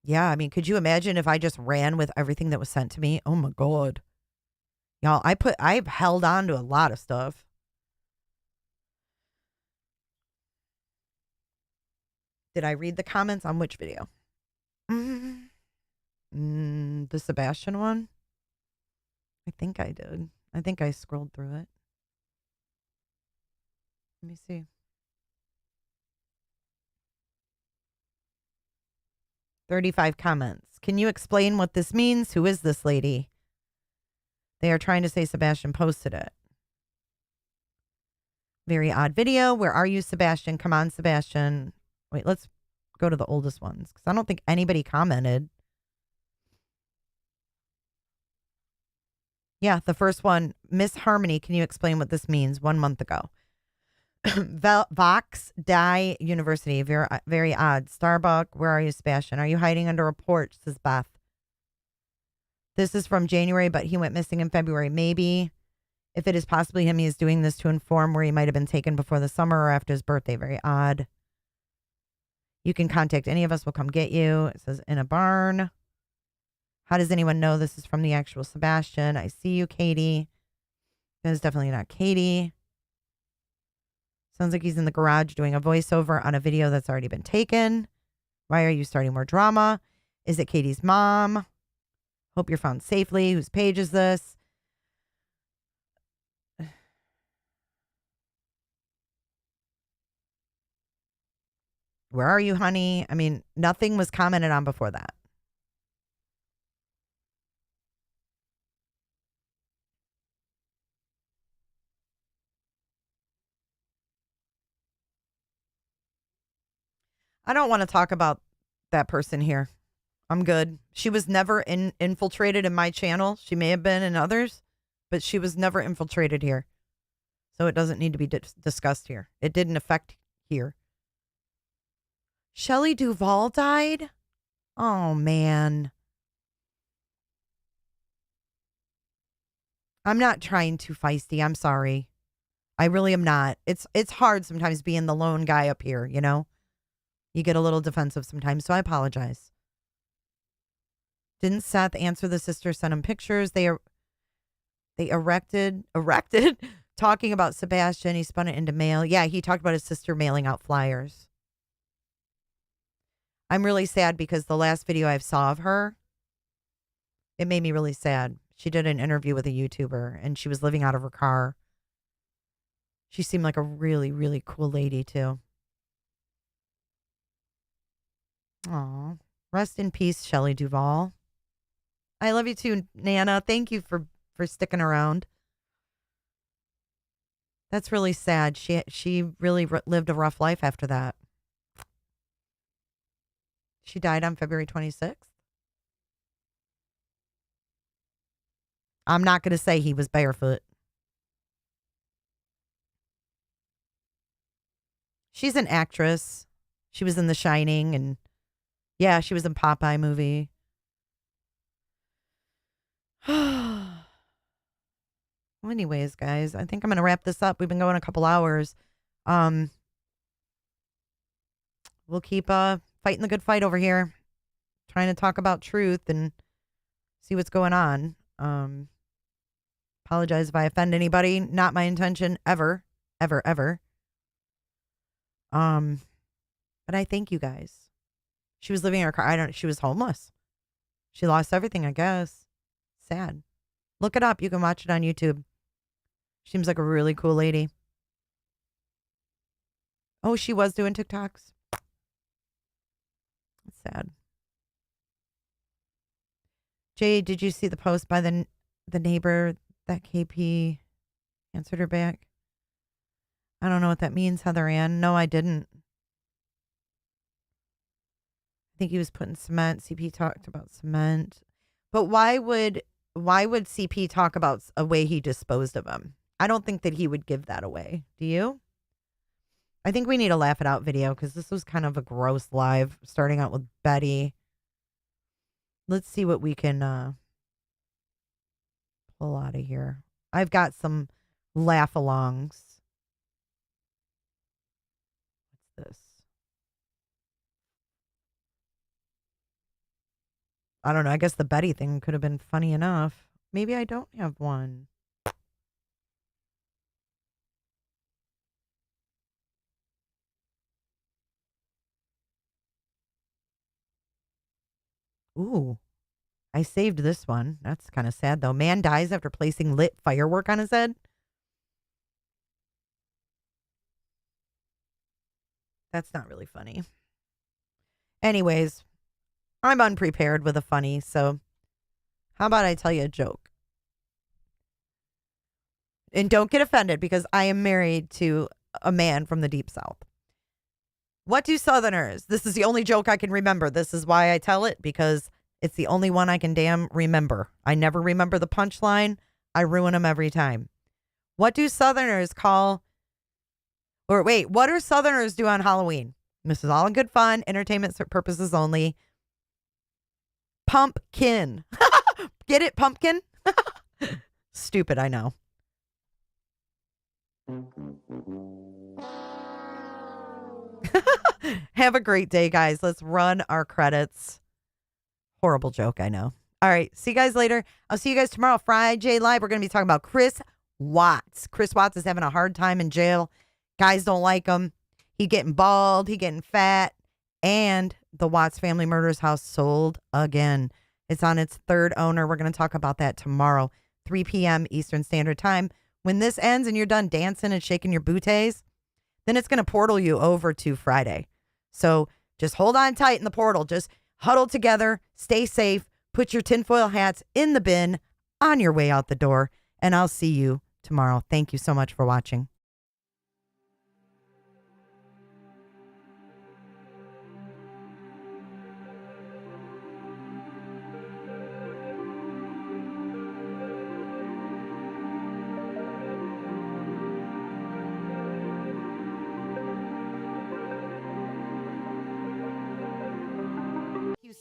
yeah, I mean, could you imagine if I just ran with everything that was sent to me? Oh my God. Y'all, I've held on to a lot of stuff. Did I read the comments on which video? The Sebastian one? I think I did. I think I scrolled through it. Let me see. 35 comments. Can you explain what this means? Who is this lady? They are trying to say Sebastian posted it. Very odd video. Where are you, Sebastian? Come on, Sebastian. Wait, let's go to the oldest ones because I don't think anybody commented. Yeah, the first one, Miss Harmony, can you explain what this means? 1 month ago. Vox Die University, very, very odd. Starbuck, where are you, Sebastian? Are you hiding under a porch, says Beth. This is from January, but he went missing in February. Maybe if it is possibly him, he is doing this to inform where he might have been taken before the summer or after his birthday. Very odd. You can contact any of us. We'll come get you. It says in a barn. How does anyone know this is from the actual Sebastian? I see you, Katie. That is definitely not Katie. Sounds like he's in the garage doing a voiceover on a video that's already been taken. Why are you starting more drama? Is it Katie's mom? Hope you're found safely. Whose page is this? Where are you, honey? I mean, nothing was commented on before that. I don't want to talk about that person here. I'm good. She was never infiltrated in my channel. She may have been in others, but she was never infiltrated here. So it doesn't need to be discussed here. It didn't affect here. Shelley Duvall died? Oh, man. I'm not trying to feisty. I'm sorry. I really am not. It's hard sometimes being the lone guy up here, you know? You get a little defensive sometimes, so I apologize. Didn't Seth answer the sister, send him pictures? They erected talking about Sebastian. He spun it into mail. Yeah, he talked about his sister mailing out flyers. I'm really sad because the last video I saw of her, it made me really sad. She did an interview with a YouTuber and she was living out of her car. She seemed like a really, really cool lady too. Aw. Rest in peace, Shelley Duvall. I love you too, Nana. Thank you for sticking around. That's really sad. She really lived a rough life after that. She died on February 26th. I'm not going to say he was barefoot. She's an actress. She was in The Shining and yeah, she was in Popeye movie. Well, anyways, guys, I think I'm going to wrap this up. We've been going a couple hours. We'll keep fighting the good fight over here. Trying to talk about truth and see what's going on. Apologize if I offend anybody. Not my intention ever, ever, ever. But I thank you guys. She was living in her car. She was homeless. She lost everything, I guess. Sad. Look it up. You can watch it on YouTube. Seems like a really cool lady. Oh, she was doing TikToks. That's sad. Jay, did you see the post by the neighbor that KP answered her back? I don't know what that means, Heather Ann. No, I didn't. I think he was putting cement. CP talked about cement. But why would CP talk about a way he disposed of him? I don't think that he would give that away. Do you? I think we need a laugh it out video because this was kind of a gross live, starting out with Betty. Let's see what we can pull out of here. I've got some laugh alongs. What's this? I don't know. I guess the Betty thing could have been funny enough. Maybe I don't have one. Ooh, I saved this one. That's kind of sad, though. Man dies after placing lit firework on his head. That's not really funny. Anyways, I'm unprepared with a funny, so how about I tell you a joke? And don't get offended because I am married to a man from the Deep South. What do Southerners? This is the only joke I can remember. This is why I tell it, because it's the only one I can damn remember. I never remember the punchline. I ruin them every time. What do Southerners call, or wait, what do Southerners do on Halloween? This is all in good fun, entertainment purposes only. Pumpkin. Get it, pumpkin? Stupid, I know. Have a great day, guys. Let's run our credits. Horrible joke, I know. All right, see you guys later. I'll see you guys tomorrow, Friday Live. We're going to be talking about Chris Watts. Chris Watts is having a hard time in jail. Guys don't like him. He getting bald. He getting fat. And the Watts family murders house sold again. It's on its third owner. We're going to talk about that tomorrow, 3 p.m. Eastern Standard Time. When this ends and you're done dancing and shaking your booties, then it's going to portal you over to Friday. So just hold on tight in the portal. Just huddle together. Stay safe. Put your tinfoil hats in the bin on your way out the door. And I'll see you tomorrow. Thank you so much for watching.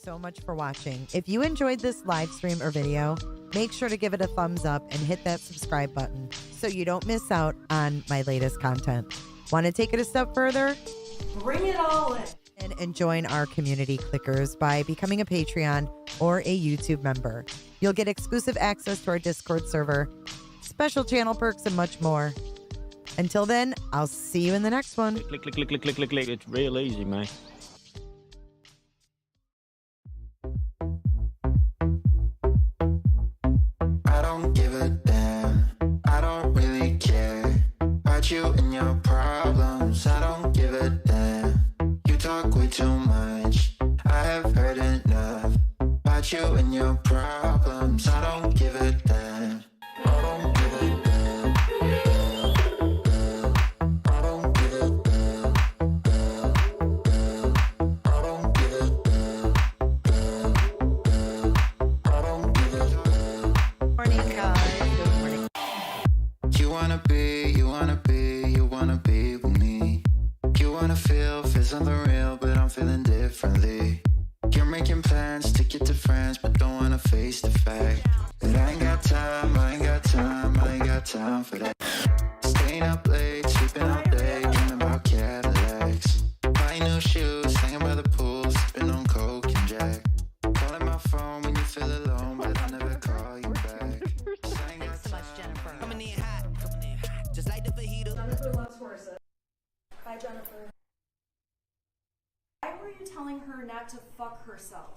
So much for watching. If you enjoyed this live stream or video, make sure to give it a thumbs up and hit that subscribe button so you don't miss out on my latest content. Want to take it a step further? Bring it all in. And join our community clickers by becoming a Patreon or a YouTube member. You'll get exclusive access to our Discord server, special channel perks, and much more. Until then, I'll see you in the next one. Click, click, click, click, click, click, click. It's real easy, man. I don't give a damn. I don't really care about you and your problems. I don't give a damn. You talk way too much. I have heard enough about you and your problems. I don't give a damn. I don't give a damn. I don't give a damn. I don't give a damn. I don't give a damn. Morning, guys. Good morning. You wanna be with me. You wanna feel something real, but I'm feeling differently. You're making plans to get to France, but don't wanna face the fact that I ain't got time for that. Staying up late, sleeping all day, dreaming about Cadillacs. Buying new shoes, hanging by the pool, sipping on Coke and Jack. Calling my phone when you feel alone, but I'll never call you back. Thanks so much, Jennifer. Coming in hot, just like the fajita. Jennifer loves horses. Bye, Jennifer. Why were you telling her not to fuck herself?